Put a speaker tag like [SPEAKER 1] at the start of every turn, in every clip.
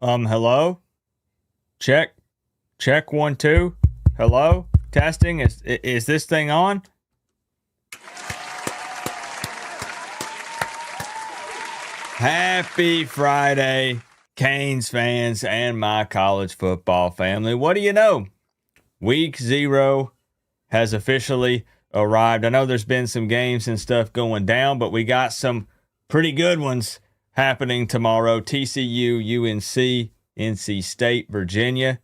[SPEAKER 1] Hello? Check. Check 1 2. Hello? Testing. Is this thing on? Happy Friday, Canes fans and my college football family. What do you know? Week 0 has officially arrived. I know there's been some games and stuff going down, but we got some pretty good ones happening tomorrow. TCU, UNC, NC State, Virginia.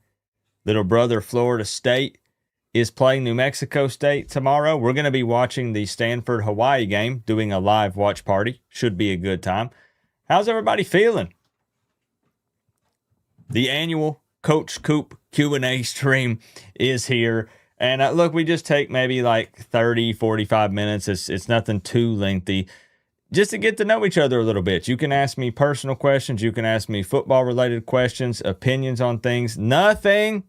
[SPEAKER 1] Little brother Florida State is playing New Mexico State tomorrow. We're going to be watching the Stanford-Hawaii game, doing a live watch party. Should be a good time. How's everybody feeling? The annual Coach Coop Q&A stream is here. And look, we just take maybe like 30, 45 minutes. It's nothing too lengthy. Just to get to know each other a little bit. You can ask me personal questions. You can ask me football-related questions, opinions on things. Nothing,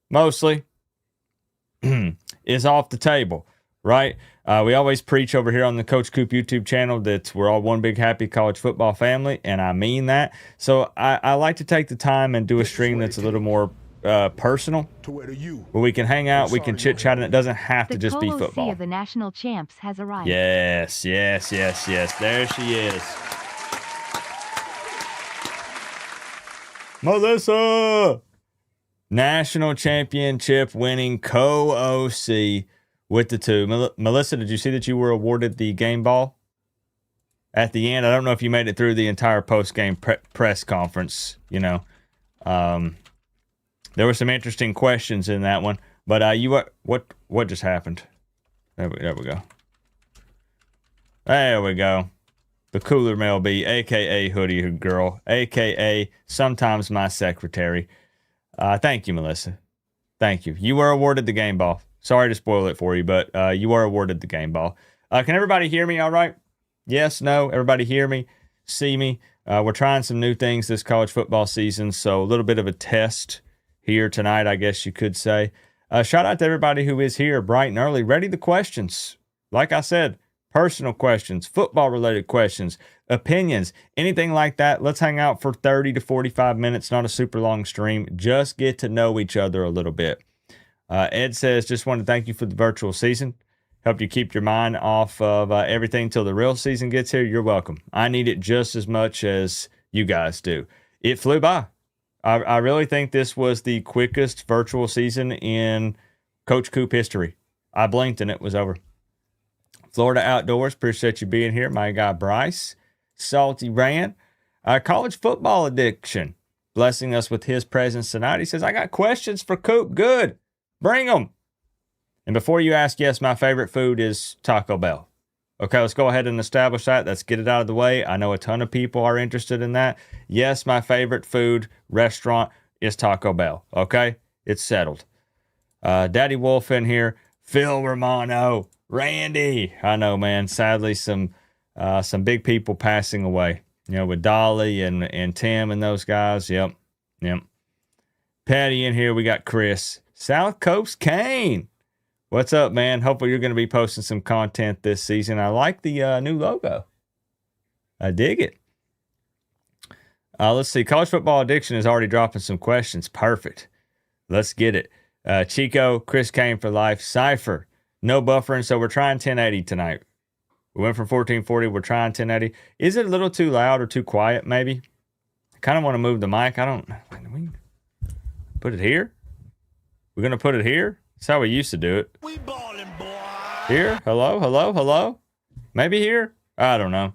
[SPEAKER 1] mostly, is off the table, right? We always preach over here on the Coach Coop YouTube channel that we're all one big happy college football family, and I mean that. So I like to take the time and do a stream that's a little more personal, where we can hang out, we can chit-chat, and it doesn't have to just be football.
[SPEAKER 2] The of the national champs has arrived.
[SPEAKER 1] Yes. There she is. Melissa! National championship winning co-OC with the 2. Melissa, did you see that you were awarded the game ball at the end? I don't know if you made it through the entire post-game press conference, you know. There were some interesting questions in that one, but what just happened? There we go. There we go. The Cooler Mel B, a.k.a. Hoodie Girl, a.k.a. sometimes my secretary. Thank you, Melissa. Thank you. You were awarded the game ball. Sorry to spoil it for you, but you were awarded the game ball. Can everybody hear me all right? Yes, no? Everybody hear me? See me? We're trying some new things this college football season, so a little bit of a test here tonight, I guess you could say. Shout out to everybody who is here bright and early. Ready the questions. Like I said, personal questions, football-related questions, opinions, anything like that. Let's hang out for 30 to 45 minutes, not a super long stream. Just get to know each other a little bit. Ed says, just want to thank you for the virtual season. Help you keep your mind off of everything until the real season gets here. You're welcome. I need it just as much as you guys do. It flew by. I really think this was the quickest virtual season in Coach Coop history. I blinked and it was over. Florida Outdoors, appreciate you being here. My guy Bryce, Salty Rand, college football addiction, blessing us with his presence tonight. He says, I got questions for Coop. Good. Bring them. And before you ask, yes, my favorite food is Taco Bell. Okay, let's go ahead and establish that. Let's get it out of the way. I know a ton of people are interested in that. Yes, my favorite food restaurant is Taco Bell. Okay, it's settled. Daddy Wolf in here. Phil Romano. Randy. I know, man. Sadly, some big people passing away. You know, with Dolly and Tim and those guys. Yep. Patty in here. We got Chris. South Coast Kane. What's up, man? Hopefully you're going to be posting some content this season. I like the new logo. I dig it. Let's see. College football addiction is already dropping some questions. Perfect. Let's get it. Chico, Chris Kane for life. Cypher, no buffering, so we're trying 1080 tonight. We went from 1440. We're trying 1080. Is it a little too loud or too quiet, maybe? I kind of want to move the mic. I don't know. We put it here? We're going to put it here? That's how we used to do it.
[SPEAKER 3] We ballin', boy.
[SPEAKER 1] Here? Hello? Maybe here? I don't know.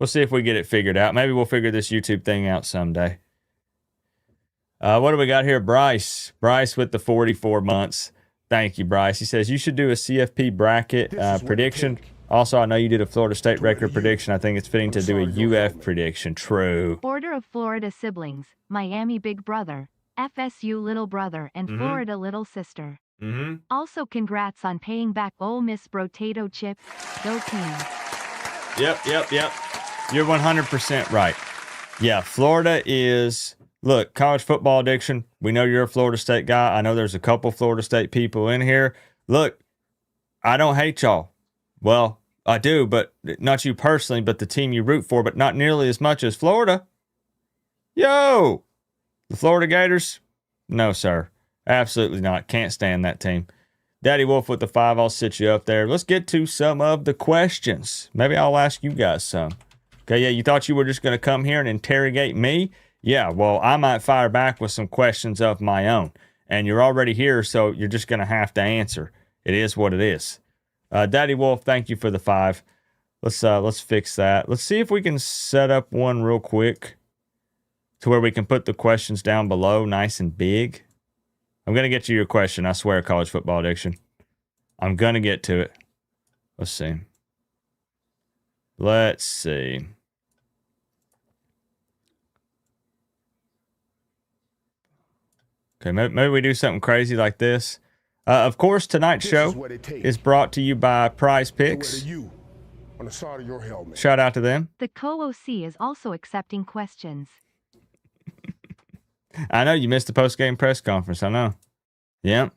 [SPEAKER 1] We'll see if we get it figured out. Maybe we'll figure this YouTube thing out someday. What do we got here? Bryce with the 44 months. Thank you, Bryce. He says, you should do a CFP bracket prediction. Also, I know you did a Florida State record prediction. I think it's fitting to do a UF prediction. True.
[SPEAKER 2] Order of Florida siblings, Miami big brother, FSU little brother, and Florida little sister. Also, congrats on paying back Ole Miss Brotato chip. Go team.
[SPEAKER 1] Yep. You're 100% right. Yeah, Florida is, look, college football addiction. We know you're a Florida State guy. I know there's a couple Florida State people in here. Look, I don't hate y'all. Well, I do, but not you personally, but the team you root for, but not nearly as much as Florida. Yo, The Florida Gators? No, sir. Absolutely not. Can't stand that team. Daddy Wolf with the 5. I'll sit you up there. Let's get to some of the questions. Maybe I'll ask you guys some. Okay, yeah, you thought you were just going to come here and interrogate me? Yeah, well, I might fire back with some questions of my own. And you're already here, so you're just going to have to answer. It is what it is. Daddy Wolf, thank you for the 5. Let's fix that. Let's see if we can set up one real quick to where we can put the questions down below nice and big. I'm going to get to your question. I swear, College Football Addiction. I'm going to get to it. Let's see. Let's see. Okay, maybe we do something crazy like this. Of course, tonight's show is brought to you by Prize Picks. Shout out to them.
[SPEAKER 2] The co-OC is also accepting questions.
[SPEAKER 1] I know you missed the post-game press conference. I know. Yep.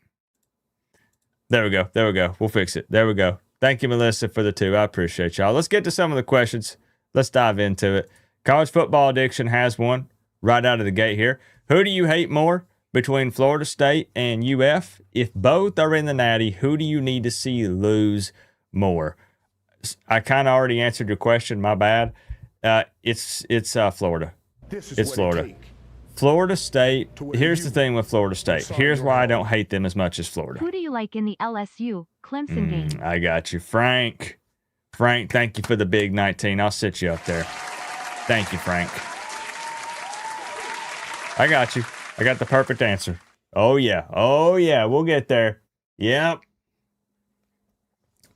[SPEAKER 1] There we go. There we go. We'll fix it. There we go. Thank you, Melissa, for the 2. I appreciate y'all. Let's get to some of the questions. Let's dive into it. College Football Addiction has one right out of the gate here. Who do you hate more between Florida State and UF? If both are in the Natty, who do you need to see lose more? I kind of already answered your question. My bad. It's Florida. It's Florida. Florida State, here's the thing with Florida State. Here's why I don't hate them as much as Florida.
[SPEAKER 2] Who do you like in the LSU Clemson game?
[SPEAKER 1] I got you. Frank, thank you for the big 19. I'll sit you up there. Thank you, Frank. I got you. I got the perfect answer. Oh, yeah. We'll get there. Yep.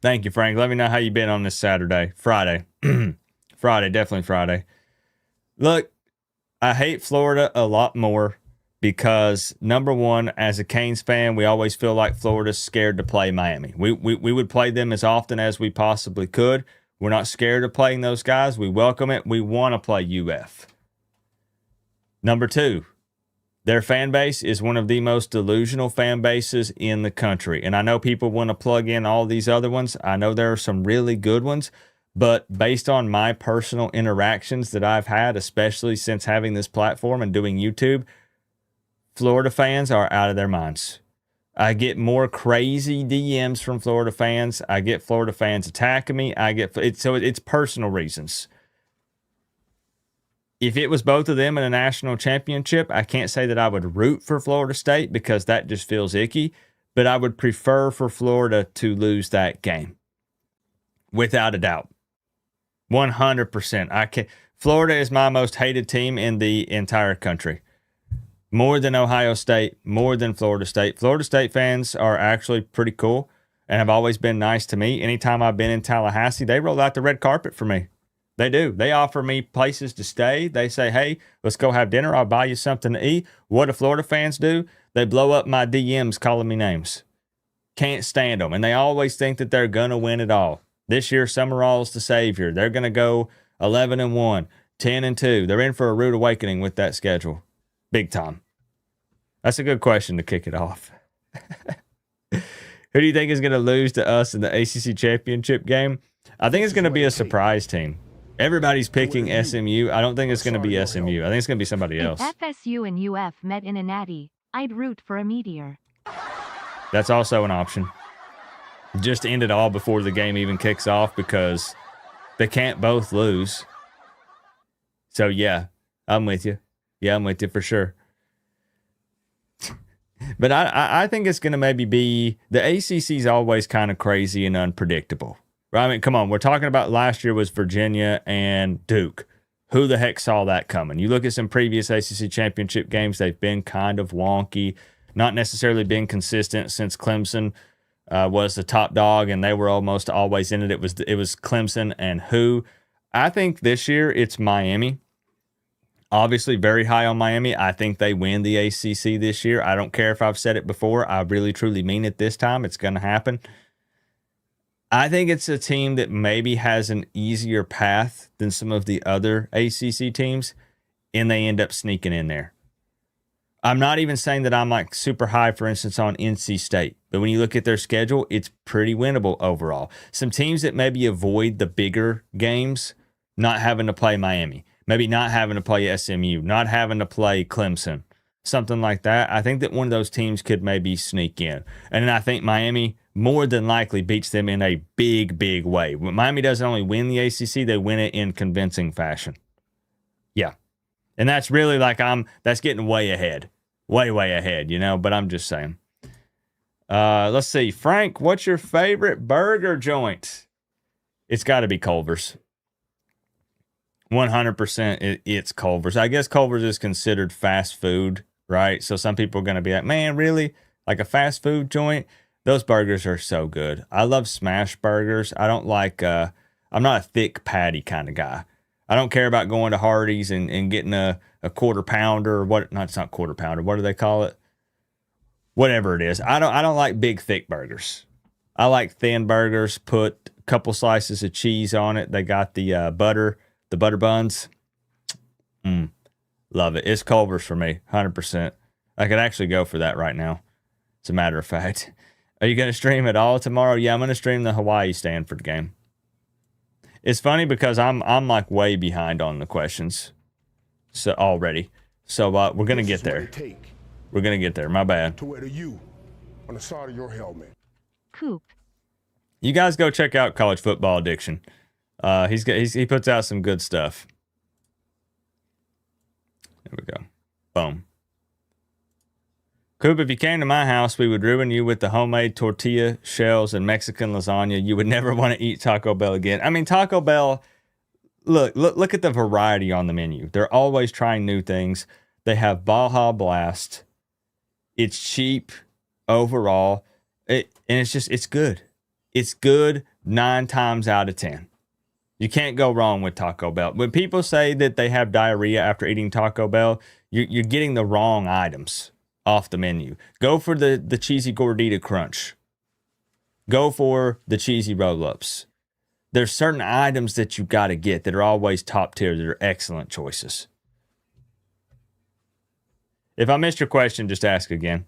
[SPEAKER 1] Thank you, Frank. Let me know how you been on this Saturday. Friday. Definitely Friday. Look, I hate Florida a lot more because, number one, as a Canes fan, we always feel like Florida's scared to play Miami. We would play them as often as we possibly could. We're not scared of playing those guys. We welcome it. We want to play UF. Number two, their fan base is one of the most delusional fan bases in the country. And I know people want to plug in all these other ones. I know there are some really good ones. But based on my personal interactions that I've had, especially since having this platform and doing YouTube, Florida fans are out of their minds. I get more crazy DMs from Florida fans. I get Florida fans attacking me. It's personal reasons. If it was both of them in a national championship, I can't say that I would root for Florida State because that just feels icky, but I would prefer for Florida to lose that game. Without a doubt. 100%. Florida is my most hated team in the entire country. More than Ohio State, more than Florida State. Florida State fans are actually pretty cool and have always been nice to me. Anytime I've been in Tallahassee, they roll out the red carpet for me. They do. They offer me places to stay. They say, hey, let's go have dinner. I'll buy you something to eat. What do Florida fans do? They blow up my DMs calling me names. Can't stand them. And they always think that they're going to win it all. This year, Summerall's the savior. They're going to go 11-1, 10-2. They're in for a rude awakening with that schedule. Big time. That's a good question to kick it off. Who do you think is going to lose to us in the ACC championship game? I think it's going to be a surprise team. Everybody's picking SMU. I don't think it's going to be SMU. I think it's going to be somebody else.
[SPEAKER 2] If FSU and UF met in a natty, I'd root for a meteor.
[SPEAKER 1] That's also an option. Just end it all before the game even kicks off because they can't both lose. So, yeah, I'm with you. Yeah, I'm with you for sure. But I think it's going to maybe be the ACC is always kind of crazy and unpredictable. Right? I mean, come on. We're talking about last year was Virginia and Duke. Who the heck saw that coming? You look at some previous ACC championship games, they've been kind of wonky, not necessarily been consistent since Clemson was the top dog, and they were almost always in it. It was Clemson and who. I think this year it's Miami. Obviously, very high on Miami. I think they win the ACC this year. I don't care if I've said it before. I really, truly mean it this time. It's going to happen. I think it's a team that maybe has an easier path than some of the other ACC teams, and they end up sneaking in there. I'm not even saying that I'm like super high, for instance, on NC State. But when you look at their schedule, it's pretty winnable overall. Some teams that maybe avoid the bigger games, not having to play Miami, maybe not having to play SMU, not having to play Clemson. something like that, I think that one of those teams could maybe sneak in. And then I think Miami more than likely beats them in a big, big way. When Miami doesn't only win the ACC, they win it in convincing fashion. Yeah. And that's really like that's getting way ahead. Way, way ahead, but I'm just saying. Let's see. Frank, what's your favorite burger joint? It's got to be Culver's. 100% it's Culver's. I guess Culver's is considered fast food, right? So some people are going to be like, man, really? Like a fast food joint? Those burgers are so good. I love smash burgers. I don't like, I'm not a thick patty kind of guy. I don't care about going to Hardee's and getting a quarter pounder or what. No, it's not quarter pounder. What do they call it? Whatever it is. I don't like big, thick burgers. I like thin burgers. Put a couple slices of cheese on it. They got the butter buns. Love it. It's Culver's for me, 100%. I could actually go for that right now. As a matter of fact. Are you going to stream it all tomorrow? Yeah, I'm going to stream the Hawaii-Stanford game. It's funny because I'm like way behind on the questions already. So we're going to get there. We're going to get there. My bad.
[SPEAKER 3] To wear the U on the side of your helmet.
[SPEAKER 2] Coop.
[SPEAKER 1] You guys go check out College Football Addiction. He puts out some good stuff. There we go. Boom. Coop, if you came to my house, we would ruin you with the homemade tortilla shells and Mexican lasagna. You would never want to eat Taco Bell again. I mean, Taco Bell, look at the variety on the menu. They're always trying new things. They have Baja Blast. It's cheap overall. And it's good. It's good 9 times out of 10. You can't go wrong with Taco Bell. When people say that they have diarrhea after eating Taco Bell, you're getting the wrong items off the menu. Go for the cheesy gordita crunch. Go for the cheesy roll-ups. There's certain items that you got to get that are always top tier, that are excellent choices. If I missed your question, just ask again.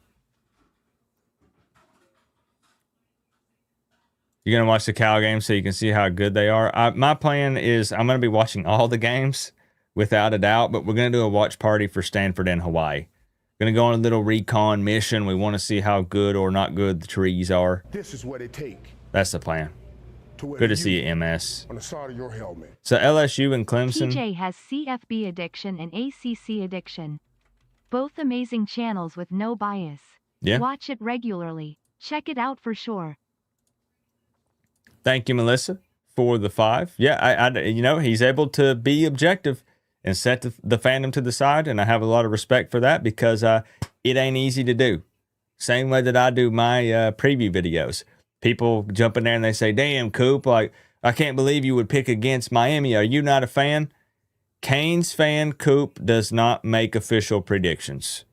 [SPEAKER 1] You're going to watch the Cal games so you can see how good they are? My plan is I'm going to be watching all the games, without a doubt, but we're going to do a watch party for Stanford and Hawaii. Going to go on a little recon mission. We want to see how good or not good the trees are.
[SPEAKER 3] This is what it takes.
[SPEAKER 1] That's the plan. Good to see you, MS.
[SPEAKER 3] On the side of your helmet.
[SPEAKER 1] So LSU and Clemson.
[SPEAKER 2] TJ has CFB addiction and ACC addiction. Both amazing channels with no bias.
[SPEAKER 1] Yeah.
[SPEAKER 2] Watch it regularly. Check it out for sure.
[SPEAKER 1] Thank you, Melissa, for the 5. Yeah, he's able to be objective and set the fandom to the side, and I have a lot of respect for that because it ain't easy to do. Same way that I do my preview videos. People jump in there and they say, damn, Coop, like, I can't believe you would pick against Miami. Are you not a fan? Canes fan Coop does not make official predictions.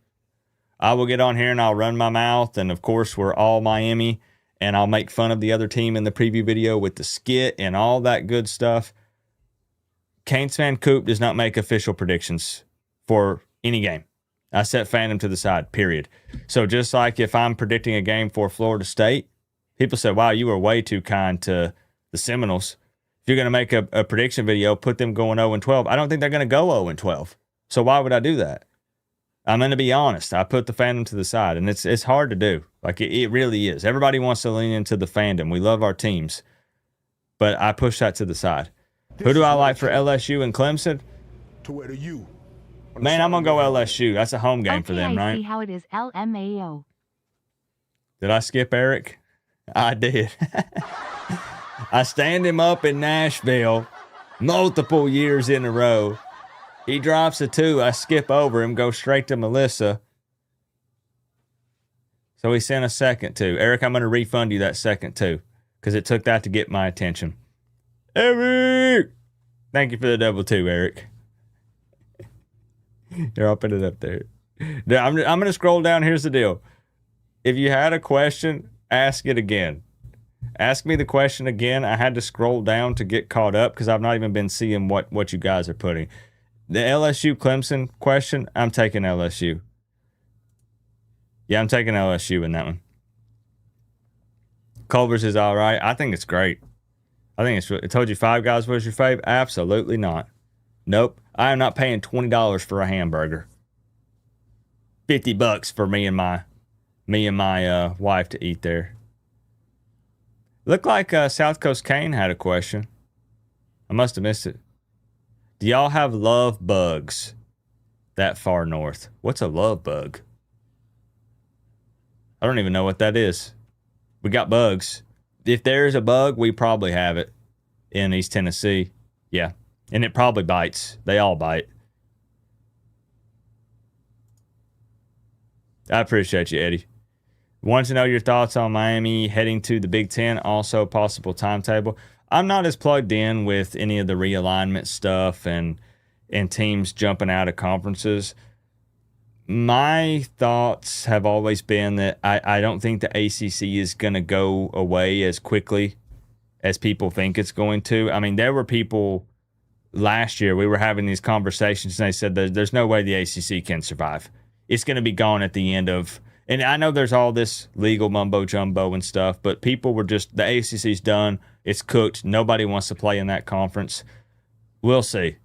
[SPEAKER 1] I will get on here and I'll run my mouth, and of course we're all Miami, and I'll make fun of the other team in the preview video with the skit and all that good stuff. Canes fan Coop does not make official predictions for any game. I set fandom to the side, period. So just like if I'm predicting a game for Florida State, people say, wow, you were way too kind to the Seminoles. If you're going to make a prediction video, put them going 0-12. I don't think they're going to go 0-12. So why would I do that? I'm going to be honest. I put the fandom to the side, and it's hard to do. Like, it really is. Everybody wants to lean into the fandom. We love our teams. But I push that to the side. Who do I like for LSU and Clemson?
[SPEAKER 3] To wear the U.
[SPEAKER 1] Man, I'm going to go LSU. That's a home game for them, right?
[SPEAKER 2] I see how it is LMAO.
[SPEAKER 1] Did I skip Eric? I did. I stand him up in Nashville multiple years in a row. He drops a 2. I skip over him, go straight to Melissa. So he sent a second 2. Eric, I'm going to refund you that second 2 because it took that to get my attention. Eric! Thank you for the double 2, Eric. Here, I'll put it up there. I'm going to scroll down. Here's the deal. If you had a question, ask it again. Ask me the question again. I had to scroll down to get caught up because I've not even been seeing what you guys are putting. The LSU Clemson question, I'm taking LSU. Yeah, I'm taking LSU in that one. Culver's is all right. I think it's great. I told you Five Guys was your fave. Absolutely not. Nope. I am not paying $20 for a hamburger. $50 for me and my wife to eat there. Looked like South Coast Kane had a question. I must have missed it. Do y'all have love bugs that far north? What's a love bug? I don't even know what that is. We got bugs. If there's a bug, we probably have it in East Tennessee. Yeah. And it probably bites. They all bite. I appreciate you, Eddie. Want to know your thoughts on Miami heading to the Big Ten, also possible timetable. I'm not as plugged in with any of the realignment stuff and teams jumping out of conferences. My thoughts have always been that I don't think the ACC is going to go away as quickly as people think it's going to. I mean, there were people last year, we were having these conversations, and they said that there's no way the ACC can survive. It's going to be gone at the end of, and I know there's all this legal mumbo jumbo and stuff, but people were just, the ACC's done. It's cooked. Nobody wants to play in that conference. We'll see.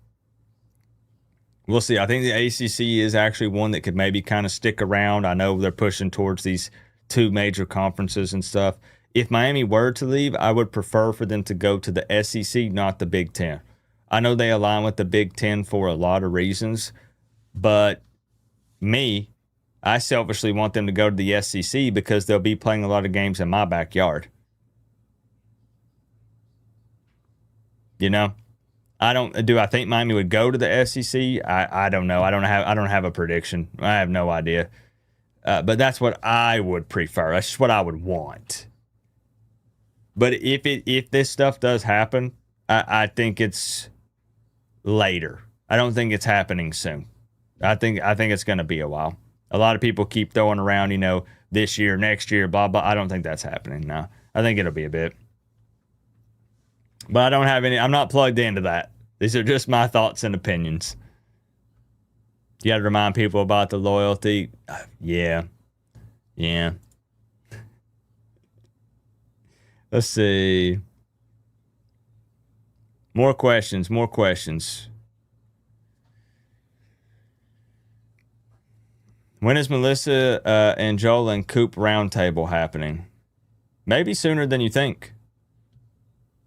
[SPEAKER 1] We'll see. I think the ACC is actually one that could maybe kind of stick around. I know they're pushing towards these two major conferences and stuff. If Miami were to leave, I would prefer for them to go to the SEC, not the Big Ten. I know they align with the Big Ten for a lot of reasons, but I selfishly want them to go to the SEC because they'll be playing a lot of games in my backyard. You know? I think Miami would go to the SEC? I don't know. I don't have a prediction. I have no idea. But that's what I would prefer. That's just what I would want. But if this stuff does happen, I think it's later. I don't think it's happening soon. I think it's going to be a while. A lot of people keep throwing around, this year, next year, blah, blah. I don't think that's happening. No, I think it'll be a bit. But I don't have I'm not plugged into that. These are just my thoughts and opinions. You got to remind people about the loyalty. Yeah. Let's see. More questions. When is Melissa and Joel and Coop roundtable happening? Maybe sooner than you think.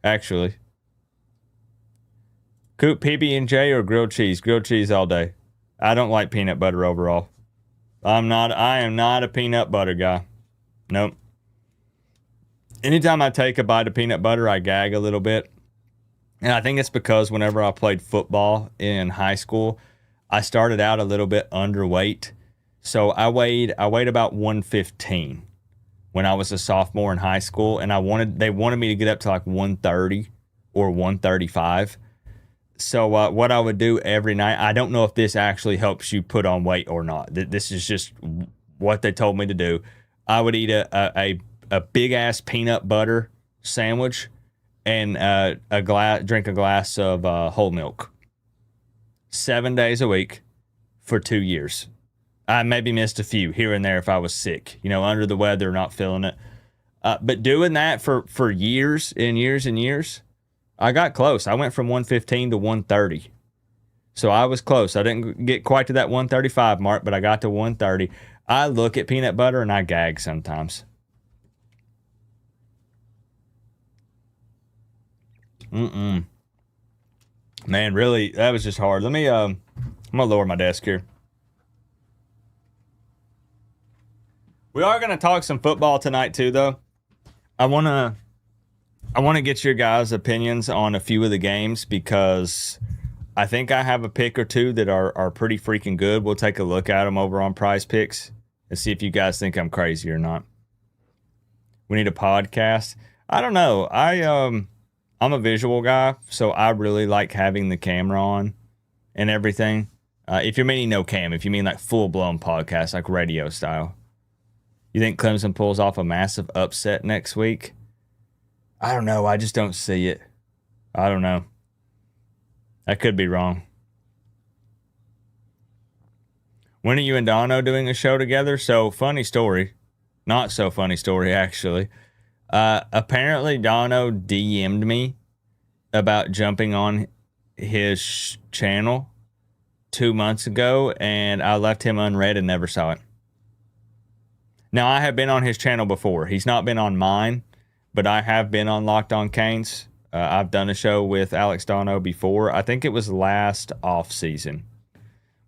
[SPEAKER 1] Actually. Coop, PB&J or grilled cheese? Grilled cheese all day. I don't like peanut butter overall. I am not a peanut butter guy. Nope. Anytime I take a bite of peanut butter, I gag a little bit. And I think it's because whenever I played football in high school, I started out a little bit underweight. So I weighed about 115 when I was a sophomore in high school, and they wanted me to get up to like 130 or 135. So what I would do every night, I don't know if this actually helps you put on weight or not. This is just what they told me to do. I would eat a big ass peanut butter sandwich and drink a glass of whole milk 7 days a week for 2 years. I maybe missed a few here and there if I was sick, under the weather, not feeling it. But doing that for years and years and years, I got close. I went from 115 to 130. So I was close. I didn't get quite to that 135 mark, but I got to 130. I look at peanut butter and I gag sometimes. Man, really, that was just hard. Let me, I'm going to lower my desk here. We are going to talk some football tonight too, though. I want to get your guys' opinions on a few of the games because I think I have a pick or two that are pretty freaking good. We'll take a look at them over on Prize Picks and see if you guys think I'm crazy or not. We need a podcast. I don't know. I'm a visual guy, so I really like having the camera on and everything. If you're meaning no cam, if you mean like full-blown podcast, like radio style. You think Clemson pulls off a massive upset next week? I don't know. I just don't see it. I don't know. I could be wrong. When are you and Dono doing a show together? So, funny story. Not so funny story, actually. Apparently, Dono DM'd me about jumping on his channel 2 months ago, and I left him unread and never saw it. Now, I have been on his channel before. He's not been on mine, but I have been on Locked On Canes. I've done a show with Alex Dono before. I think it was last off season.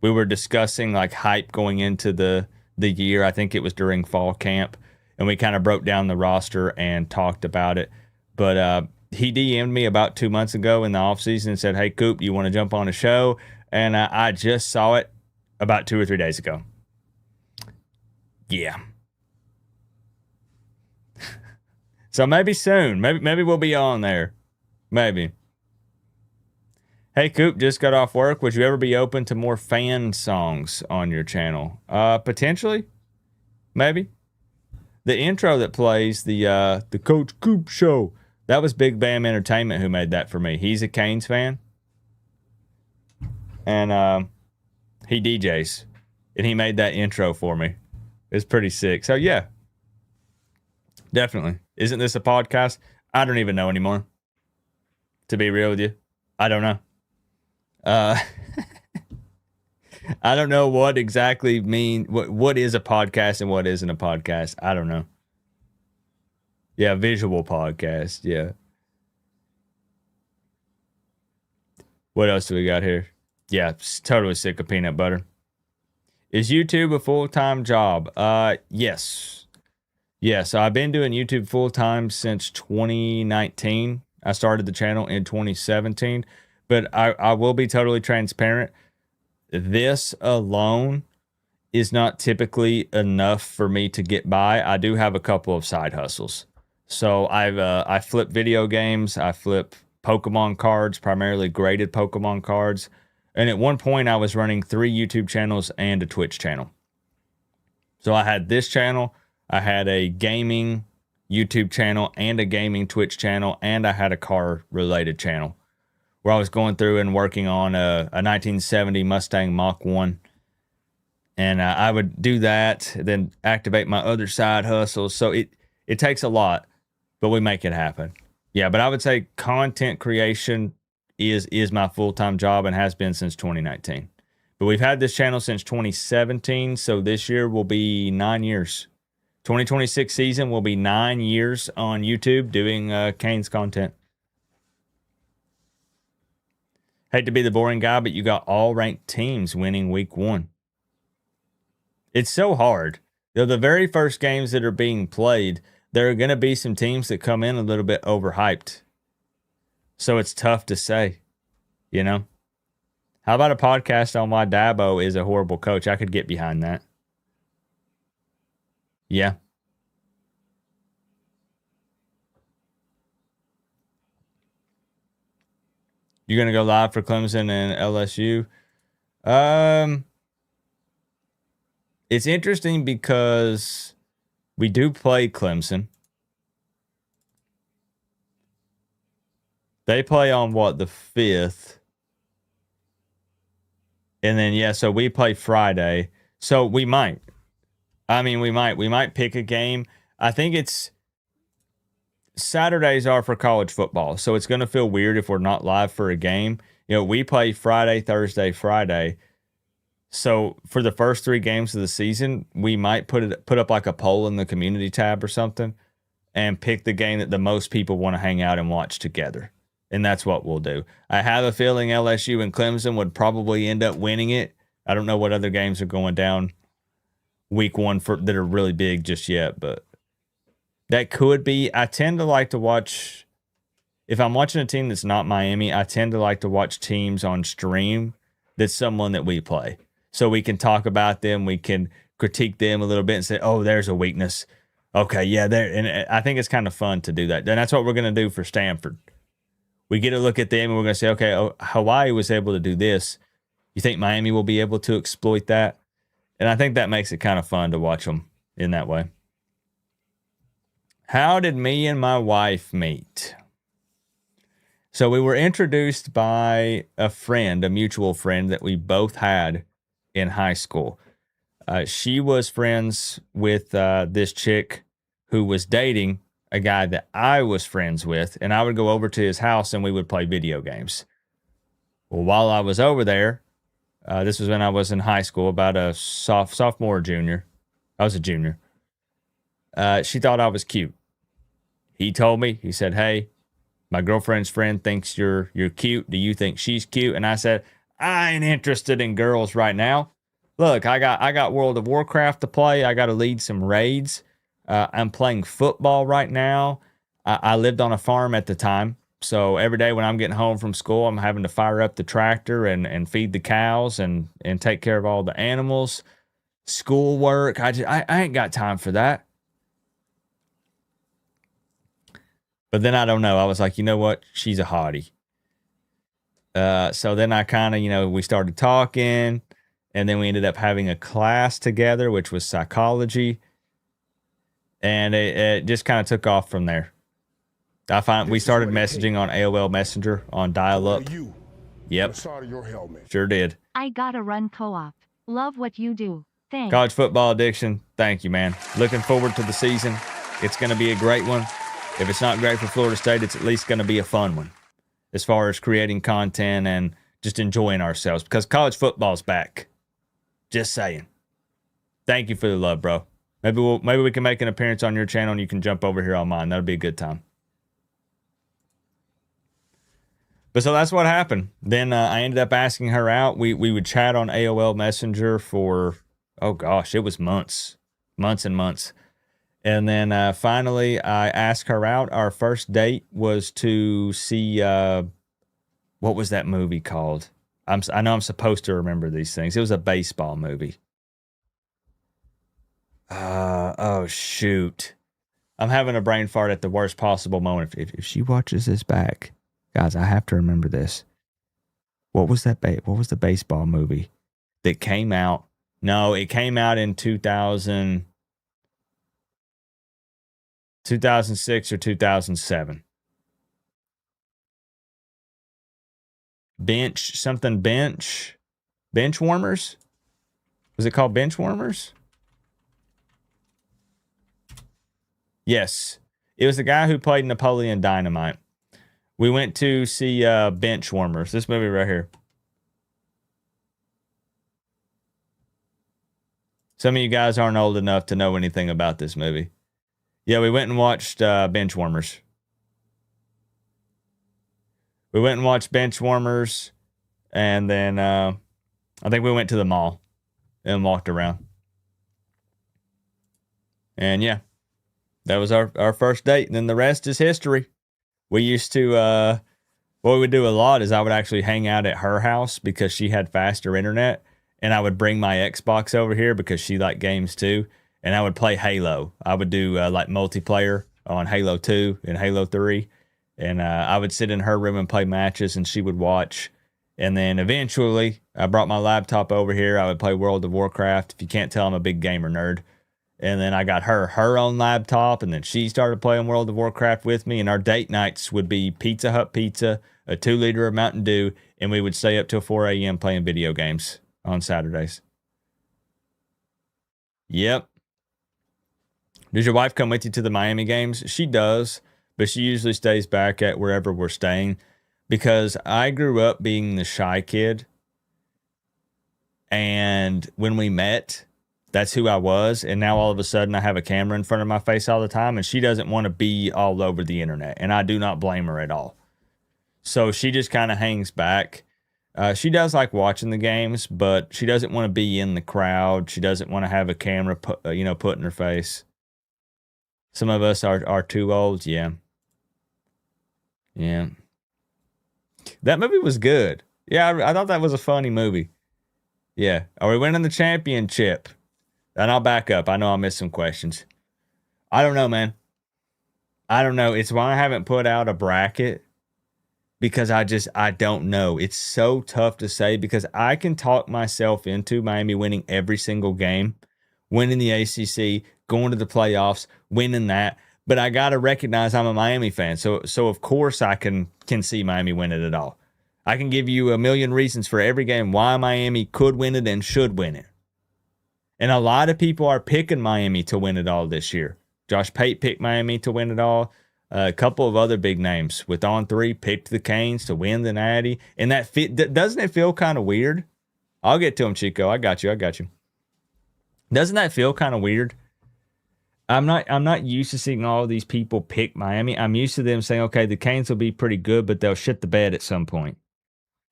[SPEAKER 1] We were discussing like hype going into the year. I think it was during fall camp, and we kind of broke down the roster and talked about it. But he DM'd me about 2 months ago in the offseason and said, "Hey, Coop, you want to jump on a show?" And I just saw it about 2 or 3 days ago. Yeah. So maybe soon. Maybe we'll be on there. Maybe. Hey, Coop, just got off work. Would you ever be open to more fan songs on your channel? Potentially. Maybe. The intro that plays, the Coach Coop show, that was Big Bam Entertainment who made that for me. He's a Canes fan. And he DJs. And he made that intro for me. It's pretty sick. So, yeah. Definitely. Isn't this a podcast? I don't even know anymore. To be real with you. I don't know. I don't know what exactly what is a podcast and what isn't a podcast. I don't know. Yeah, visual podcast. Yeah. What else do we got here? Yeah, totally sick of peanut butter. Is YouTube a full-time job? Yes. Yes, I've been doing YouTube full-time since 2019. I started the channel in 2017. But I will be totally transparent. This alone is not typically enough for me to get by. I do have a couple of side hustles. So I flip video games. I flip Pokemon cards, primarily graded Pokemon cards. And at one point, I was running 3 YouTube channels and a Twitch channel. So I had this channel. I had a gaming YouTube channel and a gaming Twitch channel. And I had a car-related channel, where I was going through and working on a 1970 Mustang Mach 1. And I would do that, then activate my other side hustles. So it takes a lot, but we make it happen. Yeah, but I would say content creation is my full-time job and has been since 2019. But we've had this channel since 2017, so this year will be 9 years. 2026 season will be 9 years on YouTube doing Canes content. Hate to be the boring guy, but you got all ranked teams winning week 1. It's so hard. The very first games that are being played, there are going to be some teams that come in a little bit overhyped. So it's tough to say, you know? How about a podcast on why Dabo is a horrible coach? I could get behind that. Yeah. You're going to go live for Clemson and LSU? It's interesting because we do play Clemson. They play on what, the 5th? And then, yeah, so we play Friday. So we might. We might pick a game. I think it's Saturdays are for college football. So it's going to feel weird if we're not live for a game. You know, we play Friday, Thursday, Friday. So for the first 3 games of the season, we might put up like a poll in the community tab or something and pick the game that the most people want to hang out and watch together. And that's what we'll do. I have a feeling LSU and Clemson would probably end up winning it. I don't know what other games are going down week 1 that are really big just yet, but that could be. I tend to like to watch, if I'm watching a team that's not Miami, I tend to like to watch teams on stream that's someone that we play. So we can talk about them, we can critique them a little bit and say, oh, there's a weakness. Okay, yeah, there. And I think it's kind of fun to do that. And that's what we're going to do for Stanford. We get a look at them and we're going to say, okay, Hawaii was able to do this. You think Miami will be able to exploit that? And I think that makes it kind of fun to watch them in that way. How did me and my wife meet? So we were introduced by a friend, a mutual friend that we both had in high school. She was friends with this chick who was dating a guy that I was friends with, and I would go over to his house and we would play video games. Well, while I was over there, this was when I was in high school, about a sophomore or junior. I was a junior. She thought I was cute. He told me, he said, hey, my girlfriend's friend thinks you're cute. Do you think she's cute? And I said, I ain't interested in girls right now. Look, I got World of Warcraft to play. I got to lead some raids. I'm playing football right now. I lived on a farm at the time. So every day when I'm getting home from school, I'm having to fire up the tractor and feed the cows and take care of all the animals. Schoolwork. I ain't got time for that. But then I don't know. I was like, you know what? She's a hottie. So then I kind of, we started talking, and then we ended up having a class together, which was psychology. And it just kind of took off from there. We started messaging on AOL Messenger on dial-up. Yep. Sure did.
[SPEAKER 2] I gotta run co-op. Love what you do. Thanks.
[SPEAKER 1] College football addiction. Thank you, man. Looking forward to the season. It's going to be a great one. If it's not great for Florida State, it's at least going to be a fun one as far as creating content and just enjoying ourselves because college football's back. Just saying. Thank you for the love, bro. Maybe we can make an appearance on your channel and you can jump over here on mine. That'll be a good time. But so that's what happened. Then I ended up asking her out. We would chat on AOL Messenger for, oh gosh, it was months and months. And then finally, I asked her out. Our first date was to see, what was that movie called? I know I'm supposed to remember these things. It was a baseball movie. Oh, shoot. I'm having a brain fart at the worst possible moment. If she watches this back, guys, I have to remember this. What was that? What was the baseball movie that came out? No, it came out in 2006 or 2007. Bench warmers? Was it called Bench Warmers? Yes. It was the guy who played Napoleon Dynamite. We went to see Bench Warmers. This movie right here. Some of you guys aren't old enough to know anything about this movie. Yeah, we went and watched Bench Warmers. We went and watched Bench Warmers, and then I think we went to the mall and walked around. And yeah, that was our first date. And then the rest is history. We used to, what we would do a lot is I would actually hang out at her house because she had faster internet. And I would bring my Xbox over here because she liked games too. And I would play Halo. I would do like multiplayer on Halo 2 and Halo 3. And I would sit in her room and play matches and she would watch. And then eventually I brought my laptop over here. I would play World of Warcraft. If you can't tell, I'm a big gamer nerd. And then I got her own laptop. And then she started playing World of Warcraft with me. And our date nights would be Pizza Hut pizza, a 2-liter of Mountain Dew. And we would stay up till 4 a.m. playing video games on Saturdays. Yep. Does your wife come with you to the Miami games? She does, but she usually stays back at wherever we're staying because I grew up being the shy kid. And when we met, that's who I was. And now all of a sudden I have a camera in front of my face all the time and she doesn't want to be all over the internet. And I do not blame her at all. So she just kind of hangs back. She does like watching the games, but she doesn't want to be in the crowd. She doesn't want to have a camera put in her face. Some of us are too old. Yeah. Yeah. That movie was good. Yeah, I thought that was a funny movie. Yeah. Are we winning the championship? And I'll back up. I know I missed some questions. I don't know, man. I don't know. It's why I haven't put out a bracket. Because I don't know. It's so tough to say because I can talk myself into Miami winning every single game, winning the ACC, going to the playoffs, winning that. But I got to recognize I'm a Miami fan. So of course I can see Miami win it at all. I can give you a million reasons for every game why Miami could win it and should win it. And a lot of people are picking Miami to win it all this year. Josh Pate picked Miami to win it all. A couple of other big names with On3 picked the Canes to win the Natty. And doesn't it feel kind of weird? I'll get to him, Chico. I got you. Doesn't that feel kind of weird? I'm not used to seeing all these people pick Miami. I'm used to them saying, okay, the Canes will be pretty good, but they'll shit the bed at some point.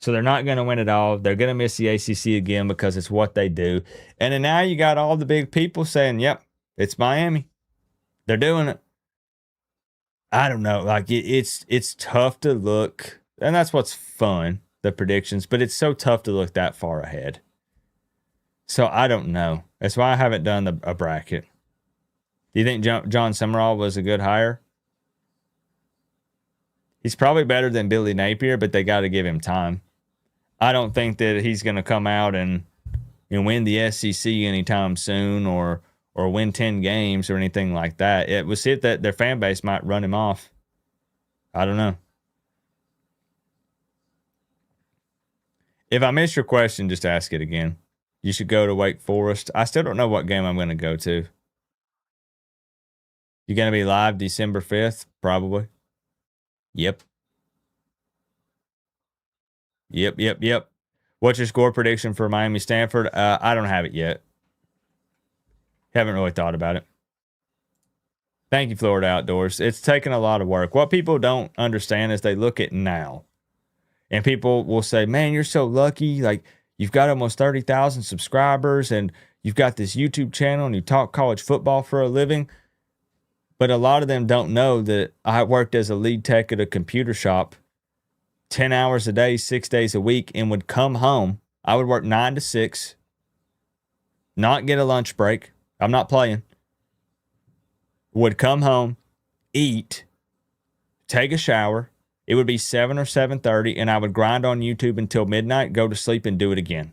[SPEAKER 1] So they're not going to win it all. They're going to miss the ACC again because it's what they do. And then now you got all the big people saying, yep, it's Miami. They're doing it. I don't know. Like it's tough to look, and that's what's fun, the predictions, but it's so tough to look that far ahead. So I don't know. That's why I haven't done a bracket. Do you think John Summerall was a good hire? He's probably better than Billy Napier, but they got to give him time. I don't think that he's going to come out and win the SEC anytime soon or win 10 games or anything like that. It was it that their fan base might run him off. I don't know. If I missed your question, just ask it again. You should go to Wake Forest. I still don't know what game I'm going to go to. You going to be live December 5th? Probably. Yep. What's your score prediction for Miami Stanford? I don't have it yet. Haven't really thought about it. Thank you, Florida Outdoors. It's taken a lot of work. What people don't understand is they look at now. And people will say, man, you're so lucky. Like, you've got almost 30,000 subscribers and you've got this YouTube channel and you talk college football for a living. But a lot of them don't know that I worked as a lead tech at a computer shop 10 hours a day, 6 days a week, and would come home. I would work 9 to 6, not get a lunch break. I'm not playing. Would come home, eat, take a shower. It would be 7 or 7:30, and I would grind on YouTube until midnight, go to sleep, and do it again.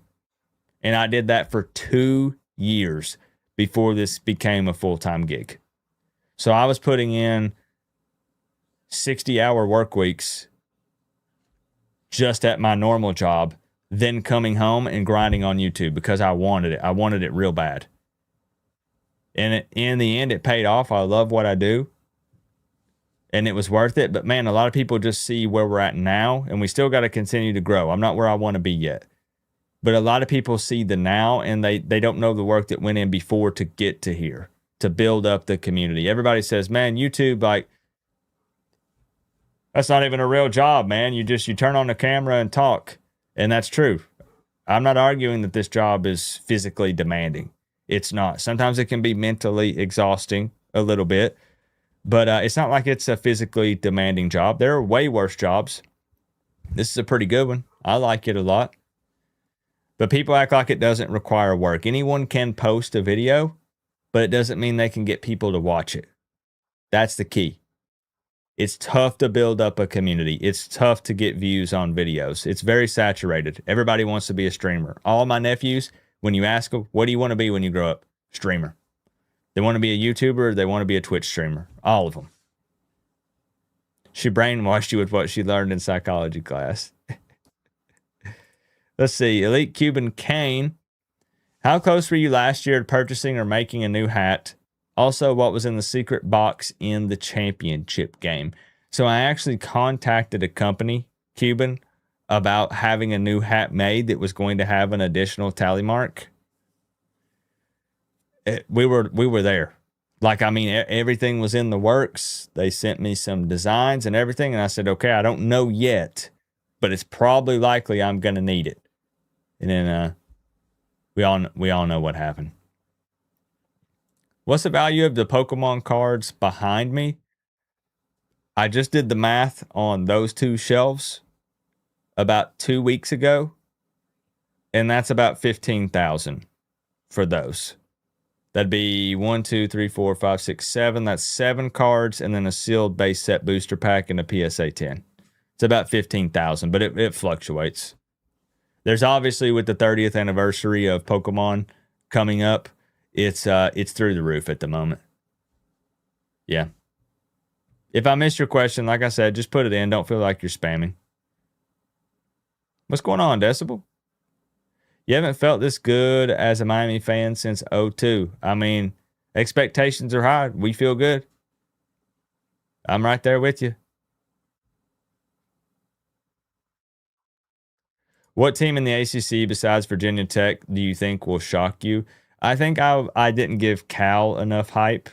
[SPEAKER 1] And I did that for 2 years before this became a full-time gig. So I was putting in 60-hour work weeks just at my normal job, then coming home and grinding on YouTube because I wanted it. I wanted it real bad. And in the end, it paid off. I love what I do. And it was worth it. But, man, a lot of people just see where we're at now, and we still got to continue to grow. I'm not where I want to be yet. But a lot of people see the now, and they don't know the work that went in before to get to here, to build up the community. Everybody says, man, YouTube, like, that's not even a real job, man. You turn on the camera and talk. And that's true. I'm not arguing that this job is physically demanding. It's not. Sometimes it can be mentally exhausting a little bit. But it's not like it's a physically demanding job. There are way worse jobs. This is a pretty good one. I like it a lot. But people act like it doesn't require work. Anyone can post a video, but it doesn't mean they can get people to watch it. That's the key. It's tough to build up a community. It's tough to get views on videos. It's very saturated. Everybody wants to be a streamer. All my nephews, when you ask them, what do you want to be when you grow up? Streamer. They want to be a YouTuber. They want to be a Twitch streamer. All of them. She brainwashed you with what she learned in psychology class. Let's see. Elite Cuban Kane. How close were you last year to purchasing or making a new hat? Also, what was in the secret box in the championship game? So I actually contacted a company, Cuban, about having a new hat made that was going to have an additional tally mark. We were there. Like, I mean, everything was in the works. They sent me some designs and everything. And I said, okay, I don't know yet, but it's probably likely I'm going to need it. And then we all know what happened. What's the value of the Pokemon cards behind me? I just did the math on those two shelves about 2 weeks ago, and that's about 15,000 for those. That'd be 1, 2, 3, 4, 5, 6, 7. That's 7 cards, and then a sealed base set booster pack and a PSA 10. It's about 15,000, but it fluctuates. There's obviously, with the 30th anniversary of Pokemon coming up, it's through the roof at the moment. Yeah. If I missed your question, like I said, just put it in. Don't feel like you're spamming. What's going on, Decibel? You haven't felt this good as a Miami fan since 2002. I mean, expectations are high. We feel good. I'm right there with you. What team in the ACC besides Virginia Tech do you think will shock you? I think I didn't give Cal enough hype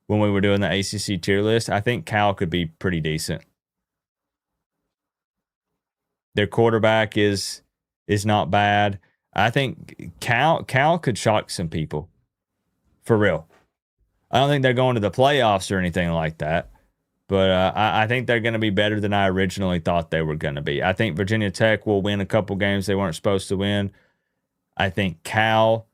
[SPEAKER 1] when we were doing the ACC tier list, I think Cal could be pretty decent. Their quarterback is not bad. I think Cal could shock some people. For real. I don't think they're going to the playoffs or anything like that. But I think they're going to be better than I originally thought they were going to be. I think Virginia Tech will win a couple games they weren't supposed to win. I think Cal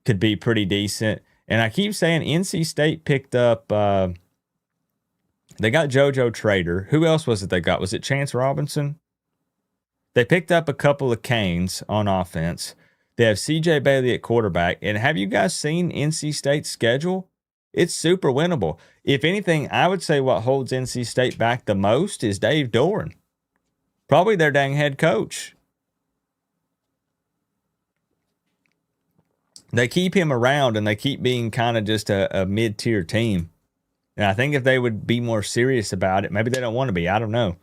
[SPEAKER 1] could be pretty decent. And I keep saying NC State picked up, they got JoJo Trader. Who else was it they got? Was it Chance Robinson? They picked up a couple of Canes on offense. They have CJ Bailey at quarterback. And have you guys seen NC State's schedule? It's super winnable. If anything, I would say what holds NC State back the most is Dave Doran. Probably their dang head coach. They keep him around and they keep being kind of just a mid-tier team. And I think if they would be more serious about it, maybe they don't want to be. I don't know.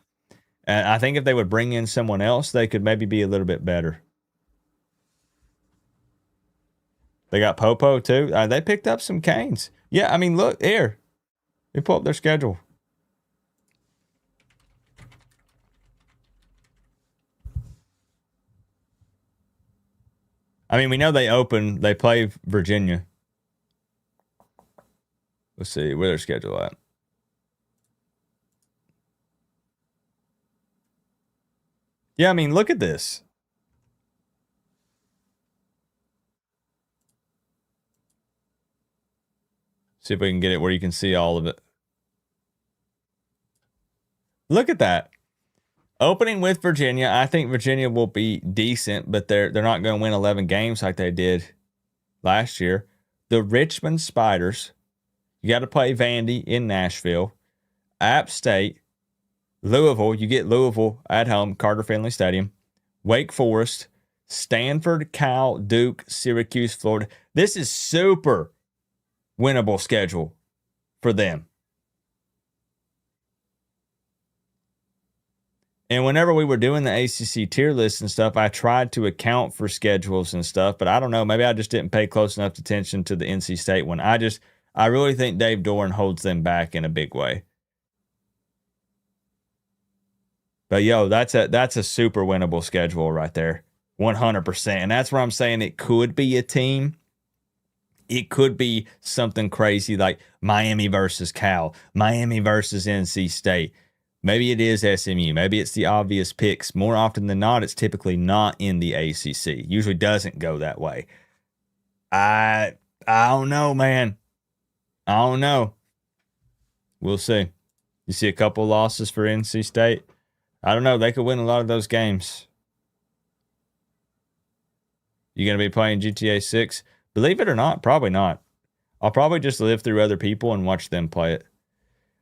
[SPEAKER 1] And I think if they would bring in someone else, they could maybe be a little bit better. They got Popo too. They picked up some Canes. Yeah, I mean, look, here. Let me pull up their schedule. I mean, we know they play Virginia. Let's see where their schedule at. Yeah, I mean, look at this. See if we can get it where you can see all of it. Look at that. Opening with Virginia, I think Virginia will be decent, but they're not going to win 11 games like they did last year. The Richmond Spiders, you got to play Vandy in Nashville. App State, Louisville, you get Louisville at home, Carter Finley Stadium. Wake Forest, Stanford, Cal, Duke, Syracuse, Florida. This is super winnable schedule for them. And whenever we were doing the ACC tier list and stuff, I tried to account for schedules and stuff, but I don't know. Maybe I just didn't pay close enough attention to the NC State one. I really think Dave Doran holds them back in a big way. But yo, that's a super winnable schedule right there. 100%. And that's where I'm saying it could be a team. It could be something crazy like Miami versus Cal, Miami versus NC State. Maybe it is SMU. Maybe it's the obvious picks. More often than not, it's typically not in the ACC. Usually doesn't go that way. I don't know, man. I don't know. We'll see. You see a couple losses for NC State. I don't know. They could win a lot of those games. You going to be playing GTA 6? Believe it or not, probably not. I'll probably just live through other people and watch them play it.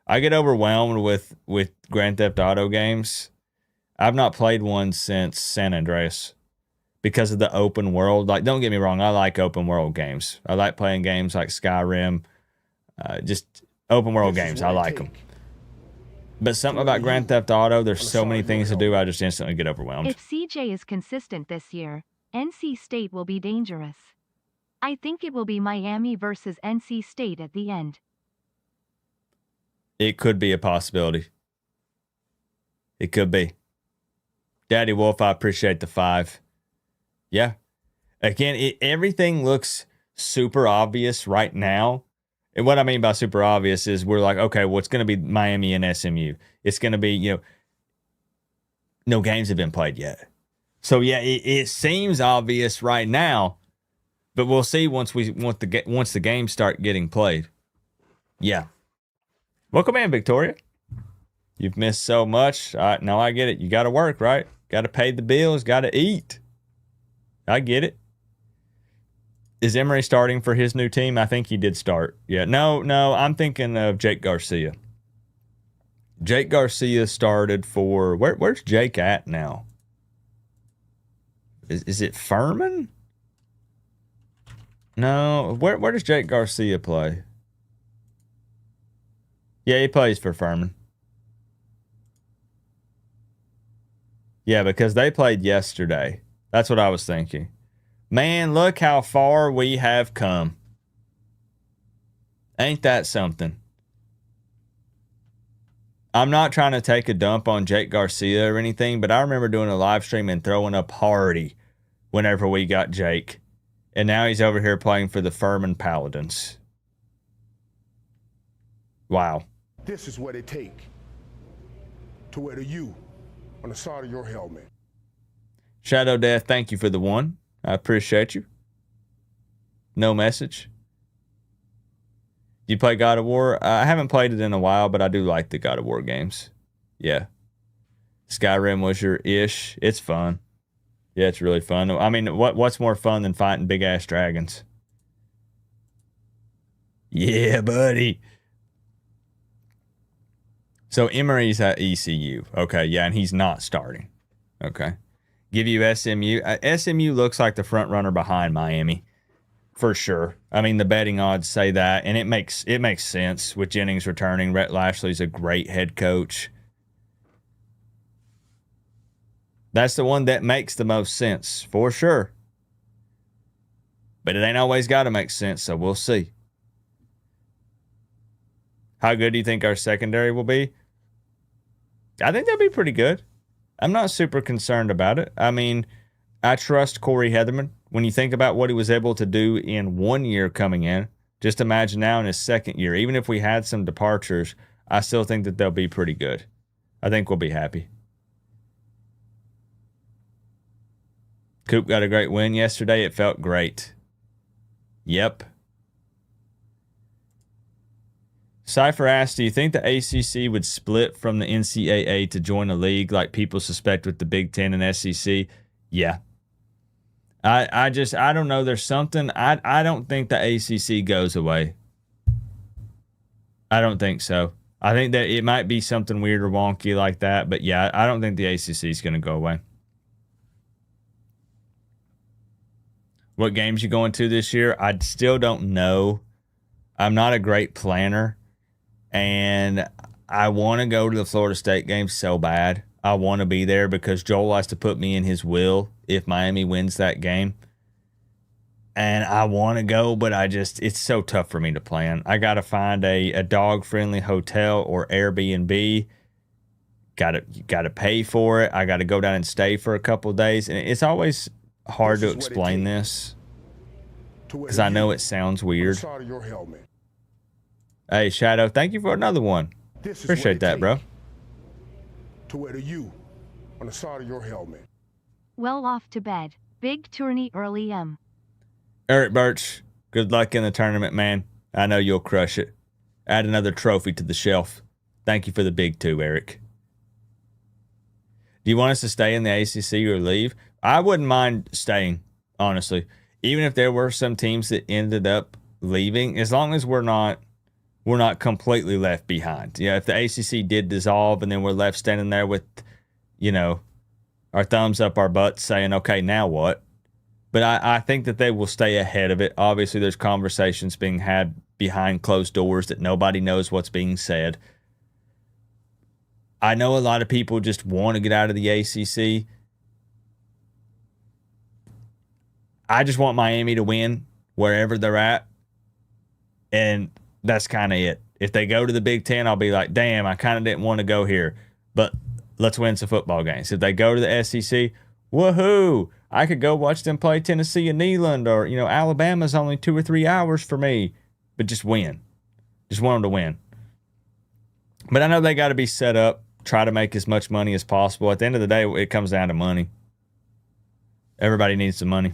[SPEAKER 1] I get overwhelmed with Grand Theft Auto games. I've not played one since San Andreas because of the open world. Like, don't get me wrong, I like open world games. I like playing games like Skyrim. Just open world games, I like them. But something about Grand Theft Auto, there's so many things to do, I just instantly get overwhelmed.
[SPEAKER 2] If CJ is consistent this year, NC State will be dangerous. I think it will be Miami versus NC State at the end.
[SPEAKER 1] It could be a possibility. It could be. Daddy Wolf, I appreciate the 5. Yeah. Again, everything looks super obvious right now. And what I mean by super obvious is we're like, okay, well, it's going to be Miami and SMU. It's going to be, no games have been played yet. So, yeah, it seems obvious right now, but we'll see once the games start getting played. Yeah. Welcome in, Victoria. You've missed so much. Now I get it. You got to work, right? Got to pay the bills. Got to eat. I get it. Is Emery starting for his new team? I think he did start. Yeah. No. I'm thinking of Jake Garcia. Jake Garcia started for... Where's Jake at now? Is it Furman? No. Where does Jake Garcia play? Yeah, he plays for Furman. Yeah, because they played yesterday. That's what I was thinking. Man, look how far we have come. Ain't that something? I'm not trying to take a dump on Jake Garcia or anything, but I remember doing a live stream and throwing a party whenever we got Jake. And now he's over here playing for the Furman Paladins. Wow.
[SPEAKER 3] This is what it takes to wear the U on the side of your helmet.
[SPEAKER 1] Shadow Death, thank you for the one. I appreciate you. No message. Do you play God of War? I haven't played it in a while, but I do like the God of War games. Yeah. Skyrim was your ish. It's fun. Yeah, it's really fun. I mean, what's more fun than fighting big-ass dragons? Yeah, buddy. So Emery's at ECU. Okay, yeah, and he's not starting. Okay. Give you SMU. SMU looks like the front runner behind Miami. For sure. I mean, the betting odds say that, and it makes sense with Jennings returning. Rhett Lashley's a great head coach. That's the one that makes the most sense, for sure. But it ain't always got to make sense, so we'll see. How good do you think our secondary will be? I think they'll be pretty good. I'm not super concerned about it. I mean, I trust Corey Heatherman. When you think about what he was able to do in 1 year coming in, just imagine now in his second year. Even if we had some departures, I still think that they'll be pretty good. I think we'll be happy. Coop got a great win yesterday. It felt great. Yep. Cypher asked, do you think the ACC would split from the NCAA to join a league like people suspect with the Big Ten and SEC? Yeah. I don't know. There's something. I don't think the ACC goes away. I don't think so. I think that it might be something weird or wonky like that. But yeah, I don't think the ACC is going to go away. What games you going to this year? I still don't know. I'm not a great planner. And I want to go to the Florida State game so bad. I want to be there because Joel has to put me in his will if Miami wins that game. And I want to go, but it's so tough for me to plan. I got to find a dog-friendly hotel or Airbnb. Got to pay for it. I got to go down and stay for a couple of days. And it's always hard to explain this because I know it sounds weird. Hey, Shadow, thank you for another one. Appreciate that, bro.
[SPEAKER 3] To wear the U on the side of your helmet.
[SPEAKER 2] Well, off to bed. Big tourney early.
[SPEAKER 1] Eric Birch, good luck in the tournament, man. I know you'll crush it. Add another trophy to the shelf. Thank you for the big two, Eric. Do you want us to stay in the ACC or leave? I wouldn't mind staying, honestly. Even if there were some teams that ended up leaving, as long as we're not completely left behind. Yeah, if the ACC did dissolve and then we're left standing there with, our thumbs up our butts saying, okay, now what? But I think that they will stay ahead of it. Obviously, there's conversations being had behind closed doors that nobody knows what's being said. I know a lot of people just want to get out of the ACC. I just want Miami to win wherever they're at. And that's kind of it. If they go to the Big Ten, I'll be like, damn, I kind of didn't want to go here. But let's win some football games. If they go to the SEC, woohoo! I could go watch them play Tennessee and Neyland, or, Alabama's only 2 or 3 hours for me. But just win. Just want them to win. But I know they got to be set up, try to make as much money as possible. At the end of the day, it comes down to money. Everybody needs some money.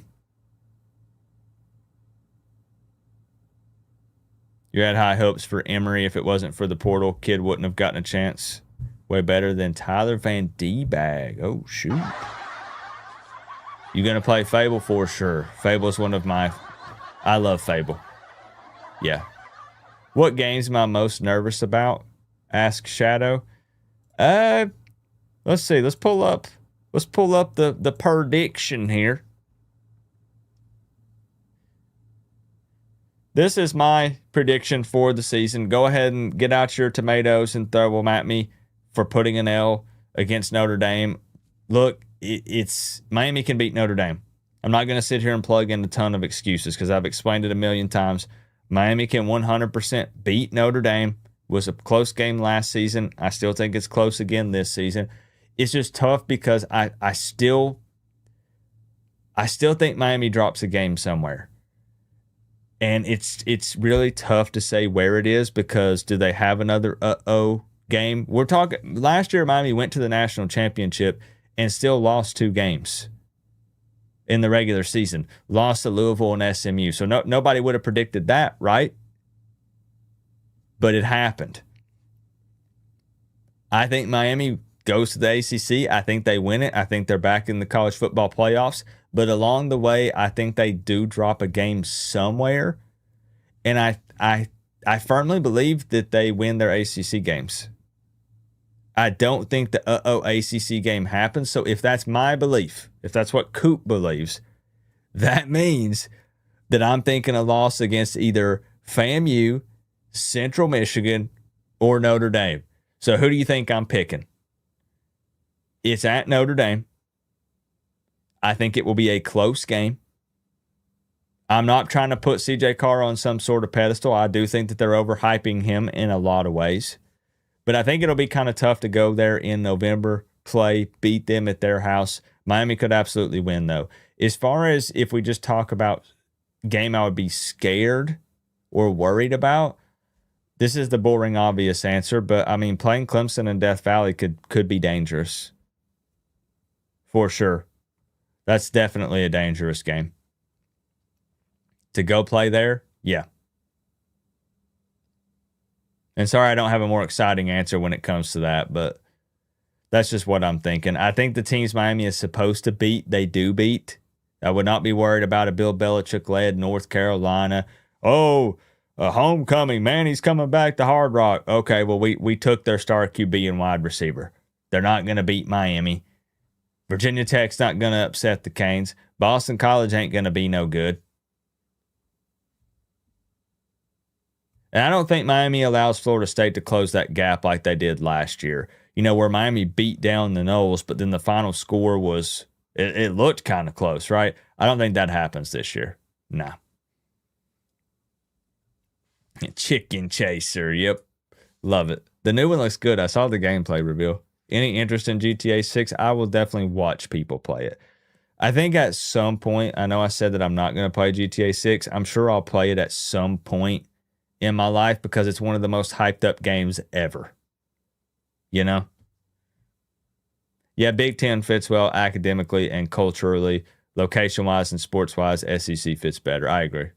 [SPEAKER 1] You had high hopes for Emory. If it wasn't for the portal, kid wouldn't have gotten a chance. Way better than Tyler Van D-Bag. Oh, shoot. You going to play Fable? For sure. Fable is one of my... I love Fable. Yeah. What games am I most nervous about? Ask Shadow. Let's see. Let's pull up the prediction here. This is my prediction for the season. Go ahead and get out your tomatoes and throw them at me for putting an L against Notre Dame. Look, it's Miami can beat Notre Dame. I'm not going to sit here and plug in a ton of excuses because I've explained it a million times. Miami can 100% beat Notre Dame was a close game last season. I still think it's close again this season. It's just tough because I still think Miami drops a game somewhere. And it's really tough to say where it is because do they have another game? We're talking last year Miami went to the national championship and still lost 2 games in the regular season. Lost to Louisville and SMU. So nobody would have predicted that, right? But it happened. I think Miami goes to the ACC. I think they win it. I think they're back in the college football playoffs. But along the way, I think they do drop a game somewhere. And I firmly believe that they win their ACC games. I don't think the ACC game happens. So if that's my belief, if that's what Coop believes, that means that I'm thinking a loss against either FAMU, Central Michigan, or Notre Dame. So who do you think I'm picking? It's at Notre Dame. I think it will be a close game. I'm not trying to put CJ Carr on some sort of pedestal. I do think that they're overhyping him in a lot of ways. But I think it'll be kind of tough to go there in November, play, beat them at their house. Miami could absolutely win, though. As far as if we just talk about game I would be scared or worried about, this is the boring, obvious answer. But, I mean, playing Clemson and Death Valley could be dangerous. For sure. That's definitely a dangerous game. To go play there, yeah. And sorry I don't have a more exciting answer when it comes to that, but that's just what I'm thinking. I think the teams Miami is supposed to beat, they do beat. I would not be worried about a Bill Belichick-led North Carolina. Oh, a homecoming, man, he's coming back to Hard Rock. Okay, well, we took their star QB and wide receiver. They're not going to beat Miami. Virginia Tech's not going to upset the Canes. Boston College ain't going to be no good. And I don't think Miami allows Florida State to close that gap like they did last year. You know, where Miami beat down the Noles, but then the final score was, it looked kind of close, right? I don't think that happens this year. Nah. Chicken Chaser, yep. Love it. The new one looks good. I saw the gameplay reveal. Any interest in GTA 6? I will definitely watch people play it. I think at some point, I know I said that I'm not going to play GTA 6. I'm sure I'll play it at some point in my life because it's one of the most hyped up games ever. You know? Yeah, Big Ten fits well academically and culturally. Location-wise and sports-wise, SEC fits better. I agree.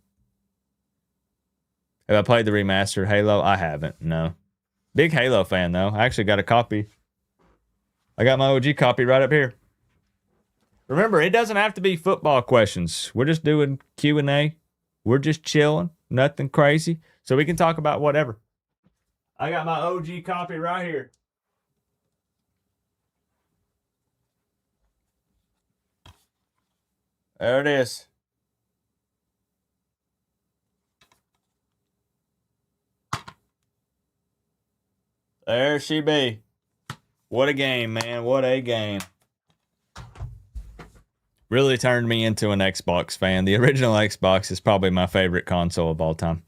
[SPEAKER 1] Have I played the remastered Halo? I haven't, no. Big Halo fan, though. I actually got a copy. I got my OG copy right up here. Remember, it doesn't have to be football questions. We're just doing Q&A. We're just chilling. Nothing crazy. So we can talk about whatever. I got my OG copy right here. There it is. There she be. What a game, man. What a game. Really turned me into an Xbox fan. The original Xbox is probably my favorite console of all time.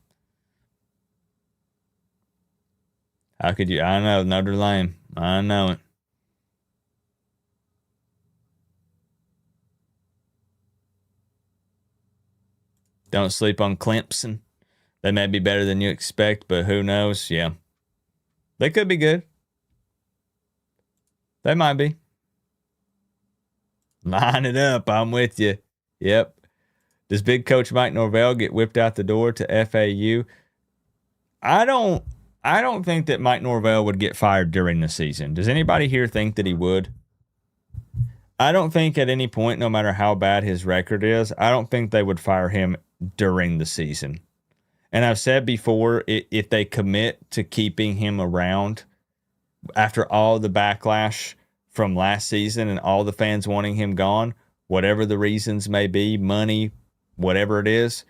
[SPEAKER 1] How could you? I know, Notre Dame. I know it. Don't sleep on Clemson. They may be better than you expect, but who knows? Yeah. They could be good. They might be. Line it up. I'm with you. Yep. Does big coach Mike Norvell get whipped out the door to FAU? I don't think that Mike Norvell would get fired during the season. Does anybody here think that he would? I don't think at any point, no matter how bad his record is, I don't think they would fire him during the season. And I've said before, if they commit to keeping him around after all the backlash from last season and all the fans wanting him gone, whatever the reasons may be, money, whatever it is,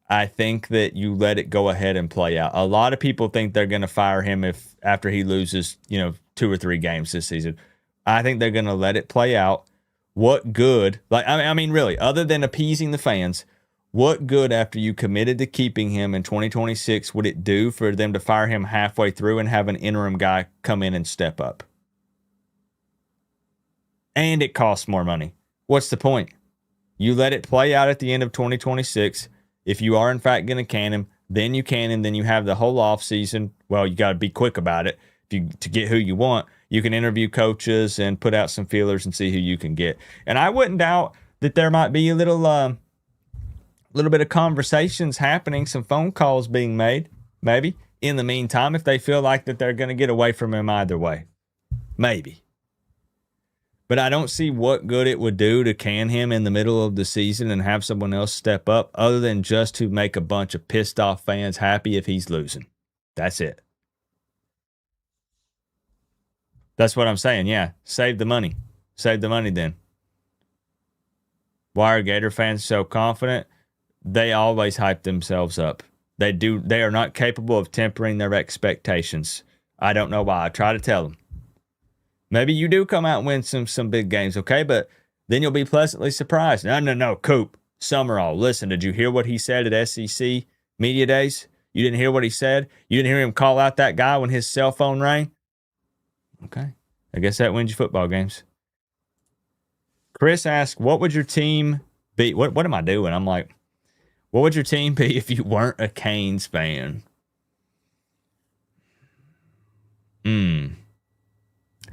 [SPEAKER 1] I think that you let it go ahead and play out. A lot of people think they're going to fire him if after he loses, 2 or 3 games this season. I think they're going to let it play out. What good? I mean, really, other than appeasing the fans, What good after you committed to keeping him in 2026 would it do for them to fire him halfway through and have an interim guy come in and step up? And it costs more money. What's the point? You let it play out at the end of 2026. If you are in fact going to can him, then you can him. Then you have the whole off season. Well, you got to be quick about it. To get who you want, you can interview coaches and put out some feelers and see who you can get. And I wouldn't doubt that there might be a little bit of conversations happening, some phone calls being made, maybe, in the meantime, if they feel like that they're going to get away from him either way. Maybe. But I don't see what good it would do to can him in the middle of the season and have someone else step up other than just to make a bunch of pissed off fans happy if he's losing. That's it. That's what I'm saying. Yeah, save the money. Save the money then. Why are Gator fans so confident? They always hype themselves up. They are not capable of tempering their expectations. I don't know why. I try to tell them. Maybe you do come out and win some big games, okay? But then you'll be pleasantly surprised. No, Coop, Summerall. Listen, did you hear what he said at SEC Media Days? You didn't hear what he said? You didn't hear him call out that guy when his cell phone rang? Okay. I guess that wins you football games. Chris asked, what would your team be? What am I doing? I'm like, what would your team be if you weren't a Canes fan?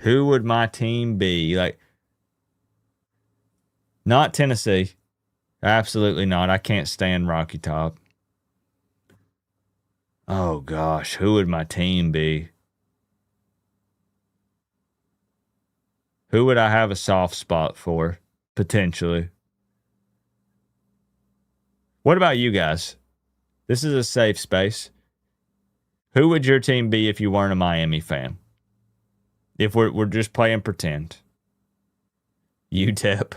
[SPEAKER 1] Who would my team be? Like, not Tennessee. Absolutely not. I can't stand Rocky Top. Oh, gosh. Who would my team be? Who would I have a soft spot for, potentially? What about you guys? This is a safe space. Who would your team be if you weren't a Miami fan? If we're just playing pretend. UTEP.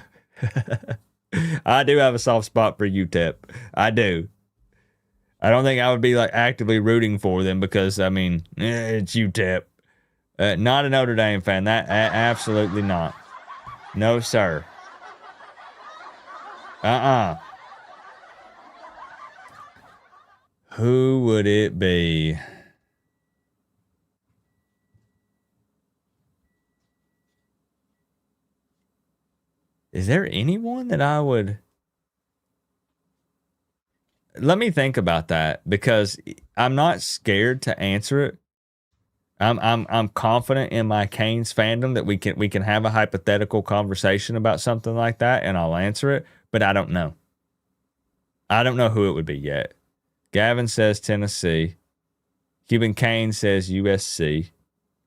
[SPEAKER 1] I do have a soft spot for UTEP. I do. I don't think I would be like actively rooting for them because, I mean, it's UTEP. Not a Notre Dame fan. That absolutely not. No, sir. Who would it be? Is there anyone that I would... Let me think about that because I'm not scared to answer it. I'm confident in my Canes fandom that we can have a hypothetical conversation about something like that and I'll answer it, but I don't know. I don't know who it would be yet. Gavin says Tennessee. Cuban Kane says USC.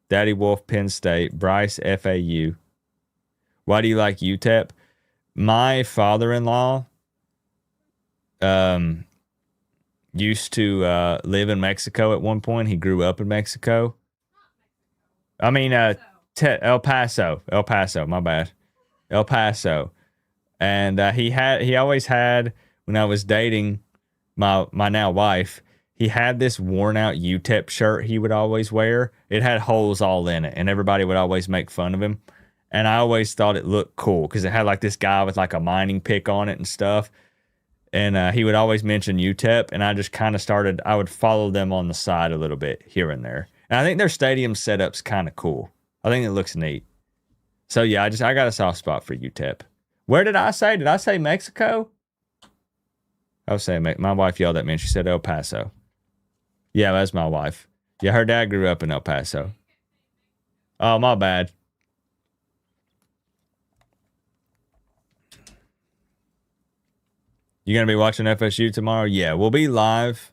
[SPEAKER 1] Daddy Wolf Penn State. Bryce FAU. Why do you like UTEP? My father-in-law used to live in Mexico at one point. He grew up in Mexico. I mean, El Paso. El Paso, my bad. El Paso. And he always had, when I was dating my now wife, he had this worn out UTEP shirt he would always wear. It had holes all in it, and everybody would always make fun of him. And I always thought it looked cool because it had like this guy with like a mining pick on it and stuff. And he would always mention UTEP, and I just kind of started, I would follow them on the side a little bit here and there. And I think their stadium setup's kind of cool. I think it looks neat. So yeah, I got a soft spot for UTEP. Where did I say? Did I say Mexico? I was saying, my wife yelled at me and she said El Paso. Yeah, that's my wife. Yeah, her dad grew up in El Paso. Oh, my bad. You going to be watching FSU tomorrow? Yeah, we'll be live,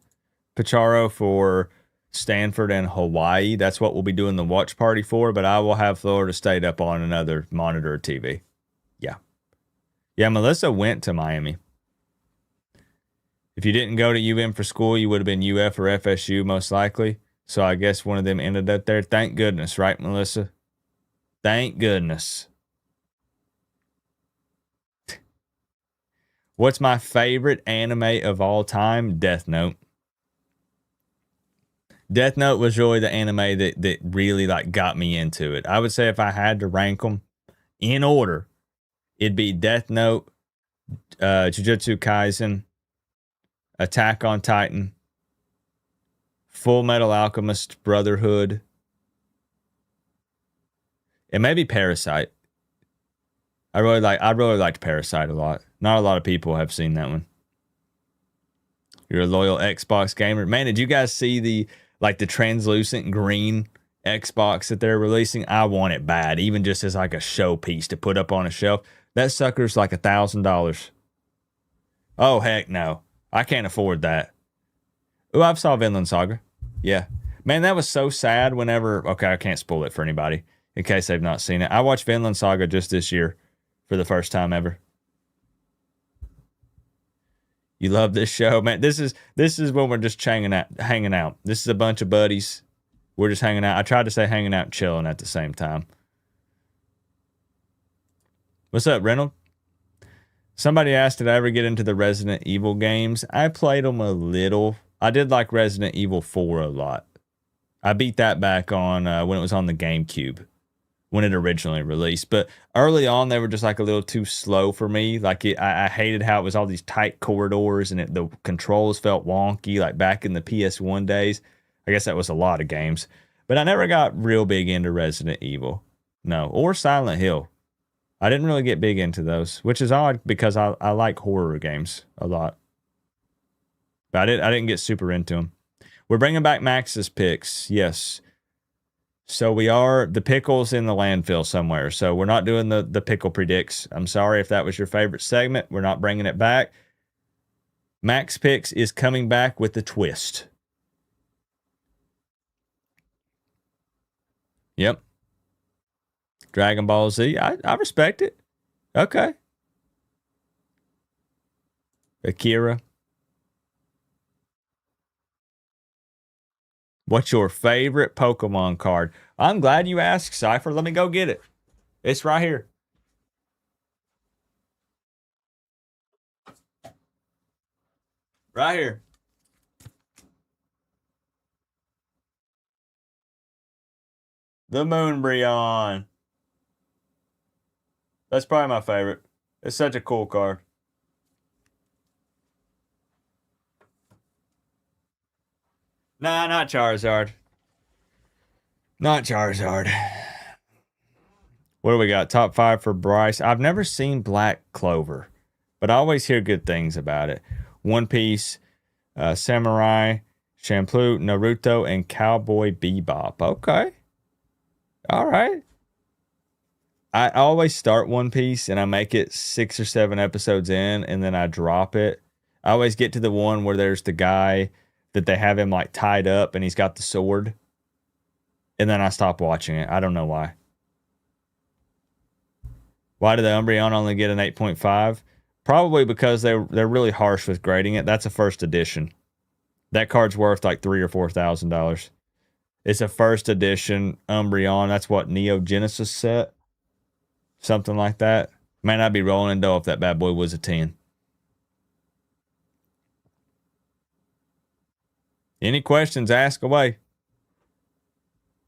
[SPEAKER 1] Pacharo, for Stanford and Hawaii. That's what we'll be doing the watch party for, but I will have Florida State up on another monitor or TV. Yeah. Yeah, Melissa went to Miami. If you didn't go to UM for school, you would have been UF or FSU most likely. So I guess one of them ended up there. Thank goodness, right, Melissa? Thank goodness. What's my favorite anime of all time? Death Note. Death Note was really the anime that really like got me into it. I would say if I had to rank them in order, it'd be Death Note, Jujutsu Kaisen, Attack on Titan, Full Metal Alchemist Brotherhood, and maybe Parasite. I really liked Parasite a lot. Not a lot of people have seen that one. You're a loyal Xbox gamer. Man, did you guys see the translucent green Xbox that they're releasing? I want it bad, even just as like a showpiece to put up on a shelf. That sucker's like $1,000. Oh, heck no. I can't afford that. Oh, I've saw Vinland Saga. Yeah. Man, that was so sad whenever... Okay, I can't spoil it for anybody in case they've not seen it. I watched Vinland Saga just this year for the first time ever. You love this show, man. This is when we're just hanging out. This is a bunch of buddies. We're just hanging out. I tried to say hanging out and chilling at the same time. What's up, Reynold? Somebody asked, did I ever get into the Resident Evil games? I played them a little. I did like Resident Evil 4 a lot. I beat that back on when it was on the GameCube, when it originally released. But early on, they were just like a little too slow for me. Like I hated how it was all these tight corridors and the controls felt wonky, like back in the PS1 days. I guess that was a lot of games. But I never got real big into Resident Evil. No, or Silent Hill. I didn't really get big into those, which is odd because I like horror games a lot. But I didn't get super into them. We're bringing back Max's picks. Yes. So we are, the pickle's in the landfill somewhere. So we're not doing the pickle predicts. I'm sorry if that was your favorite segment. We're not bringing it back. Max Picks is coming back with a twist. Yep. Dragon Ball Z. I respect it. Okay. Akira. What's your favorite Pokemon card? I'm glad you asked, Cypher. Let me go get it. It's right here. Right here. The Moonbreon. That's probably my favorite. It's such a cool card. Nah, not Charizard. Not Charizard. What do we got? Top 5 for Bryce. I've never seen Black Clover, but I always hear good things about it. One Piece, Samurai, Champloo, Naruto, and Cowboy Bebop. Okay. All right. I always start One Piece and I make it 6 or 7 episodes in and then I drop it. I always get to the one where there's the guy that they have him like tied up and he's got the sword. And then I stop watching it. I don't know why. Why did the Umbreon only get an 8.5? Probably because they're really harsh with grading it. That's a first edition. That card's worth like $3,000 or $4,000. It's a first edition Umbreon. That's what Neo Genesis set. Something like that. Man, I'd be rolling in dough if that bad boy was a 10. Any questions, ask away.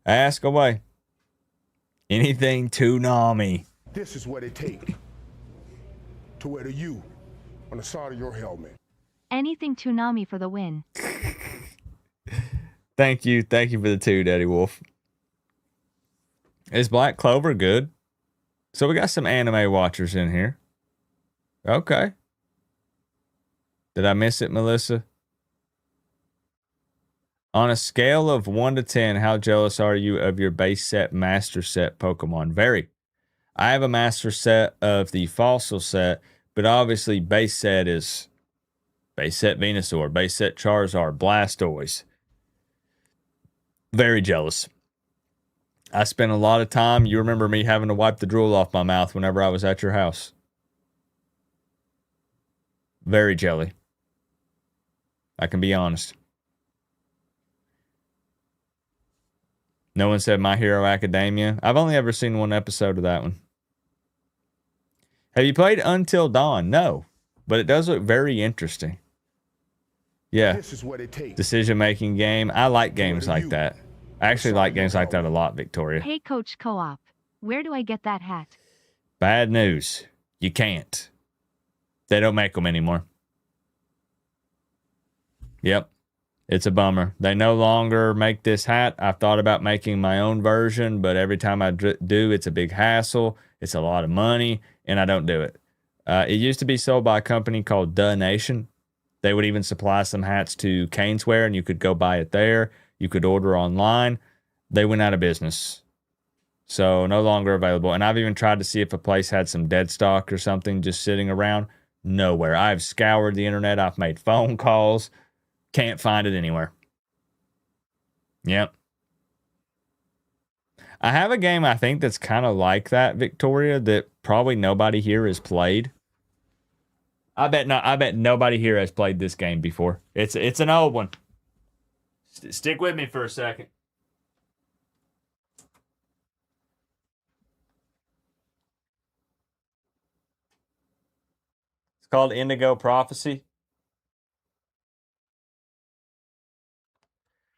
[SPEAKER 1] Ask away. Anything Toonami.
[SPEAKER 3] This is what it takes to wear the U on the side of your helmet.
[SPEAKER 2] Anything Toonami for the win.
[SPEAKER 1] Thank you. Thank you for the 2, Daddy Wolf. Is Black Clover good? So we got some anime watchers in here. Okay. Did I miss it, Melissa? On a scale of 1 to 10, how jealous are you of your base set, master set Pokemon? Very. I have a master set of the fossil set, but obviously base set is base set Venusaur, base set Charizard, Blastoise. Very jealous. I spent a lot of time. You remember me having to wipe the drool off my mouth whenever I was at your house. Very jelly. I can be honest. No one said My Hero Academia. I've only ever seen 1 episode of that one. Have you played Until Dawn? No. But it does look very interesting. Yeah.
[SPEAKER 3] This is what it takes.
[SPEAKER 1] Decision-making game. I like games like that. I actually like games like that a lot, Victoria.
[SPEAKER 2] Hey, Coach Co-op. Where do I get that hat?
[SPEAKER 1] Bad news. You can't. They don't make them anymore. Yep. It's a bummer. They no longer make this hat. I've thought about making my own version, but every time I do, it's a big hassle. It's a lot of money, and I don't do it. It used to be sold by a company called The Nation. They would even supply some hats to Caneswear, and you could go buy it there. You could order online. They went out of business. So no longer available. And I've even tried to see if a place had some dead stock or something just sitting around. Nowhere. I've scoured the internet. I've made phone calls. Can't find it anywhere. Yep. I have a game I think that's kind of like that, Victoria, that probably nobody here has played. I bet nobody here has played this game before. It's an old one. Stick with me for a second. It's called Indigo Prophecy.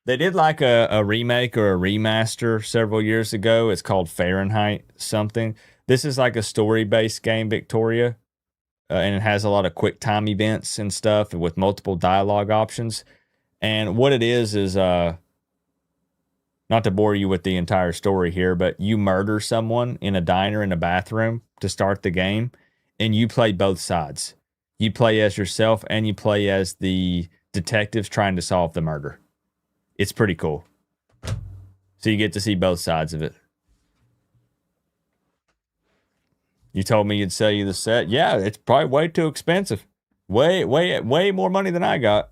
[SPEAKER 1] They did like a remake or a remaster several years ago. It's called Fahrenheit something. This is like a story-based game, Victoria, and it has a lot of quick time events and stuff with multiple dialogue options. And what it is not to bore you with the entire story here, but you murder someone in a diner in a bathroom to start the game, and you play both sides. You play as yourself, and you play as the detectives trying to solve the murder. It's pretty cool. So you get to see both sides of it. You told me you'd sell you the set. Yeah, it's probably way too expensive. Way more money than I got.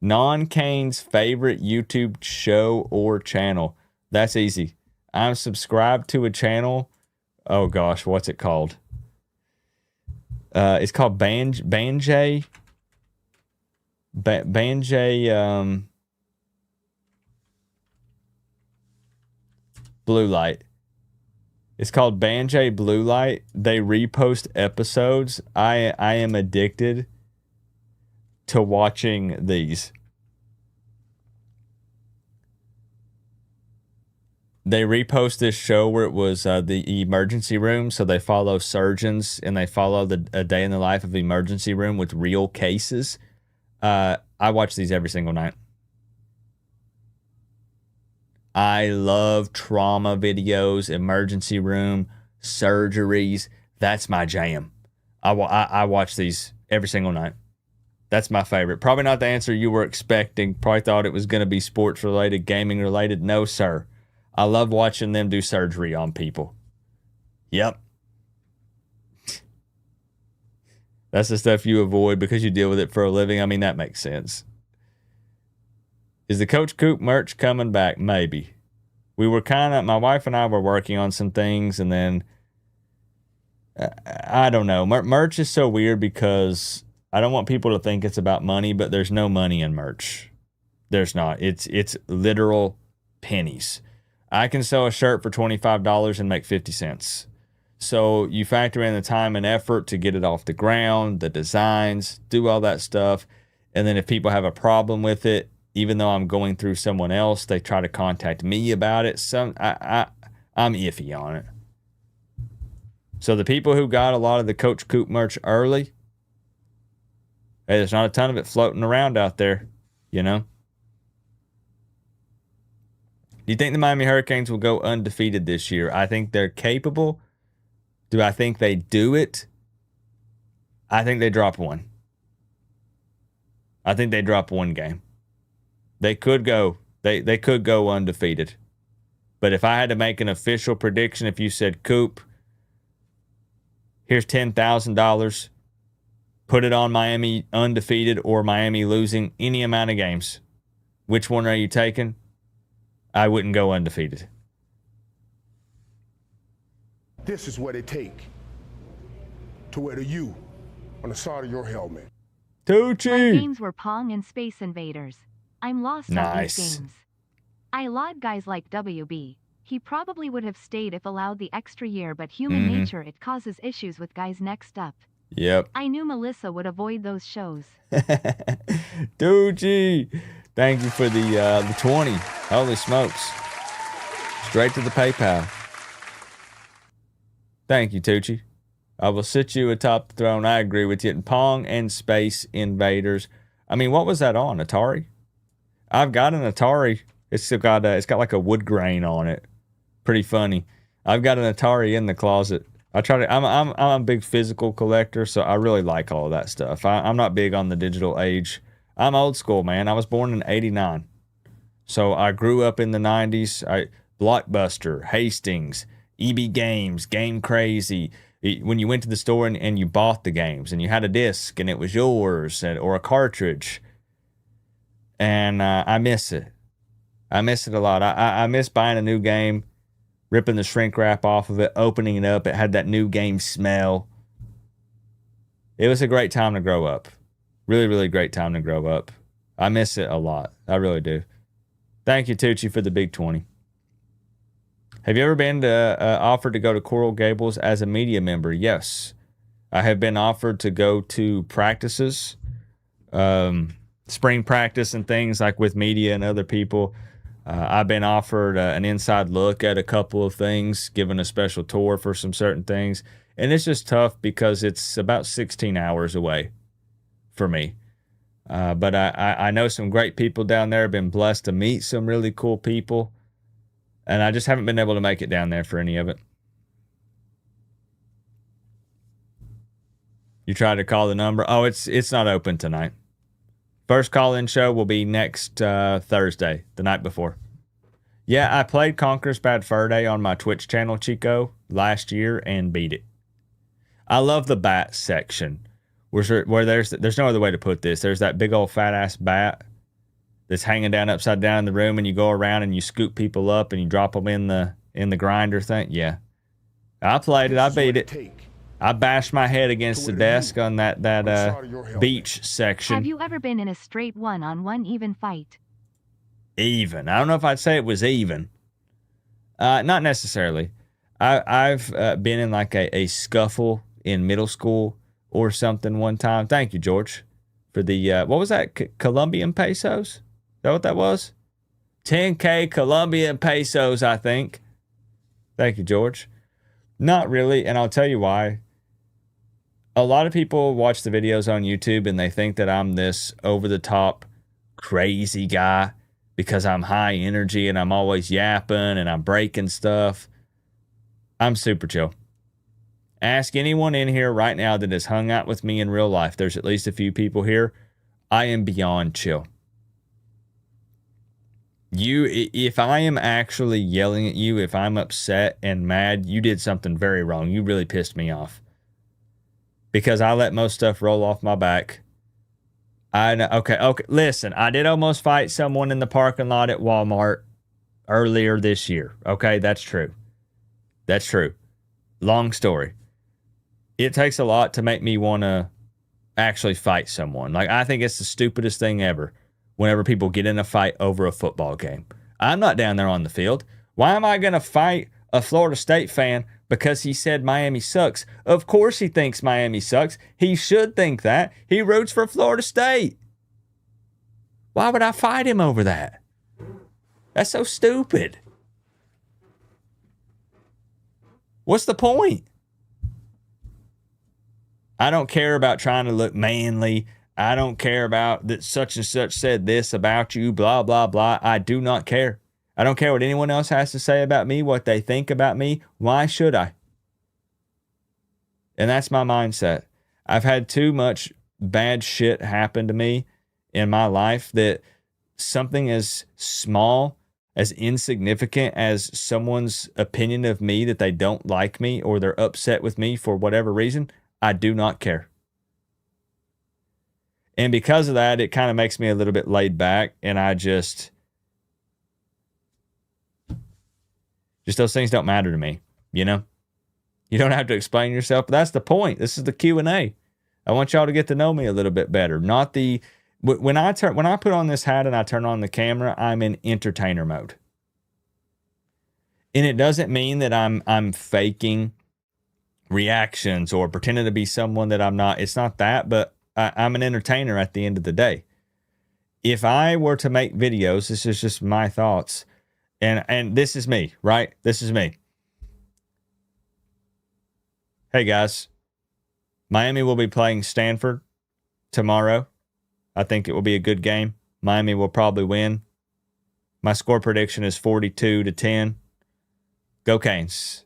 [SPEAKER 1] Non-Kane's favorite YouTube show or channel. That's easy. I'm subscribed to a channel. Oh gosh, what's it called? It's called Banjay. Banjay Blue Light. It's called Banjay Blue Light. They repost episodes. I am addicted to watching these. They repost this show where it was the emergency room. So they follow surgeons and they follow a day in the life of the emergency room with real cases. I watch these every single night. I love trauma videos, emergency room, surgeries. That's my jam. I watch these every single night. That's my favorite. Probably not the answer you were expecting. Probably thought it was going to be sports related, gaming related. No, sir. I love watching them do surgery on people. Yep. That's the stuff you avoid because you deal with it for a living. I mean, that makes sense. Is the Coach Coop merch coming back? Maybe. We were my wife and I were working on some things, and then I don't know. Merch is so weird because I don't want people to think it's about money, but there's no money in merch. There's not. It's literal pennies. I can sell a shirt for $25 and make 50 cents. So you factor in the time and effort to get it off the ground, the designs, do all that stuff. And then if people have a problem with it, even though I'm going through someone else, they try to contact me about it. I'm iffy on it. So the people who got a lot of the Coach Coop merch early, hey, there's not a ton of it floating around out there, you know? Do you think the Miami Hurricanes will go undefeated this year? I think they're capable. Do I think they do it? I think they drop one. I think they drop one game. They could go. They could go undefeated. But if I had to make an official prediction, if you said, Coop, here's $10,000, put it on Miami undefeated or Miami losing any amount of games, which one are you taking? I wouldn't go undefeated.
[SPEAKER 3] This is what it takes to wear the U on the side of your helmet.
[SPEAKER 1] Tucci!
[SPEAKER 2] My games were Pong and Space Invaders. I'm lost on these games. I laud guys like WB. He probably would have stayed if allowed the extra year, but human nature, it causes issues with guys next up.
[SPEAKER 1] Yep.
[SPEAKER 2] I knew Melissa would avoid those shows.
[SPEAKER 1] Tucci! Thank you for the 20. Holy smokes. Straight to the PayPal. Thank you, Tucci. I will sit you atop the throne. I agree with you. And Pong and Space Invaders I mean, what was that on? Atari? I've got an Atari. It's got like a wood grain on it. Pretty funny. I've got an Atari in the closet. I'm a big physical collector, so I really like all of that stuff. I'm not big on the digital age. I'm old school, man. I was born in '89. So I grew up in the 90s. Blockbuster, Hastings, EB Games, Game Crazy. When you went to the store and you bought the games and you had a disc and it was yours or a cartridge. And I miss it. I miss it a lot. I miss buying a new game, ripping the shrink wrap off of it, opening it up. It had that new game smell. It was a great time to grow up. Really, really great time to grow up. I miss it a lot. I really do. Thank you, Tucci, for the big 20. Have you ever been offered to go to Coral Gables as a media member? Yes. I have been offered to go to practices, spring practice and things like with media and other people. I've been offered an inside look at a couple of things, given a special tour for some certain things. And it's just tough because it's about 16 hours away for me. But I know some great people down there. I've been blessed to meet some really cool people. And I just haven't been able to make it down there for any of it. You tried to call the number. Oh, it's not open tonight. First call-in show will be next Thursday, the night before. Yeah, I played Conqueror's Bad Fur Day on my Twitch channel, Chico, last year and beat it. I love the bat section. Where there's no other way to put this. There's that big old fat ass bat that's hanging down upside down in the room, and you go around and you scoop people up and you drop them in the grinder thing. Yeah, I played it. I beat it. I bashed my head against the desk on that beach section.
[SPEAKER 2] Have you ever been in a straight one-on-one even fight?
[SPEAKER 1] Even. I don't know if I'd say it was even. Not necessarily. I've been in like a scuffle in middle school or something one time. Thank you, George, for the, what was that? Colombian pesos? Is that what that was? 10K Colombian pesos, I think. Thank you, George. Not really, and I'll tell you why. A lot of people watch the videos on YouTube and they think that I'm this over-the-top crazy guy because I'm high energy and I'm always yapping and I'm breaking stuff. I'm super chill. Ask anyone in here right now that has hung out with me in real life. There's at least a few people here. I am beyond chill. If I am actually yelling at you, if I'm upset and mad, you did something very wrong. You really pissed me off. Because I let most stuff roll off my back. I know. Okay. Listen, I did almost fight someone in the parking lot at Walmart earlier this year. Okay, that's true. That's true. Long story. It takes a lot to make me want to actually fight someone. Like, I think it's the stupidest thing ever whenever people get in a fight over a football game. I'm not down there on the field. Why am I going to fight a Florida State fan because he said Miami sucks? Of course he thinks Miami sucks. He should think that. He roots for Florida State. Why would I fight him over that? That's so stupid. What's the point? I don't care about trying to look manly. I don't care about that such and such said this about you, blah, blah, blah. I do not care. I don't care what anyone else has to say about me, what they think about me. Why should I? And that's my mindset. I've had too much bad shit happen to me in my life that something as small, as insignificant as someone's opinion of me that they don't like me or they're upset with me for whatever reason, I do not care. And because of that, it kind of makes me a little bit laid back, and I just those things don't matter to me, you know? You don't have to explain yourself, but that's the point. This is the Q&A. I want y'all to get to know me a little bit better. Not the when I put on this hat and I turn on the camera, I'm in entertainer mode. And it doesn't mean that I'm faking reactions or pretending to be someone that I'm not. It's not that, but I'm an entertainer at the end of the day. If I were to make videos, this is just my thoughts, and this is me, right? This is me. Hey guys, Miami will be playing Stanford tomorrow. I think it will be a good game. Miami will probably win. My score prediction is 42-10. Go Canes.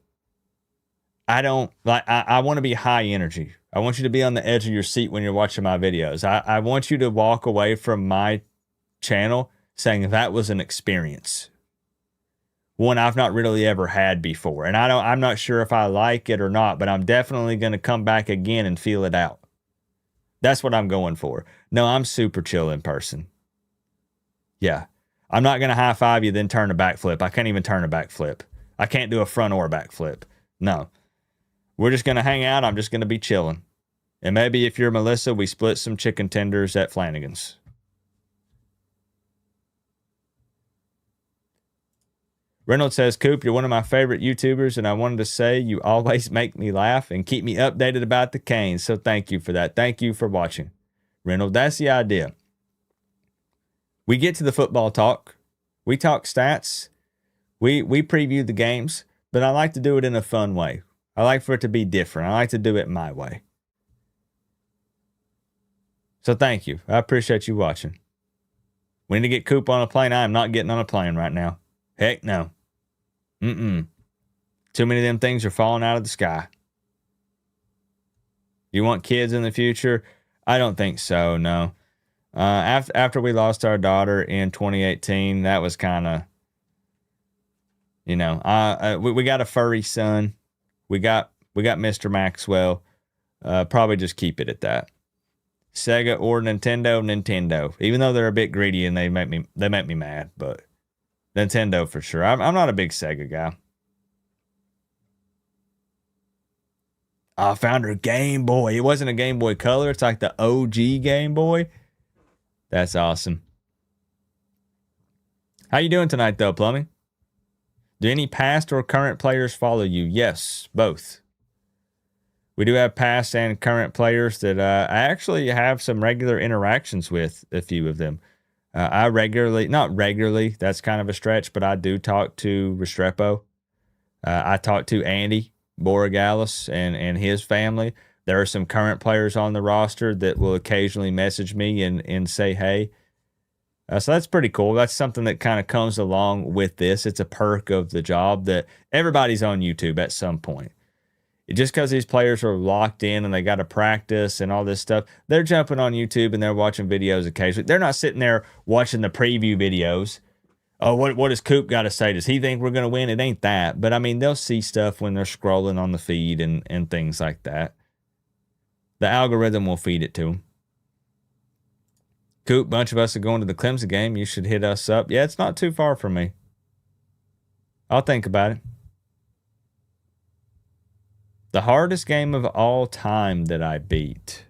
[SPEAKER 1] I want to be high energy. I want you to be on the edge of your seat when you're watching my videos. I want you to walk away from my channel saying that was an experience. One I've not really ever had before. And I'm not sure if I like it or not, but I'm definitely going to come back again and feel it out. That's what I'm going for. No, I'm super chill in person. Yeah. I'm not going to high five you, then turn a backflip. I can't even turn a backflip. I can't do a front or backflip. No. We're just going to hang out. I'm just going to be chilling. And maybe if you're Melissa, we split some chicken tenders at Flanagan's. Reynolds says, Coop, you're one of my favorite YouTubers, and I wanted to say you always make me laugh and keep me updated about the Canes. So thank you for that. Thank you for watching. Reynolds, that's the idea. We get to the football talk. We talk stats. We preview the games, but I like to do it in a fun way. I like for it to be different. I like to do it my way. So thank you. I appreciate you watching. We need to get Coop on a plane. I am not getting on a plane right now. Heck no. Too many of them things are falling out of the sky. You want kids in the future? I don't think so, no. After we lost our daughter in 2018, that was kind of, we got a furry son. We got Mr. Maxwell. Probably just keep it at that. Sega or Nintendo. Even though they're a bit greedy and they make me mad, but Nintendo for sure. I'm not a big Sega guy. I found her Game Boy. It wasn't a Game Boy Color. It's like the OG Game Boy. That's awesome. How you doing tonight, though, Plumbing? Do any past or current players follow you? Yes, both. We do have past and current players that I actually have some regular interactions with, a few of them. Not regularly, that's kind of a stretch, but I do talk to Restrepo. I talk to Andy Borogalis and his family. There are some current players on the roster that will occasionally message me and say, hey. So that's pretty cool. That's something that kind of comes along with this. It's a perk of the job that everybody's on YouTube at some point. Just because these players are locked in and they got to practice and all this stuff, they're jumping on YouTube and they're watching videos occasionally. They're not sitting there watching the preview videos. Oh, what does Coop got to say? Does he think we're going to win? It ain't that. But, I mean, they'll see stuff when they're scrolling on the feed and things like that. The algorithm will feed it to them. Coop, a bunch of us are going to the Clemson game. You should hit us up. Yeah, it's not too far from me. I'll think about it. The hardest game of all time that I beat.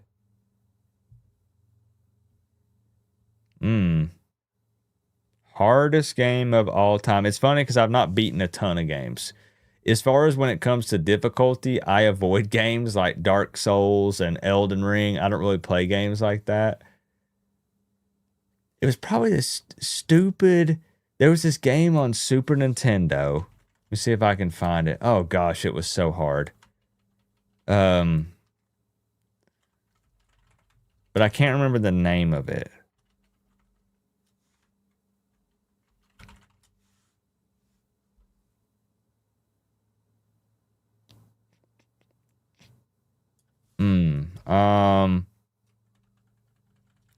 [SPEAKER 1] Hardest game of all time. It's funny because I've not beaten a ton of games. As far as when it comes to difficulty, I avoid games like Dark Souls and Elden Ring. I don't really play games like that. It was probably this stupid... There was this game on Super Nintendo. Let me see if I can find it. Oh, gosh, it was so hard. But I can't remember the name of it.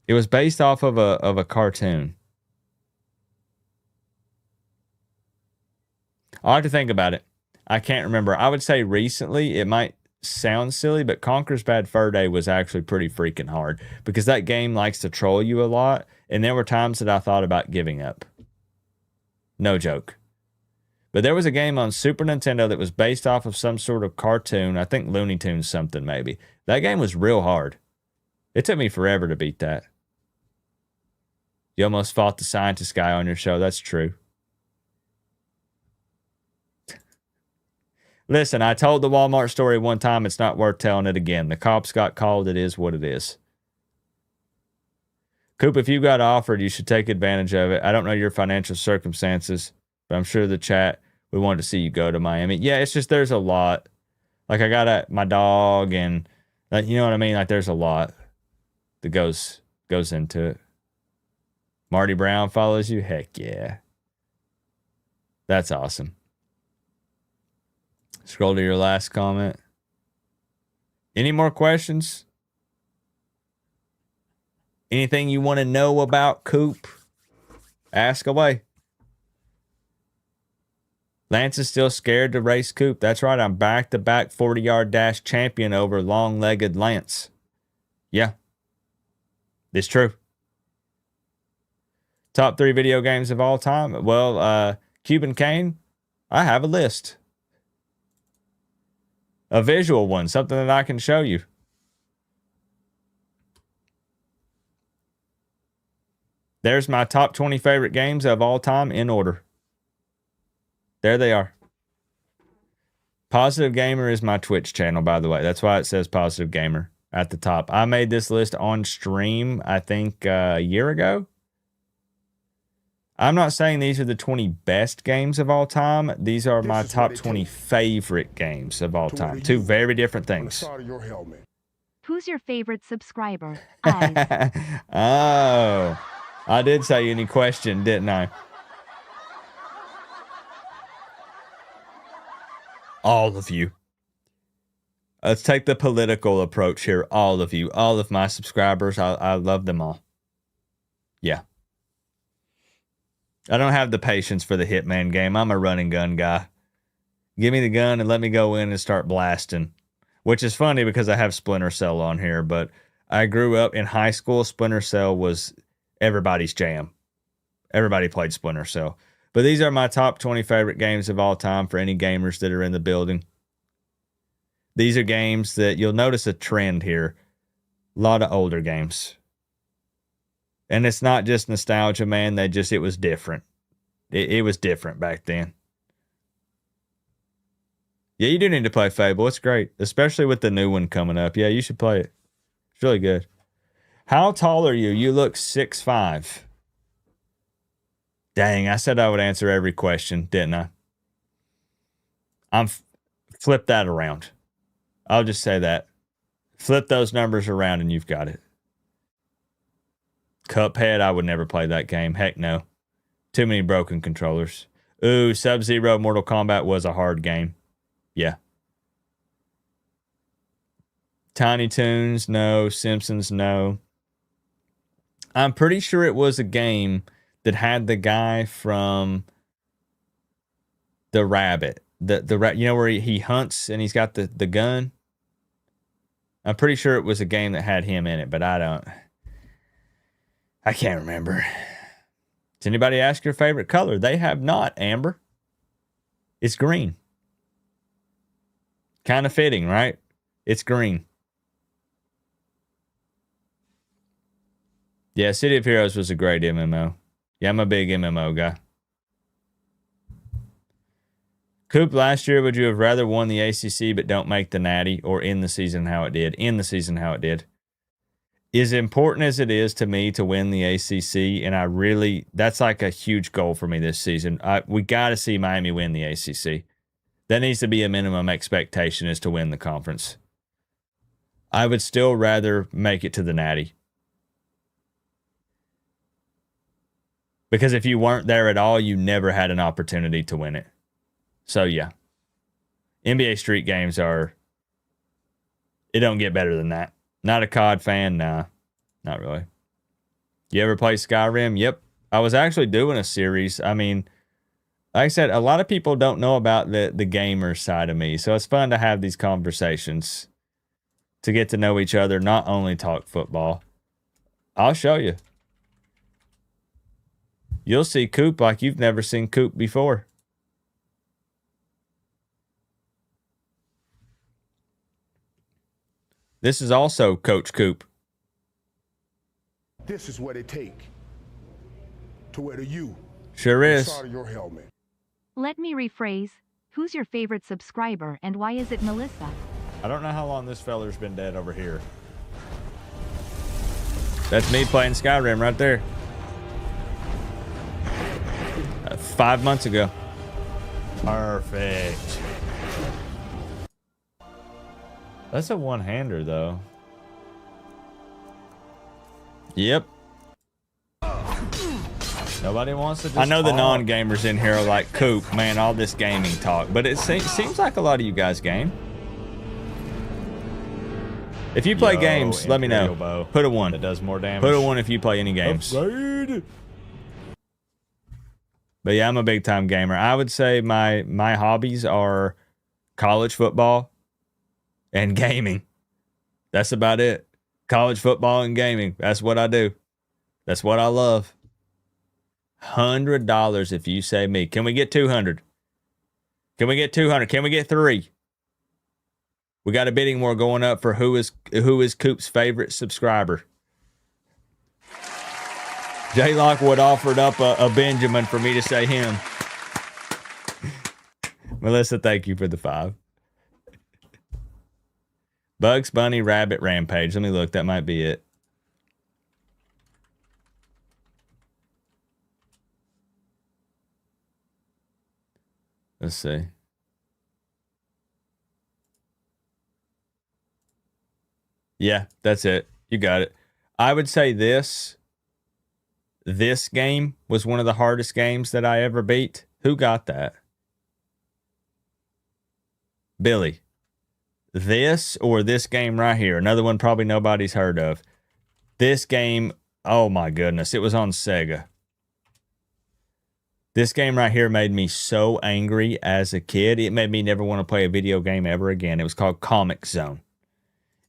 [SPEAKER 1] It was based off of a cartoon. I'll have to think about it. I can't remember. I would say recently, it might sound silly, but Conker's Bad Fur Day was actually pretty freaking hard because that game likes to troll you a lot. And there were times that I thought about giving up. No joke. But there was a game on Super Nintendo that was based off of some sort of cartoon. I think Looney Tunes something maybe. That game was real hard. It took me forever to beat that. You almost fought the scientist guy on your show. That's true. Listen, I told the Walmart story one time. It's not worth telling it again. The cops got called. It is what it is. Coop, if you got offered, you should take advantage of it. I don't know your financial circumstances, but I'm sure the chat, we wanted to see you go to Miami. Yeah, it's just there's a lot. Like I got my dog and, you know what I mean? Like there's a lot that goes goes into it. Marty Brown follows you? Heck yeah. That's awesome. Scroll to your last comment. Any more questions? Anything you want to know about Coop? Ask away. Lance is still scared to race Coop. That's right. I'm back-to-back 40-yard dash champion over long-legged Lance. Yeah. It's true. Top 3 video games of all time. Well, Cuban Kane, I have a list. A visual one. Something that I can show you. There's my top 20 favorite games of all time in order. There they are. Positive Gamer is my Twitch channel, by the way. That's why it says Positive Gamer at the top. I made this list on stream, I think, a year ago. I'm not saying these are the 20 best games of all time. These are my top 20 favorite games of all time. Two very different things.
[SPEAKER 2] Who's your favorite subscriber? Eyes.
[SPEAKER 1] Oh, I did say any question, didn't I? All of you. Let's take the political approach here. All of you. All of my subscribers. I love them all. Yeah. I don't have the patience for the Hitman game. I'm a run and gun guy. Give me the gun and let me go in and start blasting. Which is funny because I have Splinter Cell on here, but I grew up in high school. Splinter Cell was everybody's jam. Everybody played Splinter Cell. But these are my top 20 favorite games of all time for any gamers that are in the building. These are games that you'll notice a trend here. A lot of older games. And it's not just nostalgia, man. It was different. It was different back then. Yeah, you do need to play Fable. It's great. Especially with the new one coming up. Yeah, you should play it. It's really good. How tall are you? You look 6'5". Dang, I said I would answer every question, didn't I? Flip that around. I'll just say that. Flip those numbers around and you've got it. Cuphead, I would never play that game. Heck no. Too many broken controllers. Ooh, Sub-Zero Mortal Kombat was a hard game. Yeah. Tiny Toons, no. Simpsons, no. I'm pretty sure it was a game that had the guy from the rabbit. You know where he hunts and he's got the gun? I'm pretty sure it was a game that had him in it, but I can't remember. Does anybody ask your favorite color? They have not, Amber. It's green. Kind of fitting, right? It's green. Yeah, City of Heroes was a great MMO. Yeah, I'm a big MMO guy. Coop, last year, would you have rather won the ACC but don't make the Natty, or in the season how it did? In the season how it did. As important as it is to me to win the ACC, and that's like a huge goal for me this season. We got to see Miami win the ACC. That needs to be a minimum expectation, is to win the conference. I would still rather make it to the Natty. Because if you weren't there at all, you never had an opportunity to win it. So, yeah. NBA Street games it don't get better than that. Not a COD fan? Nah, not really. You ever play Skyrim? Yep. I was actually doing a series. I mean, like I said, a lot of people don't know about the gamer side of me. So it's fun to have these conversations to get to know each other, not only talk football. I'll show you. You'll see Coop like you've never seen Coop before. This is also Coach Coop.
[SPEAKER 3] This is what it takes to wear the U.
[SPEAKER 1] Sure is.
[SPEAKER 3] Inside of your helmet.
[SPEAKER 2] Let me rephrase. Who's your favorite subscriber and why is it Melissa?
[SPEAKER 1] I don't know how long this feller's been dead over here. That's me playing Skyrim right there. 5 months ago. Perfect. That's a one-hander, though. Yep.
[SPEAKER 4] Nobody wants to just
[SPEAKER 1] I know the
[SPEAKER 4] talk.
[SPEAKER 1] non-gamers in here are like, Coop, man, all this gaming talk. But it seems like a lot of you guys game. If you play games, let me know.
[SPEAKER 4] Bow.
[SPEAKER 1] Put a 1.
[SPEAKER 4] That does more damage.
[SPEAKER 1] Put a 1 if you play any games.
[SPEAKER 4] Upgrade.
[SPEAKER 1] But yeah, I'm a big time gamer. I would say my hobbies are college football and gaming. That's about it. College football and gaming. That's what I do. That's what I love. $100 if you say me. Can we get 200? Can we get 200? Can we get 3? We got a bidding war going up for who is Coop's favorite subscriber. Jay Lockwood offered up a Benjamin for me to say him. Melissa, thank you for the 5. Bugs Bunny Rabbit Rampage. Let me look. That might be it. Let's see. Yeah, that's it. You got it. I would say this game was one of the hardest games that I ever beat. Who got that? Billy. This or this game right here. Another one probably nobody's heard of. This game, oh my goodness. It was on Sega. This game right here made me so angry as a kid. It made me never want to play a video game ever again. It was called Comic Zone.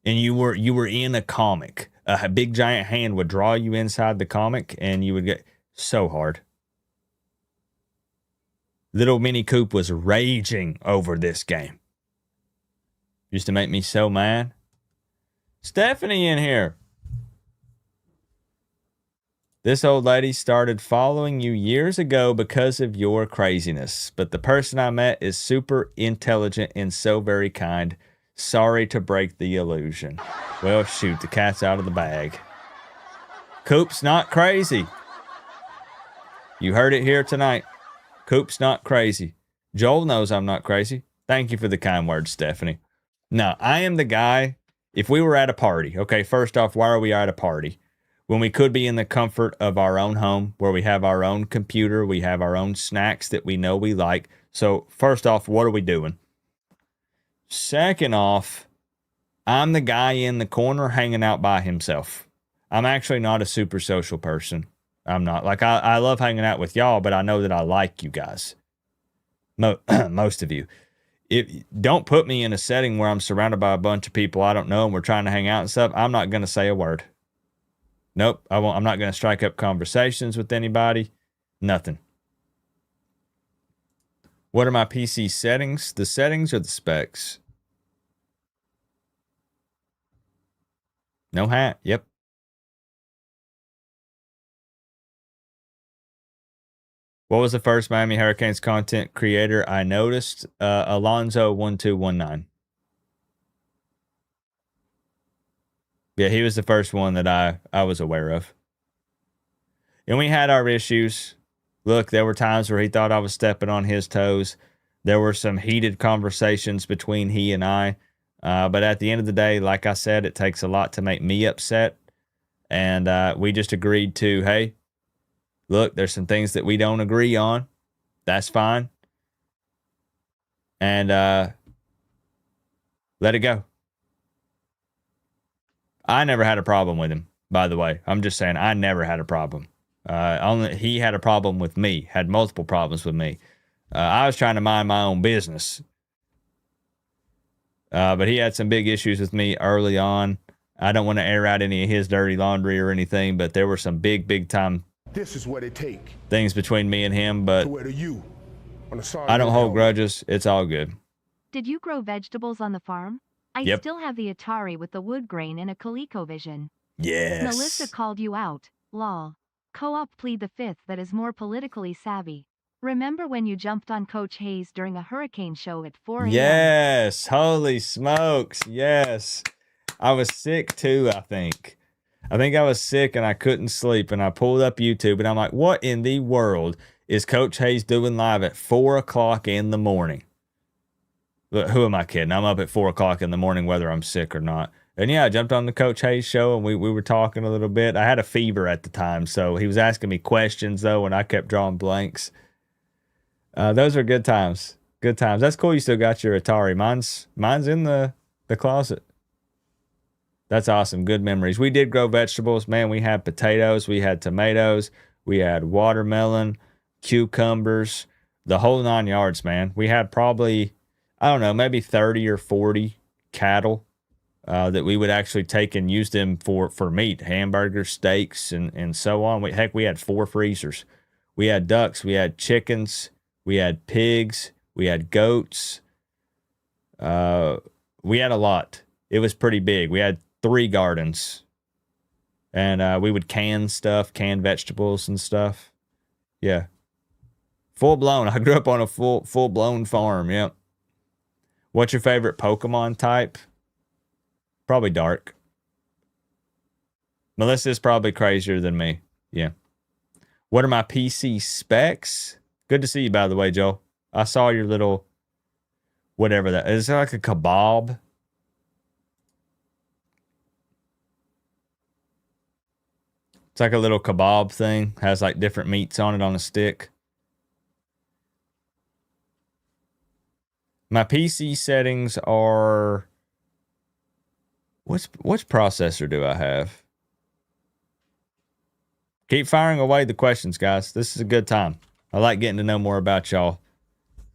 [SPEAKER 1] And you were in a comic. A big giant hand would draw you inside the comic and you would get so hard. Little Mini Coop was raging over this game. Used to make me so mad. Stephanie in here. This old lady started following you years ago because of your craziness. But the person I met is super intelligent and so very kind. Sorry to break the illusion. Well, shoot, the cat's out of the bag. Coop's not crazy. You heard it here tonight. Coop's not crazy. Joel knows I'm not crazy. Thank you for the kind words, Stephanie. No, I am the guy. If we were at a party, okay, first off, why are we at a party? When we could be in the comfort of our own home, where we have our own computer, we have our own snacks that we know we like. So first off, what are we doing? Second off, I'm the guy in the corner hanging out by himself. I'm actually not a super social person. I'm not. Like, I love hanging out with y'all, but I know that I like you guys. Most of you. Don't put me in a setting where I'm surrounded by a bunch of people I don't know and we're trying to hang out and stuff. I'm not going to say a word. Nope, I won't. I'm not going to strike up conversations with anybody. Nothing. What are my PC settings? The settings or the specs? No hat. Yep. What was the first Miami Hurricanes content creator I noticed? Alonzo1219. Yeah, he was the first one that I was aware of. And we had our issues. Look, there were times where he thought I was stepping on his toes. There were some heated conversations between he and I. But at the end of the day, like I said, it takes a lot to make me upset. And we just agreed to, hey, look, there's some things that we don't agree on. That's fine. And let it go. I never had a problem with him, by the way. I'm just saying, I never had a problem. Only he had a problem with me, had multiple problems with me. I was trying to mind my own business. But he had some big issues with me early on. I don't want to air out any of his dirty laundry or anything, but there were some big time
[SPEAKER 3] This is what it take
[SPEAKER 1] things between me and him, but
[SPEAKER 3] to wear to you on the side
[SPEAKER 1] I
[SPEAKER 3] of
[SPEAKER 1] don't
[SPEAKER 3] your
[SPEAKER 1] hold
[SPEAKER 3] helmet.
[SPEAKER 1] grudges. It's all good.
[SPEAKER 2] Did you grow vegetables on the farm? I
[SPEAKER 1] Yep.
[SPEAKER 2] still have the Atari with the wood grain and a ColecoVision.
[SPEAKER 1] Yes.
[SPEAKER 2] Melissa called you out. Lol. Co-op plead the fifth that is more politically savvy. Remember when you jumped on Coach Hayes during a hurricane show at 4 a.m.?
[SPEAKER 1] Yes. Holy smokes. Yes. I was sick too, I think. I was sick and I couldn't sleep and I pulled up YouTube and I'm like, what in the world is Coach Hayes doing live at 4 o'clock in the morning? Look, who am I kidding? I'm up at 4 o'clock in the morning, whether I'm sick or not. And yeah, I jumped on the Coach Hayes show and we were talking a little bit. I had a fever at the time, so he was asking me questions though, and I kept drawing blanks. Those are good times. Good times. That's cool. You still got your Atari. Mine's in the closet. That's awesome. Good memories. We did grow vegetables. Man, we had potatoes. We had tomatoes. We had watermelon, cucumbers, the whole 9 yards, man. We had probably, I don't know, maybe 30 or 40 cattle that we would actually take and use them for meat, hamburgers, steaks, and so on. We had 4 freezers. We had ducks. We had chickens. We had pigs. We had goats. We had a lot. It was pretty big. We had 3 gardens. And we would can stuff, can vegetables and stuff. Yeah. Full blown. I grew up on a full blown farm. Yep. What's your favorite Pokemon type? Probably dark. Melissa's probably crazier than me. Yeah. What are my PC specs? Good to see you, by the way, Joel. I saw your little, whatever that is. Is it like a kebab? It's like a little kebab thing. Has like different meats on it on a stick. My PC settings are... Which processor do I have? Keep firing away the questions, guys. This is a good time. I like getting to know more about y'all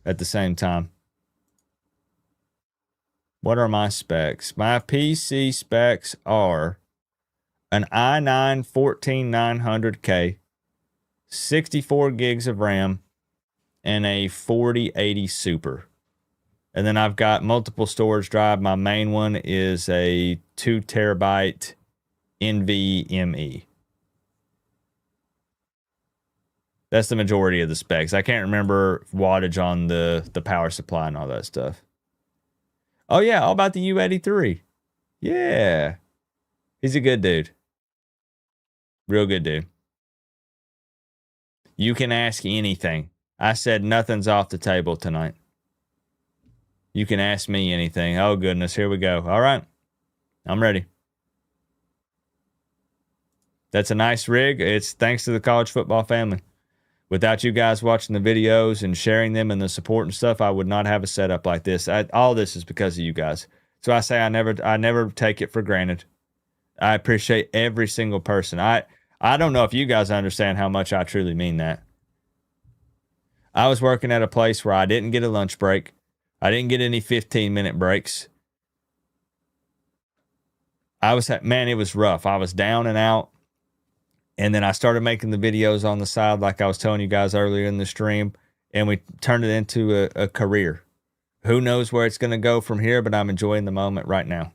[SPEAKER 1] at the same time. What are my specs? My PC specs are an i9 14900K, 64 gigs of RAM, and a 4080 Super. And then I've got multiple storage drive. My main one is a 2 terabyte NVMe. That's the majority of the specs. I can't remember wattage on the power supply and all that stuff. Oh, yeah. All about the U83. Yeah. He's a good dude. Real good dude. You can ask anything. I said nothing's off the table tonight. You can ask me anything. Oh, goodness. Here we go. All right. I'm ready. That's a nice rig. It's thanks to the college football family. Without you guys watching the videos and sharing them and the support and stuff, I would not have a setup like this. All this is because of you guys. So I say I never take it for granted. I appreciate every single person. I don't know if you guys understand how much I truly mean that. I was working at a place where I didn't get a lunch break. I didn't get any 15-minute breaks. Man, it was rough. I was down and out. And then I started making the videos on the side like I was telling you guys earlier in the stream. And we turned it into a career. Who knows where it's going to go from here, but I'm enjoying the moment right now.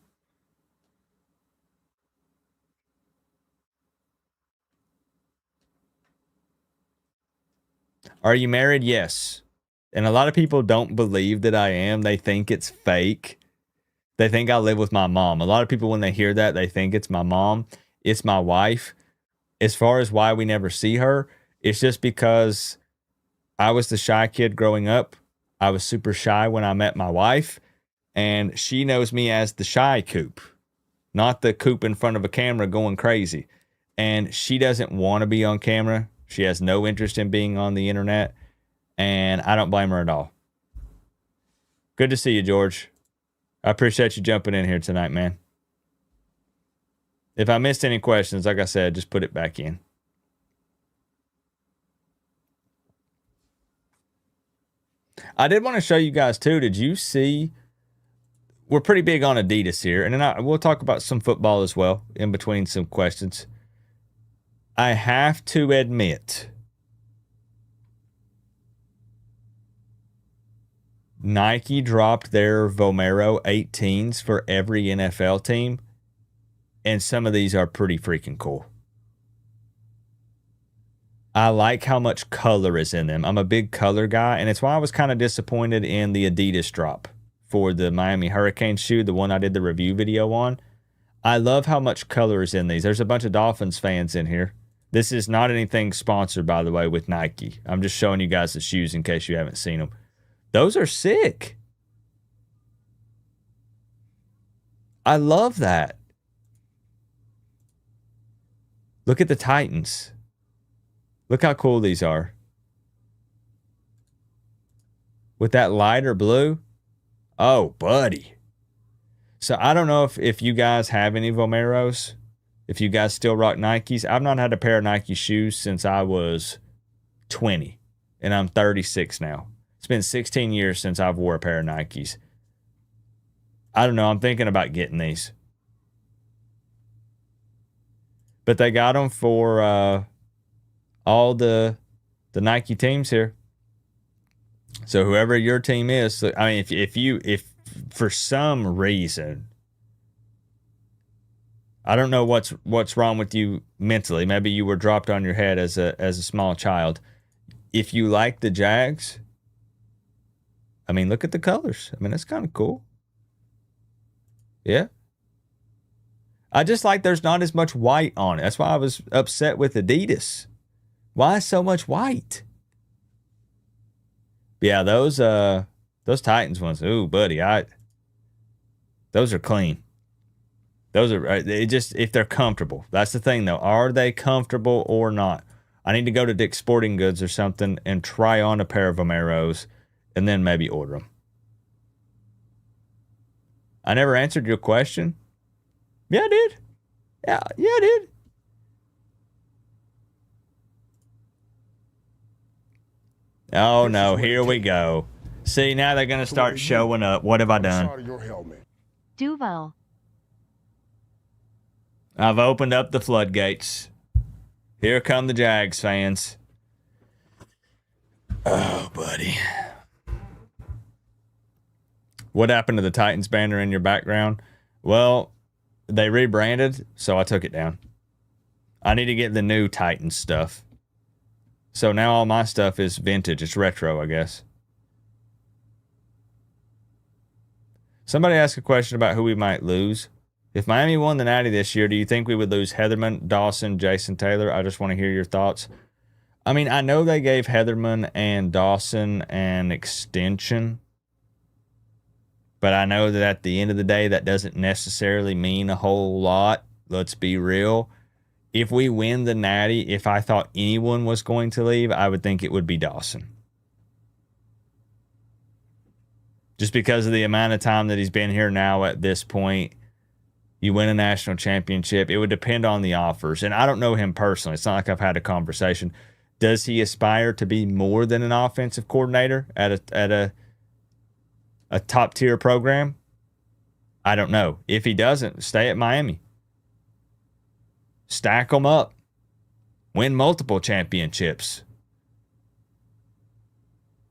[SPEAKER 1] Are you married? Yes. And a lot of people don't believe that I am. They think it's fake. They think I live with my mom. A lot of people, when they hear that, they think it's my mom. It's my wife. As far as why we never see her, it's just because I was the shy kid growing up. I was super shy when I met my wife. And she knows me as the shy Coop, not the Coop in front of a camera going crazy. And she doesn't want to be on camera. She has no interest in being on the internet. And I don't blame her at all. Good to see you, George. I appreciate you jumping in here tonight, man. If I missed any questions, like I said, just put it back in. I did want to show you guys, too. Did you see? We're pretty big on Adidas here. And then we'll talk about some football as well in between some questions. I have to admit, Nike dropped their Vomero 18s for every NFL team, and some of these are pretty freaking cool. I like how much color is in them. I'm a big color guy, and it's why I was kind of disappointed in the Adidas drop for the Miami Hurricane shoe, the one I did the review video on. I love how much color is in these. There's a bunch of Dolphins fans in here. This is not anything sponsored, by the way, with Nike. I'm just showing you guys the shoes in case you haven't seen them. Those are sick. I love that. Look at the Titans. Look how cool these are. With that lighter blue. Oh, buddy. So I don't know if you guys have any Vomeros. If you guys still rock Nikes. I've not had a pair of Nike shoes since I was 20. And I'm 36 now. It's been 16 years since I've wore a pair of Nikes. I don't know. I'm thinking about getting these. But they got them for all the Nike teams here. So whoever your team is, I mean, if for some reason, I don't know what's wrong with you mentally. Maybe you were dropped on your head as a small child. If you like the Jags, I mean, look at the colors. I mean, that's kind of cool. Yeah. I just like there's not as much white on it. That's why I was upset with Adidas. Why so much white? Yeah, those Titans ones. Ooh, buddy, those are clean. Those are it just if they're comfortable. That's the thing though. Are they comfortable or not? I need to go to Dick's Sporting Goods or something and try on a pair of Vomeros and then maybe order them. I never answered your question. Yeah, I did. Yeah, I did. Oh, no. Here we go. See, now they're going to start showing up. What have I done?
[SPEAKER 2] Duval.
[SPEAKER 1] I've opened up the floodgates. Here come the Jags fans. Oh, buddy. What happened to the Titans banner in your background? Well, they rebranded, so I took it down. I need to get the new Titans stuff. So now all my stuff is vintage. It's retro, I guess. Somebody asked a question about who we might lose. If Miami won the Natty this year, do you think we would lose Heatherman, Dawson, Jason Taylor? I just want to hear your thoughts. I mean, I know they gave Heatherman and Dawson an extension. But I know that at the end of the day, that doesn't necessarily mean a whole lot. Let's be real. If we win the Natty, if I thought anyone was going to leave, I would think it would be Dawson. Just because of the amount of time that he's been here now at this point, you win a national championship. It would depend on the offers. And I don't know him personally. It's not like I've had a conversation. Does he aspire to be more than an offensive coordinator at a top tier program? I don't know. If he doesn't, stay at Miami. Stack them up. Win multiple championships.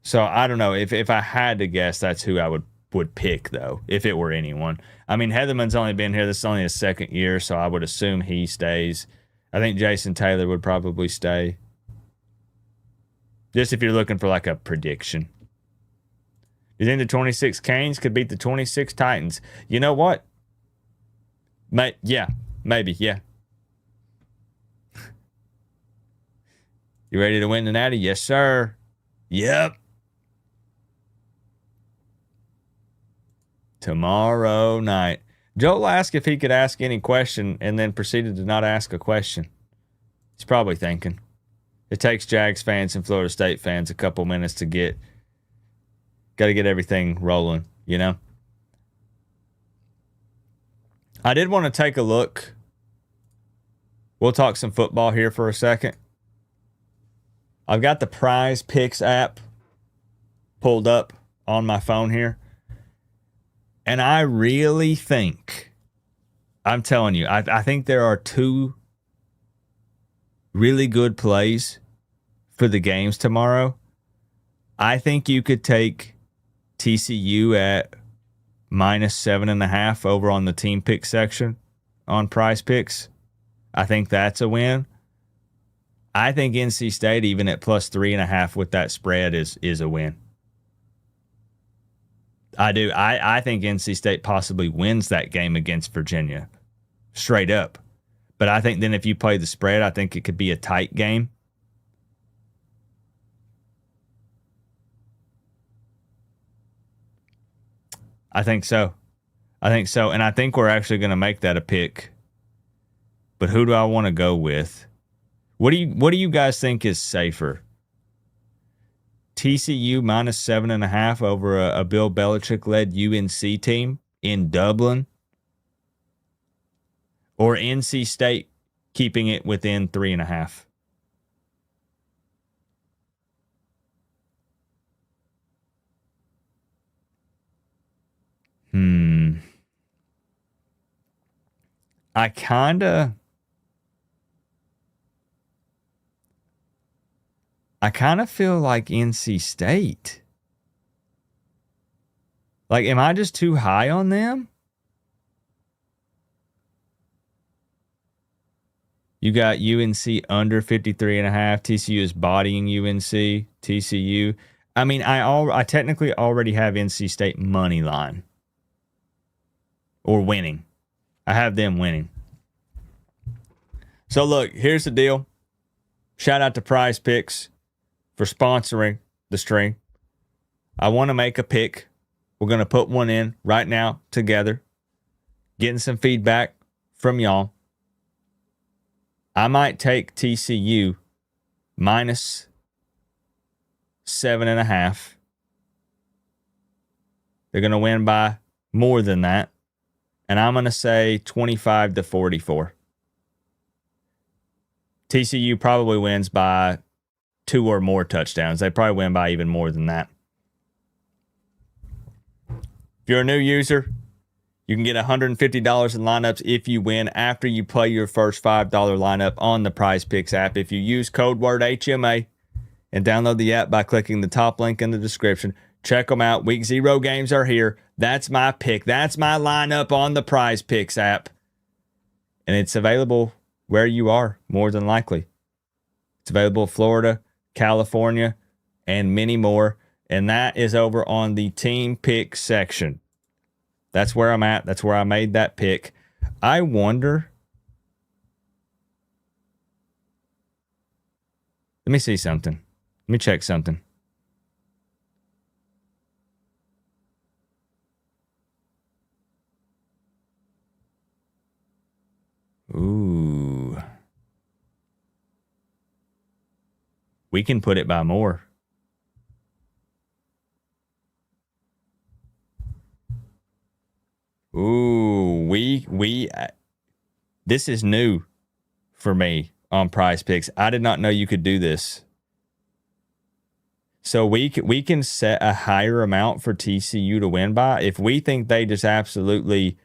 [SPEAKER 1] So I don't know. If I had to guess, that's who I would pick, though, if it were anyone. I mean, Heatherman's only been here. This is only his second year, so I would assume he stays. I think Jason Taylor would probably stay. Just if you're looking for like a prediction. You think the 26 Canes could beat the 26 Titans? You know what? Yeah, maybe, yeah. You ready to win the Natty? Yes, sir. Yep. Tomorrow night. Joel asked if he could ask any question and then proceeded to not ask a question. He's probably thinking. It takes Jags fans and Florida State fans a couple minutes to got to get everything rolling, you know? I did want to take a look. We'll talk some football here for a second. I've got the Prize Picks app pulled up on my phone here. And I really think, I'm telling you, I think there are two really good plays for the games tomorrow. I think you could take TCU at -7.5 over on the team pick section on Prize Picks. I think that's a win. I think NC State, even at +3.5 with that spread, is a win. I do. I think NC State possibly wins that game against Virginia. Straight up. But I think then if you play the spread, I think it could be a tight game. I think so. I think so. And I think we're actually going to make that a pick. But who do I want to go with? What do you guys think is safer? TCU minus 7.5 over a Bill Belichick-led UNC team in Dublin? Or NC State keeping it within 3.5? I kind of feel like NC State. Like, am I just too high on them? You got UNC under 53.5. TCU is bodying UNC. TCU. I mean, I technically already have NC State money line. Or winning. I have them winning. So look, here's the deal. Shout out to Prize Picks for sponsoring the stream. I want to make a pick. We're going to put one in right now together. Getting some feedback from y'all. I might take TCU minus 7.5. They're going to win by more than that. And I'm going to say 25-44. TCU probably wins by 2 or more touchdowns. They probably win by even more than that. If you're a new user, you can get $150 in lineups if you win after you play your first $5 lineup on the Prize Picks app. If you use code word HMA and download the app by clicking the top link in the description, check them out. Week 0 games are here. That's my pick. That's my lineup on the Prize Picks app. And it's available where you are, more than likely. It's available in Florida, California, and many more. And that is over on the team pick section. That's where I'm at. That's where I made that pick. I wonder. Let me see something. Let me check something. Ooh. We can put it by more. Ooh, this is new for me on Prize Picks. I did not know you could do this. So we can set a higher amount for TCU to win by. If we think they just absolutely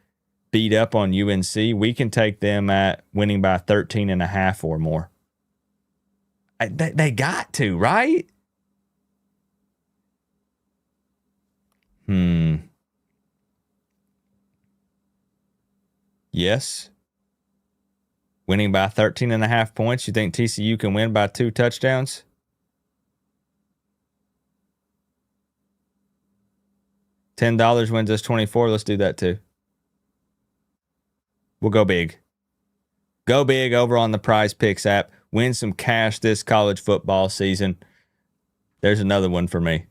[SPEAKER 1] beat up on UNC, we can take them at winning by 13.5 or more. They got to, right? Yes. Winning by 13.5 points. You think TCU can win by 2 touchdowns? $10 wins us 24. Let's do that too. We'll go big. Go big over on the Prize Picks app. Win some cash this college football season. There's another one for me.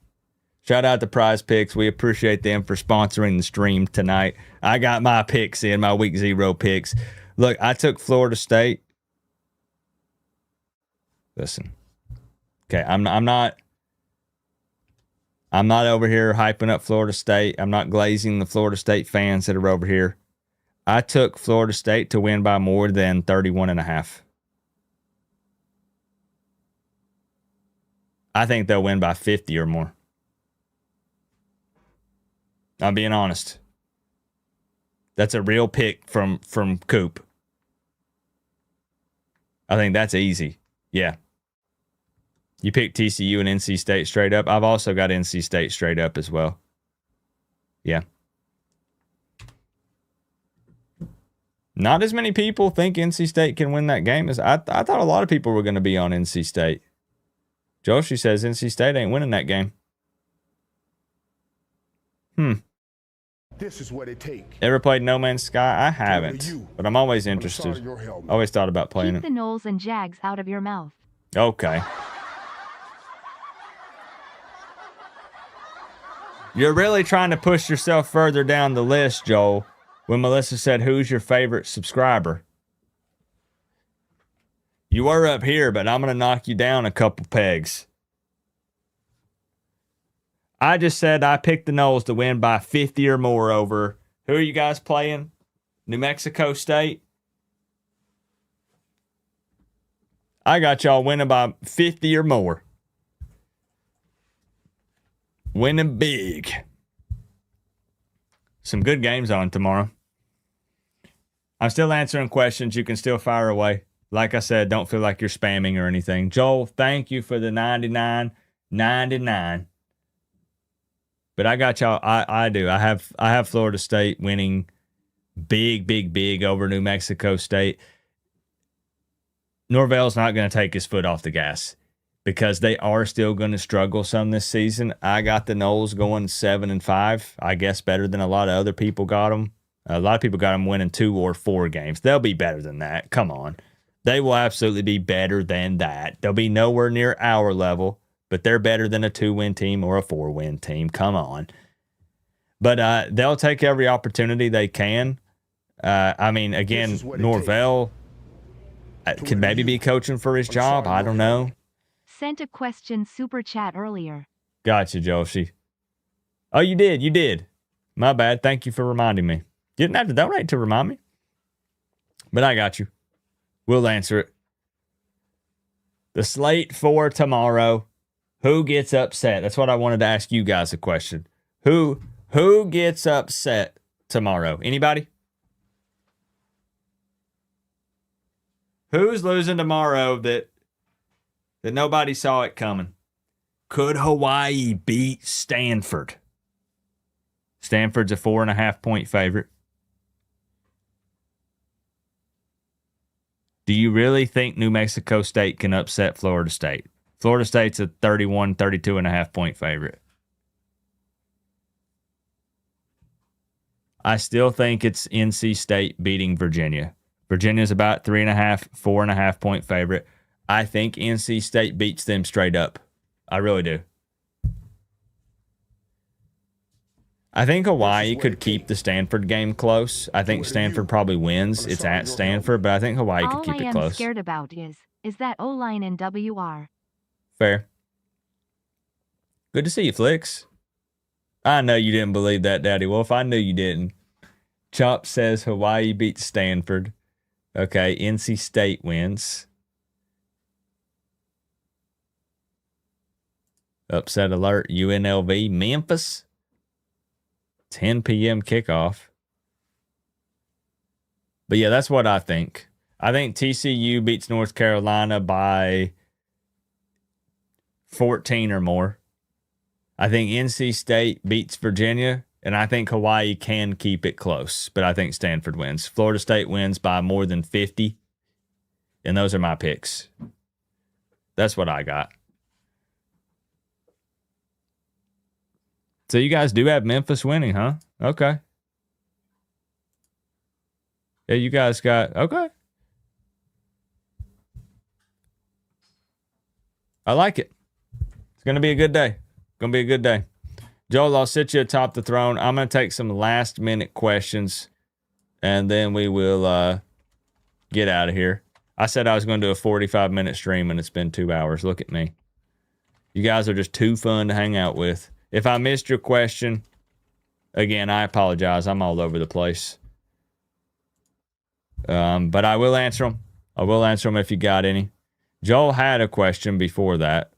[SPEAKER 1] Shout out to Prize Picks. We appreciate them for sponsoring the stream tonight. I got my picks in, my week 0 picks. Look, I took Florida State. Listen. Okay, I'm not over here hyping up Florida State. I'm not glazing the Florida State fans that are over here. I took Florida State to win by more than 31.5. I think they'll win by 50 or more. I'm being honest. That's a real pick from Coop. I think that's easy. Yeah. You pick TCU and NC State straight up. I've also got NC State straight up as well. Yeah. Not as many people think NC State can win that game as I thought a lot of people were going to be on NC State. Joshi says NC State ain't winning that game.
[SPEAKER 3] This is what it takes.
[SPEAKER 1] Ever played No Man's Sky? I haven't, but I'm always interested. Always thought about playing
[SPEAKER 2] Keep
[SPEAKER 1] it.
[SPEAKER 2] the Knowles and Jags out of your mouth.
[SPEAKER 1] Okay. You're really trying to push yourself further down the list, Joel. when Melissa said, who's your favorite subscriber? You were up here, but I'm going to knock you down a couple pegs. I just said I picked the Noles to win by 50 or more over. Who are you guys playing? New Mexico State? I got y'all winning by 50 or more. Winning big. Some good games on tomorrow. I'm still answering questions. You can still fire away. Like I said, don't feel like you're spamming or anything. Joel, thank you for the 99.99. But I got y'all. I do. I have Florida State winning big over New Mexico State. Norvell's not going to take his foot off the gas because they are still going to struggle some this season. I got the Noles going 7-5. I guess better than a lot of other people got them. A lot of people got them winning 2 or 4 games. They'll be better than that. Come on. They will absolutely be better than that. They'll be nowhere near our level, but they're better than a 2-win team or a 4-win team. Come on. But they'll take every opportunity they can. I mean, again, Norvell could maybe be coaching for his job. I don't know.
[SPEAKER 2] Sent a question super chat earlier.
[SPEAKER 1] Gotcha, Joshi. Oh, you did. You did. My bad. Thank you for reminding me. You didn't have to donate to remind me. But I got you. We'll answer it. The slate for tomorrow. Who gets upset? That's what I wanted to ask you guys a question. Who gets upset tomorrow? Anybody? Who's losing tomorrow that nobody saw it coming? Could Hawaii beat Stanford? Stanford's a 4.5-point favorite. Do you really think New Mexico State can upset Florida State? Florida State's a 32.5-point favorite. I still think it's NC State beating Virginia. Virginia's about 3.5, 4.5-point favorite. I think NC State beats them straight up. I really do. I think Hawaii could keep the Stanford game close. I think Stanford probably wins. It's at Stanford, but I think Hawaii could keep it close.
[SPEAKER 2] All I am scared about is that O-line and WR.
[SPEAKER 1] Fair. Good to see you, Flicks. I know you didn't believe that, Daddy Wolf. I knew you didn't. Chop says Hawaii beats Stanford. Okay, NC State wins. Upset alert, UNLV, Memphis. 10 p.m. kickoff. But yeah, that's what I think. I think TCU beats North Carolina by 14 or more. I think NC State beats Virginia, and I think Hawaii can keep it close, but I think Stanford wins. Florida State wins by more than 50, and those are my picks. That's what I got. So you guys do have Memphis winning, huh? Okay. Yeah, you guys got... Okay. I like it. It's going to be a good day. Going to be a good day. Joel, I'll sit you atop the throne. I'm going to take some last-minute questions, and then we will get out of here. I said I was going to do a 45-minute stream, and it's been 2 hours. Look at me. You guys are just too fun to hang out with. If I missed your question, again, I apologize. I'm all over the place. But I will answer them. I will answer them if you got any. Joel had a question before that.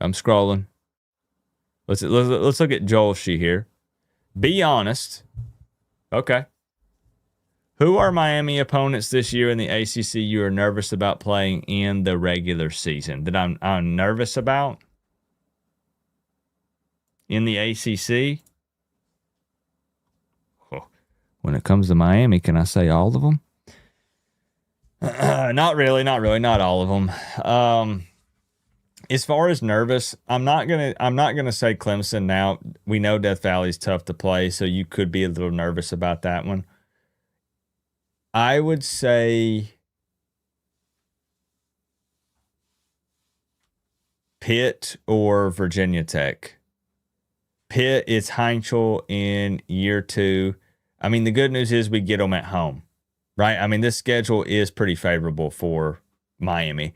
[SPEAKER 1] I'm scrolling. Let's look at Joel's sheet here. Be honest. Okay. Who are Miami opponents this year in the ACC you are nervous about playing in the regular season? That I'm nervous about in the ACC? Oh. When it comes to Miami, can I say all of them? Not really, not all of them. As far as nervous, I'm not gonna say Clemson now. We know Death Valley's tough to play, so you could be a little nervous about that one. I would say Pitt or Virginia Tech. Pitt is Heinkel in year 2. I mean, the good news is we get them at home, right? I mean, this schedule is pretty favorable for Miami.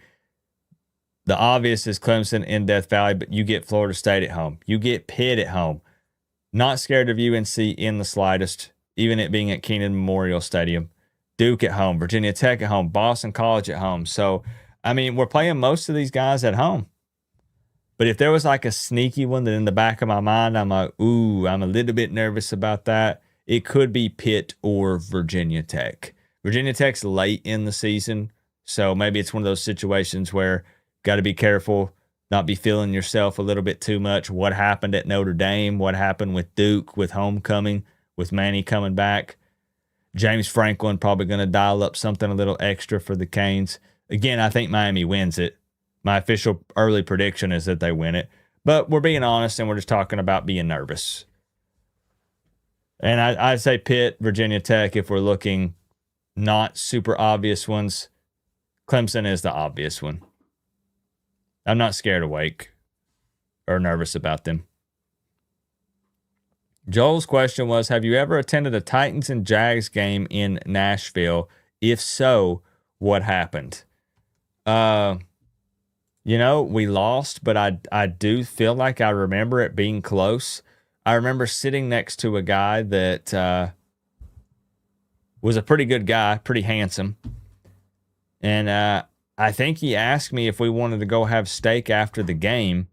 [SPEAKER 1] The obvious is Clemson in Death Valley, but you get Florida State at home. You get Pitt at home. Not scared of UNC in the slightest, even it being at Keenan Memorial Stadium. Duke at home, Virginia Tech at home, Boston College at home. So, I mean, we're playing most of these guys at home. But if there was like a sneaky one that in the back of my mind, I'm like, ooh, I'm a little bit nervous about that. It could be Pitt or Virginia Tech. Virginia Tech's late in the season, so maybe it's one of those situations where got to be careful, not be feeling yourself a little bit too much. What happened at Notre Dame? What happened with Duke, with homecoming, with Manny coming back? James Franklin probably going to dial up something a little extra for the Canes. Again, I think Miami wins it. My official early prediction is that they win it. But we're being honest, and we're just talking about being nervous. And I'd say Pitt, Virginia Tech, if we're looking not super obvious ones. Clemson is the obvious one. I'm not scared of Wake or nervous about them. Joel's question was, have you ever attended a Titans and Jags game in Nashville? If so, what happened? We lost, but I do feel like I remember it being close. I remember sitting next to a guy that was a pretty good guy, pretty handsome. And I think he asked me if we wanted to go have steak after the game,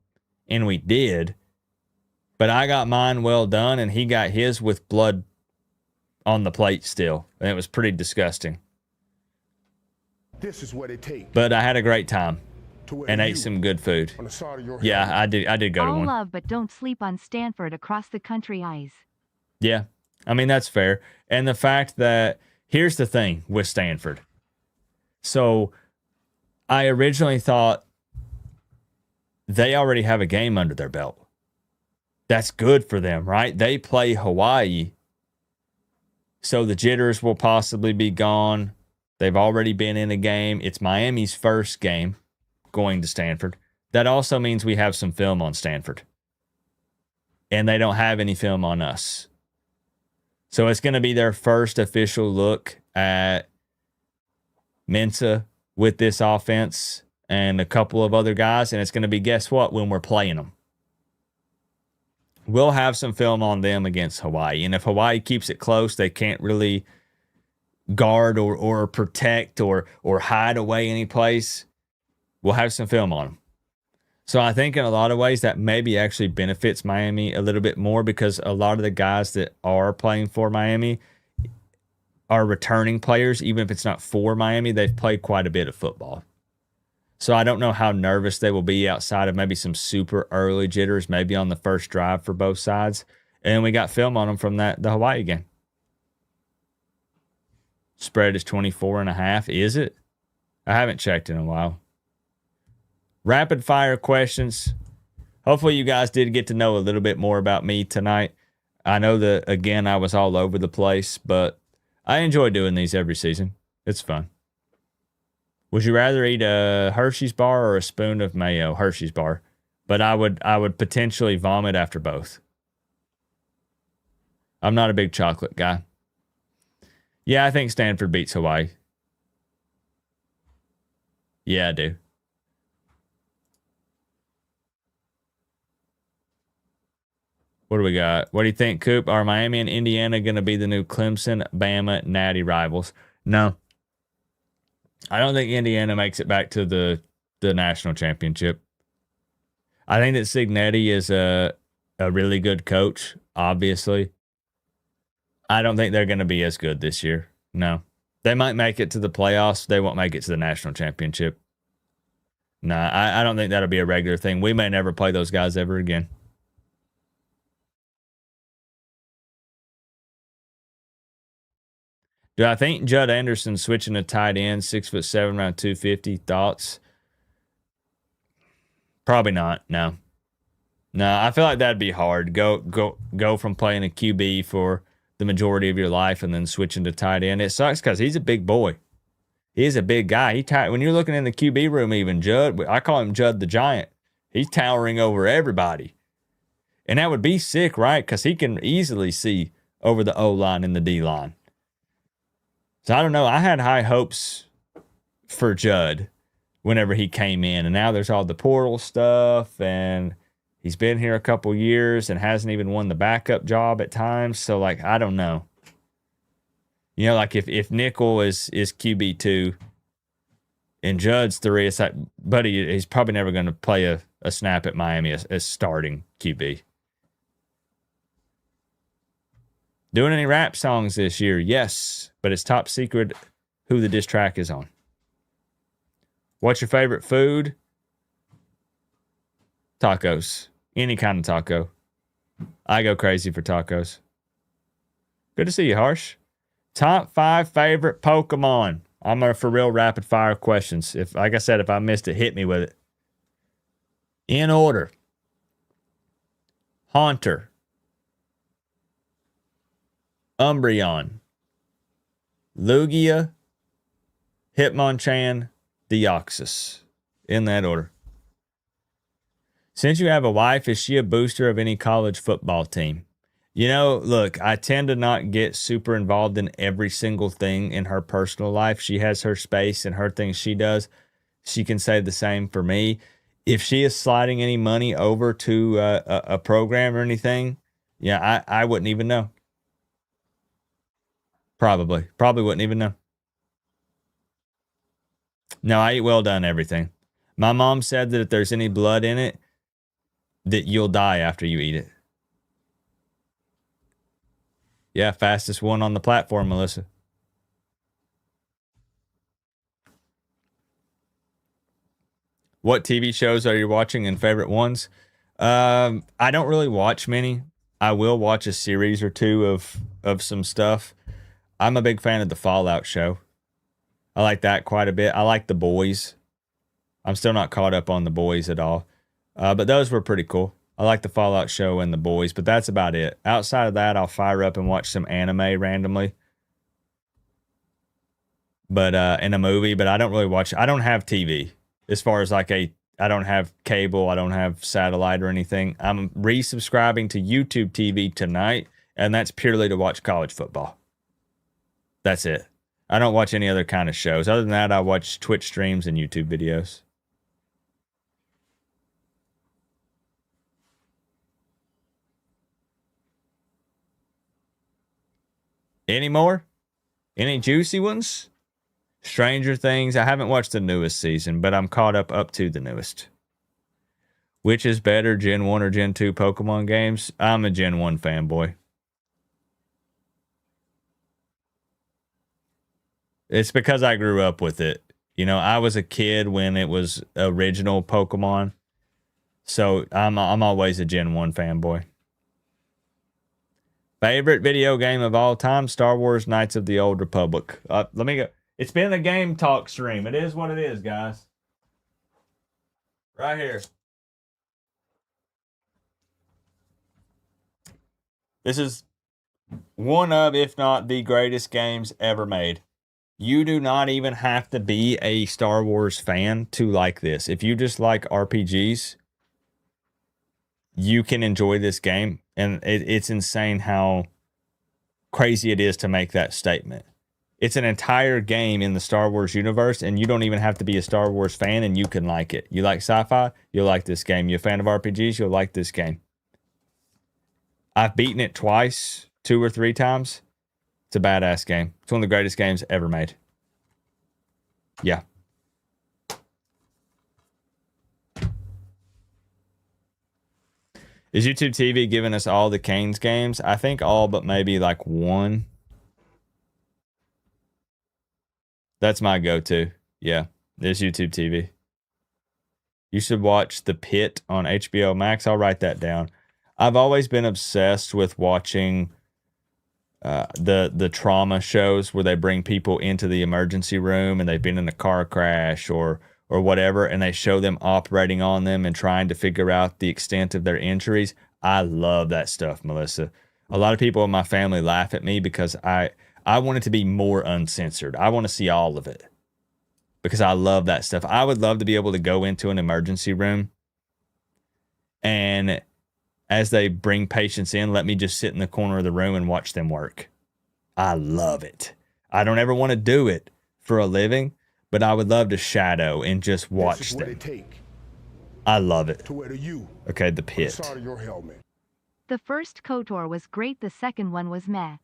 [SPEAKER 1] and we did. But I got mine well done, and he got his with blood on the plate still. And it was pretty disgusting.
[SPEAKER 3] This is what it takes.
[SPEAKER 1] But I had a great time and ate some good food. Yeah, I did go to one.
[SPEAKER 2] All love, but don't sleep on Stanford across the country eyes.
[SPEAKER 1] Yeah, I mean, that's fair. And the fact that, here's the thing with Stanford. So I originally thought they already have a game under their belt. That's good for them, right? They play Hawaii, so the jitters will possibly be gone. They've already been in a game. It's Miami's first game going to Stanford. That also means we have some film on Stanford. And they don't have any film on us. So it's going to be their first official look at Mensa with this offense and a couple of other guys. And it's going to be, guess what, when we're playing them. We'll have some film on them against Hawaii. And if Hawaii keeps it close, they can't really guard or protect or hide away any place, we'll have some film on them. So I think in a lot of ways that maybe actually benefits Miami a little bit more, because a lot of the guys that are playing for Miami are returning players. Even if it's not for Miami, they've played quite a bit of football. So I don't know how nervous they will be outside of maybe some super early jitters, maybe on the first drive for both sides. And we got film on them from the Hawaii game. Spread is 24.5. Is it? I haven't checked in a while. Rapid fire questions. Hopefully you guys did get to know a little bit more about me tonight. I know that, again, I was all over the place, but I enjoy doing these every season. It's fun. Would you rather eat a Hershey's bar or a spoon of mayo? Hershey's bar. But I would potentially vomit after both. I'm not a big chocolate guy. Yeah, I think Stanford beats Hawaii. Yeah, I do. What do we got? What do you think, Coop? Are Miami and Indiana going to be the new Clemson, Bama, Natty rivals? No. I don't think Indiana makes it back to the national championship. I think that Cignetti is a really good coach, obviously. I don't think they're going to be as good this year. No. They might make it to the playoffs. They won't make it to the national championship. No, I don't think that'll be a regular thing. We may never play those guys ever again. Do I think Judd Anderson switching to tight end, 6'7", around 250? Thoughts? Probably not. No. I feel like that'd be hard. Go from playing a QB for the majority of your life and then switching to tight end. It sucks because he's a big boy. He's a big guy. When you're looking in the QB room, even Judd, I call him Judd the Giant. He's towering over everybody. And that would be sick, right? Because he can easily see over the O-line and the D-line. So I don't know. I had high hopes for Judd whenever he came in. And now there's all the portal stuff. And he's been here a couple years and hasn't even won the backup job at times. So, like, I don't know. You know, like if Nickel is QB2 and Judd's 3, it's like, buddy, he's probably never going to play a snap at Miami as starting QB. Doing any rap songs this year? Yes, but it's top secret who the diss track is on. What's your favorite food? Tacos. Any kind of taco. I go crazy for tacos. Good to see you, Harsh. Top 5 favorite Pokemon. I'm for real rapid fire questions. If, like I said, if I missed it, hit me with it. In order. Haunter. Umbreon, Lugia, Hitmonchan, Deoxys. In that order. Since you have a wife, is she a booster of any college football team? You know, look, I tend to not get super involved in every single thing in her personal life. She has her space and her things she does. She can say the same for me. If she is sliding any money over to a program or anything, yeah, I wouldn't even know. Probably wouldn't even know. No, I eat well done everything. My mom said that if there's any blood in it, that you'll die after you eat it. Yeah, fastest one on the platform, Melissa. What TV shows are you watching and favorite ones? I don't really watch many. I will watch a series or two of some stuff. I'm a big fan of the Fallout show. I like that quite a bit. I like The Boys. I'm still not caught up on The Boys at all. But those were pretty cool. I like the Fallout show and The Boys, but that's about it. Outside of that, I'll fire up and watch some anime randomly. But in a movie, but I don't really watch. I don't have TV. As far as like I don't have cable, I don't have satellite or anything. I'm resubscribing to YouTube TV tonight, and that's purely to watch college football. That's it. I don't watch any other kind of shows. Other than that, I watch Twitch streams and YouTube videos. Any more? Any juicy ones? Stranger Things. I haven't watched the newest season, but I'm caught up to the newest. Which is better, Gen 1 or Gen 2 Pokemon games? I'm a Gen 1 fanboy. It's because I grew up with it. You know, I was a kid when it was original Pokemon. So I'm always a Gen 1 fanboy. Favorite video game of all time? Star Wars Knights of the Old Republic. Let me go. It's been a game talk stream. It is what it is, guys. Right here. This is one of, if not the greatest games ever made. You do not even have to be a Star Wars fan to like this. If you just like RPGs, you can enjoy this game. And it's insane how crazy it is to make that statement. It's an entire game in the Star Wars universe, and you don't even have to be a Star Wars fan, and you can like it. You like sci-fi? You'll like this game. You're a fan of RPGs? You'll like this game. I've beaten it twice, 2 or 3 times. It's a badass game. It's one of the greatest games ever made. Yeah. Is YouTube TV giving us all the Canes games? I think all but maybe like one. That's my go-to. Yeah, there's YouTube TV. You should watch The Pit on HBO Max. I'll write that down. I've always been obsessed with watching the trauma shows where they bring people into the emergency room and they've been in a car crash or whatever, and they show them operating on them and trying to figure out the extent of their injuries. I love that stuff, Melissa. A lot of people in my family laugh at me because I want it to be more uncensored. I want to see all of it because I love that stuff. I would love to be able to go into an emergency room and as they bring patients in, let me just sit in the corner of the room and watch them work. I love it. I don't ever want to do it for a living, but I would love to shadow and just watch them. I love it. Okay, the pit.
[SPEAKER 2] The first KOTOR was great, the second one was meh.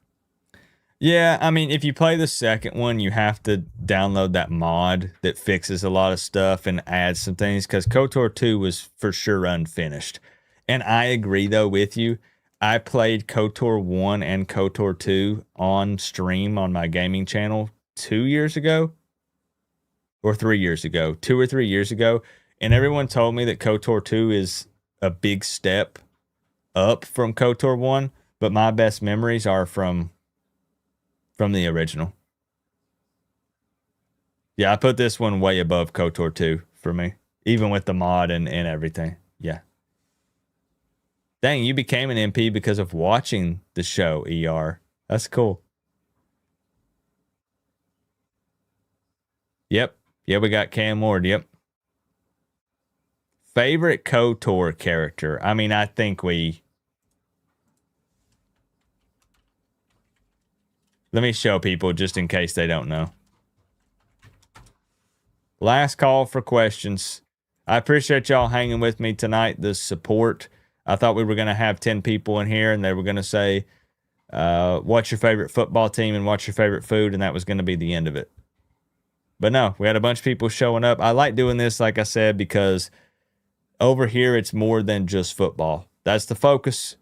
[SPEAKER 1] Yeah, I mean, if you play the second one, you have to download that mod that fixes a lot of stuff and adds some things, because KOTOR 2 was for sure unfinished. And I agree, though, with you. I played KOTOR 1 and KOTOR 2 on stream on my gaming channel 2 years ago. Or 3 years ago. 2 or 3 years ago. And everyone told me that KOTOR 2 is a big step up from KOTOR 1. But my best memories are from the original. Yeah, I put this one way above KOTOR 2 for me. Even with the mod and everything. Yeah. Dang, you became an MP because of watching the show, ER. That's cool. Yep. Yeah, we got Cam Ward. Yep. Favorite KOTOR character? I mean, I think we... Let me show people just in case they don't know. Last call for questions. I appreciate y'all hanging with me tonight, the support. I thought we were going to have 10 people in here and they were going to say, what's your favorite football team and what's your favorite food? And that was going to be the end of it. But no, we had a bunch of people showing up. I like doing this, like I said, because over here it's more than just football. That's the focus.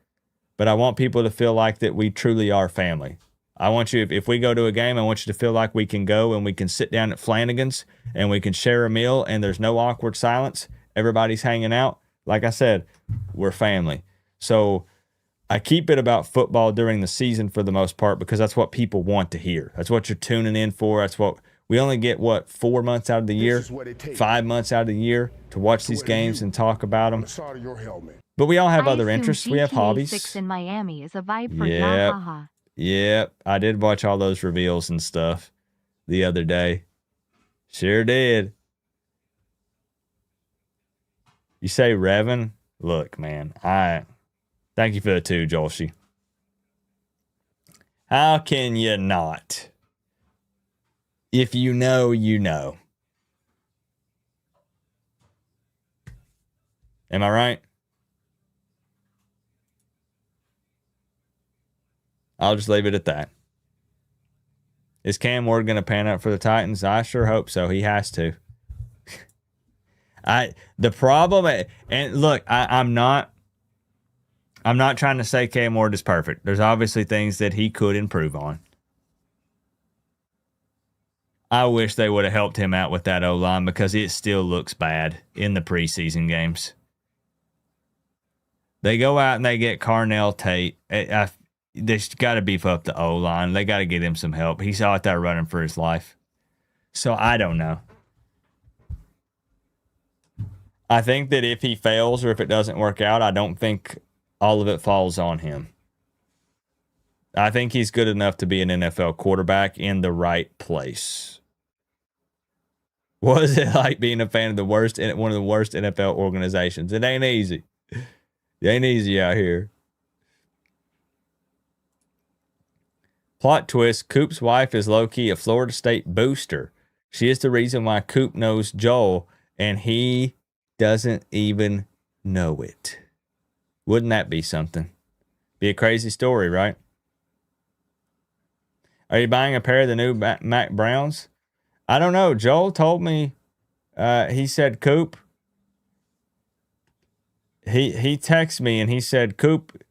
[SPEAKER 1] But I want people to feel like that we truly are family. I want you, if we go to a game, I want you to feel like we can go and we can sit down at Flanagan's and we can share a meal and there's no awkward silence. Everybody's hanging out. Like I said, we're family. So I keep it about football during the season for the most part because that's what people want to hear. That's what you're tuning in for. That's what we only get, 4 months out of the year, 5 months out of the year to watch these games and talk about them. But we all have other interests. We have hobbies.
[SPEAKER 2] 6 in Miami is a vibe for Yahaha.
[SPEAKER 1] Yep. I did watch all those reveals and stuff the other day. Sure did. You say Revan? Look, man, thank you for the 2, Jolshi. How can you not? If you know, you know. Am I right? I'll just leave it at that. Is Cam Ward going to pan out for the Titans? I sure hope so. He has to. The problem, and look, I'm not trying to say Cam Ward is perfect. There's obviously things that he could improve on. I wish they would have helped him out with that O-line because it still looks bad in the preseason games. They go out and they get Carnell Tate. They've got to beef up the O-line. They got to get him some help. He's out there running for his life. So I don't know. I think that if he fails or if it doesn't work out, I don't think all of it falls on him. I think he's good enough to be an NFL quarterback in the right place. What is it like being a fan of one of the worst NFL organizations? It ain't easy. It ain't easy out here. Plot twist, Coop's wife is low-key a Florida State booster. She is the reason why Coop knows Joel, and he doesn't even know it. Wouldn't that be something? Be a crazy story, right? Are you buying a pair of the new Mac Browns? I don't know. Joel told me, he said, Coop. He texted me and he said, Coop,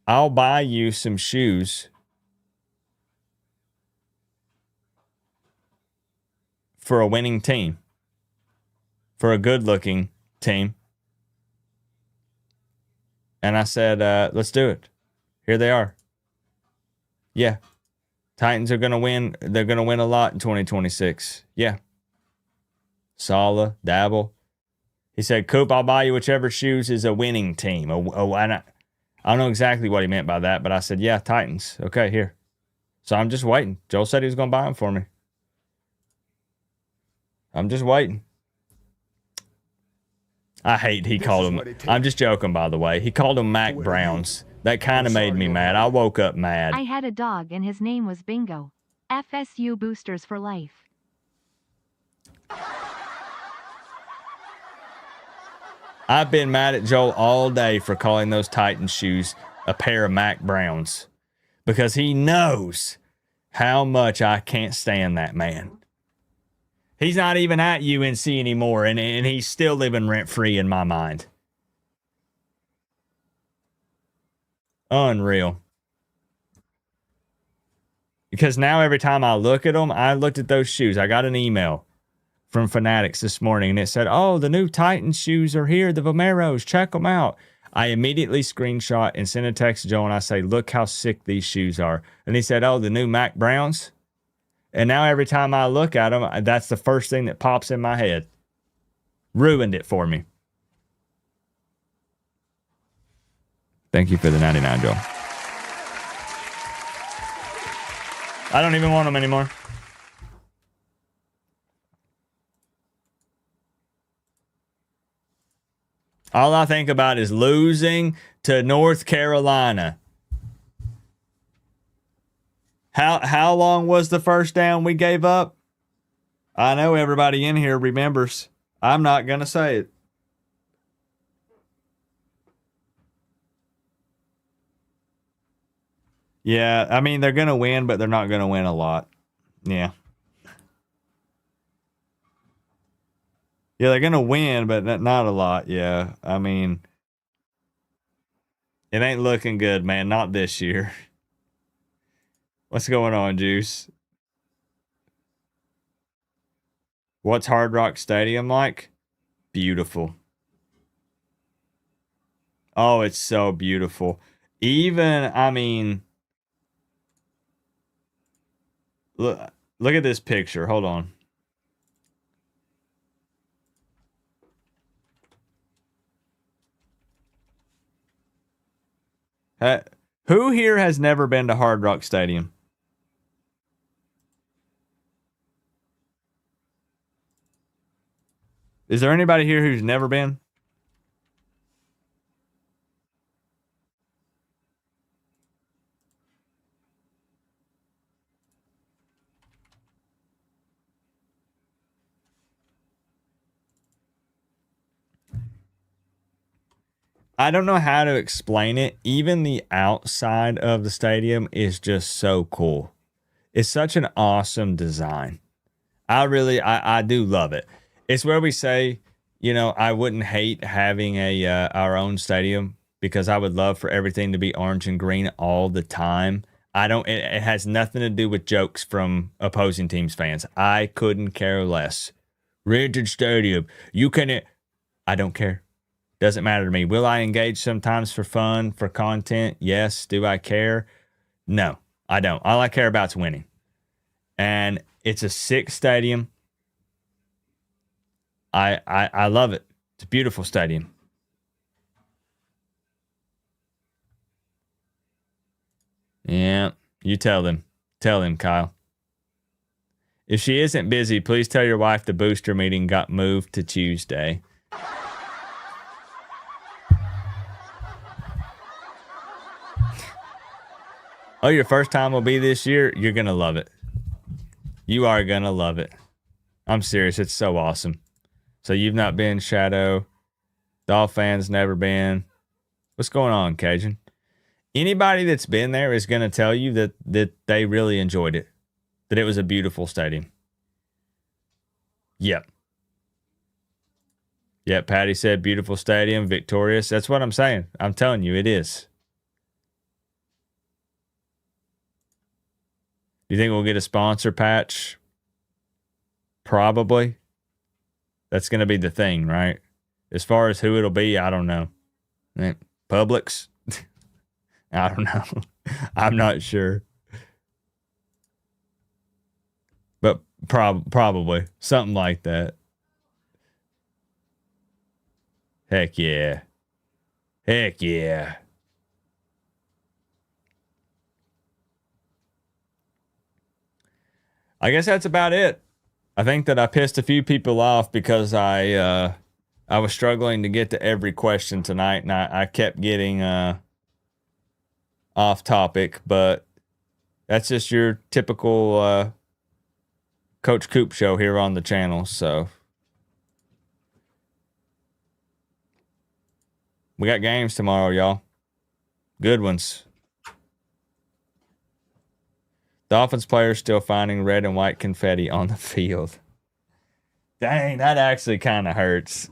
[SPEAKER 1] I'll buy you some shoes for a winning team, for a good-looking team. And I said, let's do it. Here they are. Yeah. Titans are going to win. They're going to win a lot in 2026. Yeah. Sala, Dabble. He said, Coop, I'll buy you whichever shoes is a winning team. I don't know exactly what he meant by that, but I said, yeah, Titans. Okay, here. So I'm just waiting. Joel said he was going to buy them for me. I'm just waiting. I hate he called them. I'm just joking, by the way. He called them Mac Browns. That kind of made me mad. I woke up mad.
[SPEAKER 2] I had a dog and his name was Bingo. FSU boosters for life.
[SPEAKER 1] I've been mad at Joel all day for calling those Titan shoes a pair of Mac Browns because he knows how much I can't stand that man. He's not even at UNC anymore, and he's still living rent-free in my mind. Unreal. Because now every time I look at them, I looked at those shoes. I got an email from Fanatics this morning, and it said, oh, the new Titan shoes are here, the Vomeros, check them out. I immediately screenshot and sent a text to Joe, and I say, look how sick these shoes are. And he said, oh, the new Mac Browns? And now every time I look at them, that's the first thing that pops in my head. Ruined it for me. Thank you for the 99, Joe. I don't even want them anymore. All I think about is losing to North Carolina. How long was the first down we gave up? I know everybody in here remembers. I'm not going to say it. Yeah, I mean, they're going to win, but they're not going to win a lot. Yeah. Yeah, they're going to win, but not a lot. Yeah, I mean, it ain't looking good, man. Not this year. What's going on, Juice? What's Hard Rock Stadium like? Beautiful. Oh, it's so beautiful. Even, I mean, look at this picture. Hold on. Who here has never been to Hard Rock Stadium? Is there anybody here who's never been? I don't know how to explain it. Even the outside of the stadium is just so cool. It's such an awesome design. I do love it. It's where we say, you know, I wouldn't hate having our own stadium because I would love for everything to be orange and green all the time. It has nothing to do with jokes from opposing teams fans. I couldn't care less. Rented stadium. I don't care. Doesn't matter to me. Will I engage sometimes for fun, for content? Yes. Do I care? No, I don't. All I care about is winning. And it's a sick stadium. I love it. It's a beautiful stadium. Yeah, you tell them. Tell him, Kyle. If she isn't busy, please tell your wife the booster meeting got moved to Tuesday. Oh, your first time will be this year? You're going to love it. You are going to love it. I'm serious. It's so awesome. So you've not been, Shadow. Doll fans never been. What's going on, Cajun? Anybody that's been there is going to tell you that they really enjoyed it. That it was a beautiful stadium. Yep. Yep, Patty said beautiful stadium, victorious. That's what I'm saying. I'm telling you, it is. You think we'll get a sponsor patch? Probably. That's going to be the thing, right? As far as who it'll be, I don't know. Publix? I don't know. I'm not sure. But probably. Something like that. Heck yeah. Heck yeah. I guess that's about it. I think that I pissed a few people off because I I was struggling to get to every question tonight, and I kept getting off topic, but that's just your typical Coach Coop show here on the channel. So we got games tomorrow, y'all. Good ones. Dolphins players still finding red and white confetti on the field. Dang, that actually kind of hurts.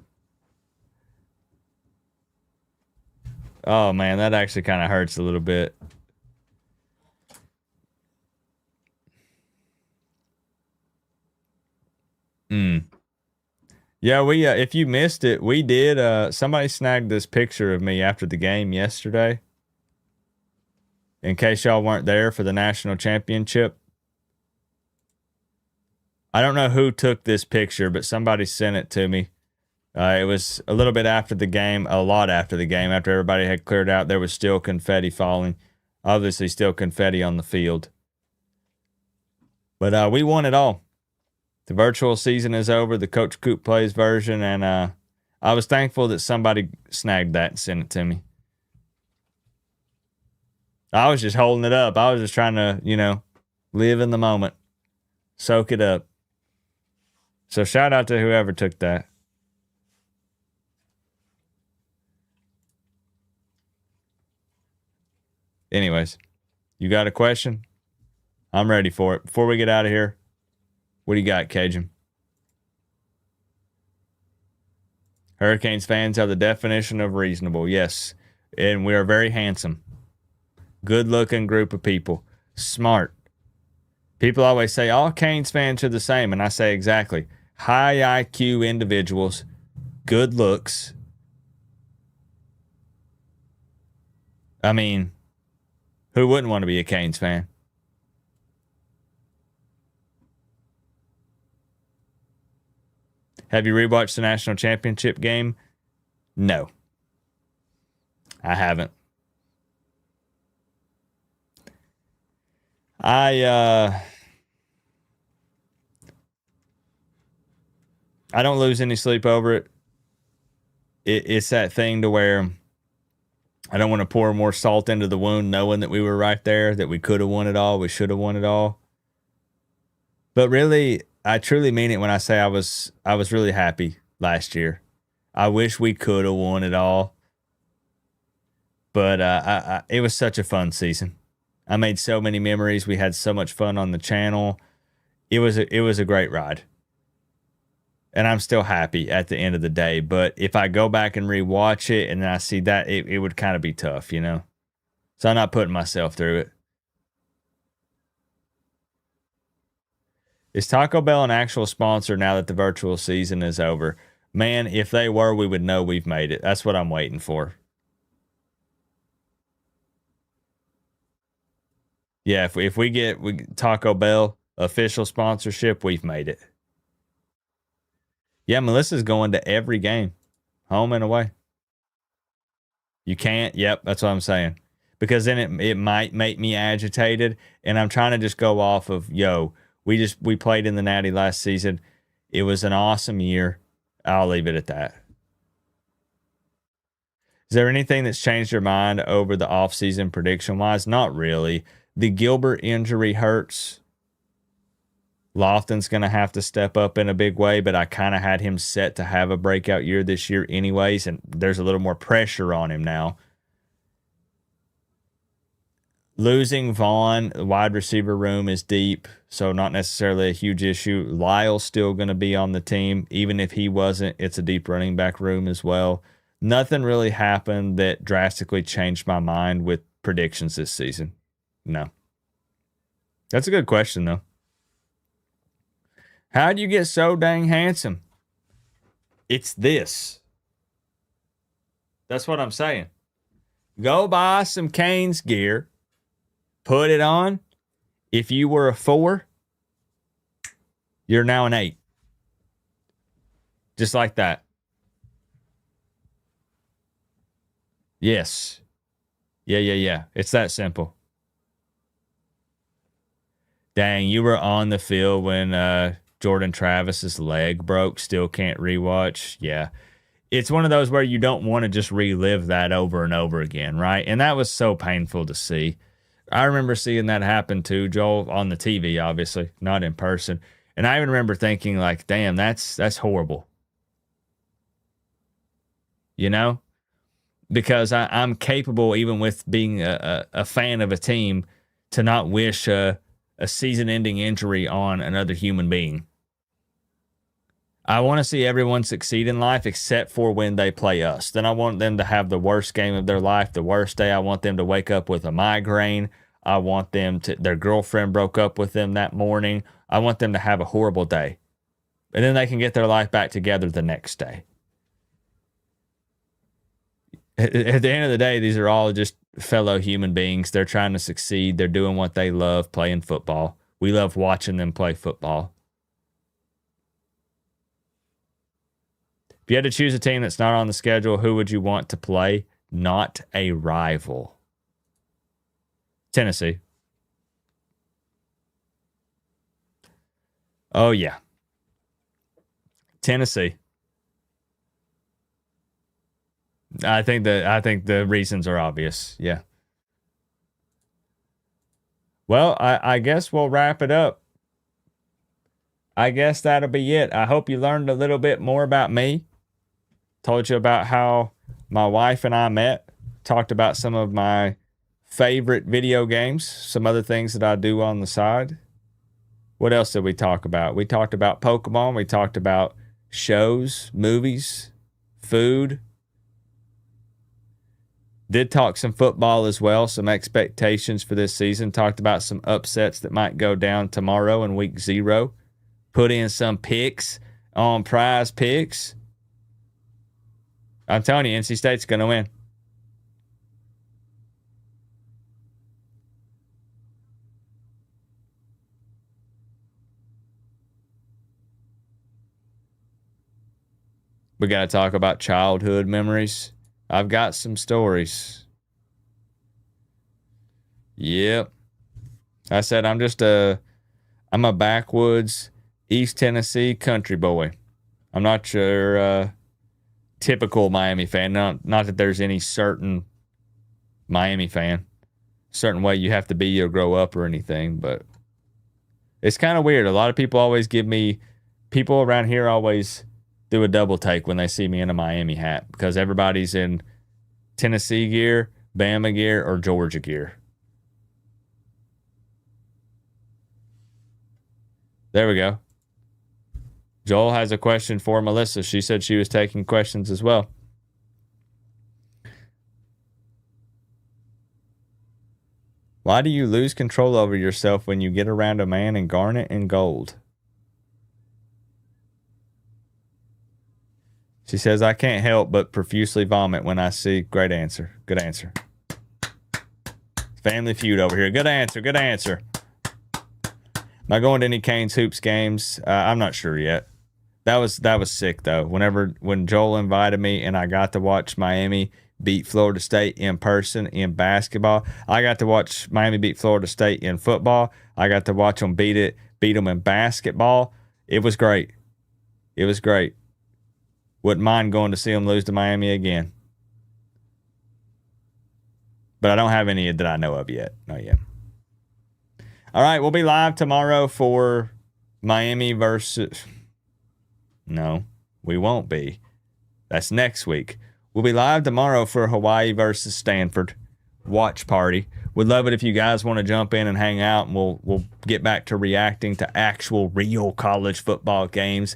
[SPEAKER 1] Oh, man, that actually kind of hurts a little bit. Yeah, we if you missed it, we did. Somebody snagged this picture of me after the game yesterday. In case y'all weren't there for the national championship. I don't know who took this picture, but somebody sent it to me. It was a little bit after the game, a lot after the game, after everybody had cleared out. There was still confetti falling. Obviously, still confetti on the field. But we won it all. The virtual season is over, the Coach Coop Plays version, and I was thankful that somebody snagged that and sent it to me. I was just holding it up. I was just trying to, live in the moment. Soak it up. So shout out to whoever took that. Anyways, you got a question? I'm ready for it. Before we get out of here, what do you got, Cajun? Hurricanes fans are the definition of reasonable. Yes, and we are very handsome. Good-looking group of people. Smart. People always say, all Canes fans are the same, and I say exactly. High IQ individuals, good looks. I mean, who wouldn't want to be a Canes fan? Have you rewatched the national championship game? No. I haven't. I don't lose any sleep over it. It's that thing to where I don't want to pour more salt into the wound knowing that we were right there, that we could have won it all, we should have won it all. But really, I truly mean it when I say I was really happy last year. I wish we could have won it all. But it was such a fun season. I made so many memories. We had so much fun on the channel. It was a great ride. And I'm still happy at the end of the day. But if I go back and rewatch it and then I see that, it would kind of be tough, So I'm not putting myself through it. Is Taco Bell an actual sponsor now that the virtual season is over? Man, if they were, we would know we've made it. That's what I'm waiting for. Yeah, if we get Taco Bell official sponsorship, we've made it. Yeah, Melissa's going to every game, home and away. You can't? Yep, that's what I'm saying. Because then it might make me agitated, and I'm trying to just go off of, we played in the Natty last season. It was an awesome year. I'll leave it at that. Is there anything that's changed your mind over the offseason prediction-wise? Not really. The Gilbert injury hurts. Lofton's going to have to step up in a big way, but I kind of had him set to have a breakout year this year anyways, and there's a little more pressure on him now. Losing Vaughn, the wide receiver room is deep, so not necessarily a huge issue. Lyle's still going to be on the team. Even if he wasn't, it's a deep running back room as well. Nothing really happened that drastically changed my mind with predictions this season. No. That's a good question, though. How do you get so dang handsome? It's this. That's what I'm saying. Go buy some Canes gear. Put it on. If you were a 4, you're now an 8. Just like that. Yes. Yeah. It's that simple. Dang, you were on the field when Jordan Travis's leg broke. Still can't rewatch. Yeah. it's one of those where you don't want to just relive that over and over again, right? And that was so painful to see. I remember seeing that happen too, Joel, on the TV, obviously, not in person. And I even remember thinking, like, damn, that's horrible. You know? Because I'm capable, even with being a fan of a team, to not wish a season-ending injury on another human being. I want to see everyone succeed in life except for when they play us. Then I want them to have the worst game of their life, the worst day. I want them to wake up with a migraine. I want them to, their girlfriend broke up with them that morning. I want them to have a horrible day. And then they can get their life back together the next day. At the end of the day, these are all just fellow human beings. They're trying to succeed. They're doing what they love, playing football. We love watching them play football. If you had to choose a team that's not on the schedule, who would you want to play? Not a rival. Tennessee. Oh, yeah. Tennessee. I think the reasons are obvious. Yeah. Well, I guess we'll wrap it up. I guess that'll be it. I hope you learned a little bit more about me. Told you about how my wife and I met. Talked about some of my favorite video games. Some other things that I do on the side. What else did we talk about? We talked about Pokemon. We talked about shows, movies, food. Did talk some football as well. Some expectations for this season. Talked about some upsets that might go down tomorrow in week 0. Put in some picks on Prize Picks. I'm telling you, NC State's going to win. We got to talk about childhood memories. I've got some stories. Yep. I said I'm a backwoods East Tennessee country boy. I'm not your typical Miami fan. Not that there's any certain Miami fan, certain way you have to be or grow up or anything, but it's kind of weird. A lot of people people around here always do a double take when they see me in a Miami hat because everybody's in Tennessee gear, Bama gear, or Georgia gear. There we go. Joel has a question for Melissa. She said she was taking questions as well. Why do you lose control over yourself when you get around a man in garnet and gold? She says, I can't help but profusely vomit when I see. Great answer. Good answer. Family Feud over here. Good answer. Good answer. Am I going to any Canes Hoops games? I'm not sure yet. That was sick, though. When Joel invited me and I got to watch Miami beat Florida State in person in basketball. I got to watch Miami beat Florida State in football. I got to watch them beat them in basketball. It was great. It was great. Wouldn't mind going to see them lose to Miami again. But I don't have any that I know of yet. Not yet. All right, we'll be live tomorrow for Miami versus... No, we won't be. That's next week. We'll be live tomorrow for Hawaii versus Stanford watch party. Would love it if you guys want to jump in and hang out, and we'll get back to reacting to actual real college football games.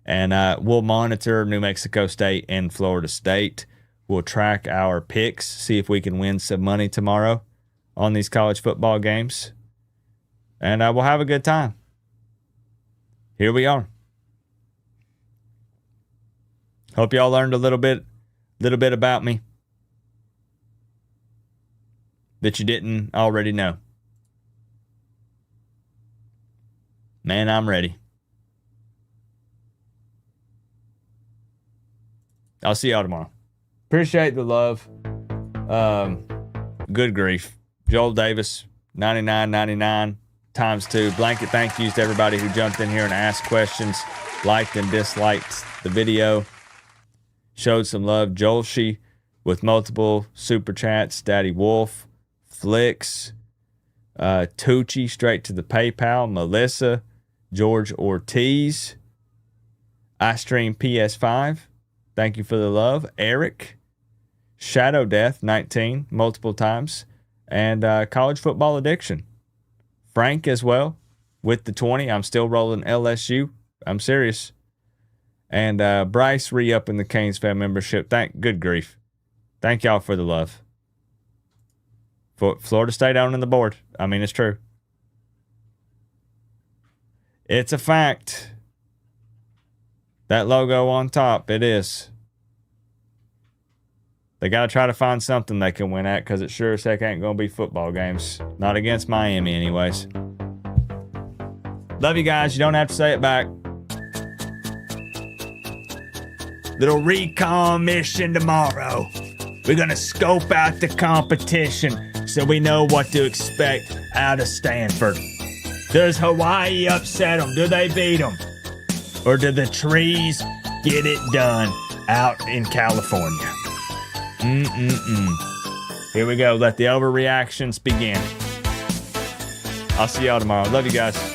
[SPEAKER 1] And we'll monitor New Mexico State and Florida State. We'll track our picks, see if we can win some money tomorrow on these college football games. And we'll have a good time. Here we are. Hope y'all learned a little bit about me that you didn't already know. Man, I'm ready. I'll see y'all tomorrow. Appreciate the love. Good grief. Joel Davis, $99.99 times 2. Blanket thank yous to everybody who jumped in here and asked questions, liked and disliked the video. showed some love. Jolshi with multiple super chats. Daddy Wolf, Flicks, Tucci straight to the PayPal. Melissa, George Ortiz, iStream PS5. Thank you for the love. Eric, Shadow Death 19 multiple times, and College Football Addiction. Frank as well with the 20. I'm still rolling LSU. I'm serious. And Bryce re-upping the Canes fan membership. Good grief. Thank y'all for the love. Florida State on the board. I mean, it's true. It's a fact. That logo on top, it is. They got to try to find something they can win at, because it sure as heck ain't going to be football games. Not against Miami anyways. Love you guys. You don't have to say it back. Little recon mission tomorrow. We're going to scope out the competition so we know what to expect out of Stanford. Does Hawaii upset them? Do they beat them? Or do the trees get it done out in California? Here we go. Let the overreactions begin. I'll see y'all tomorrow. Love you guys.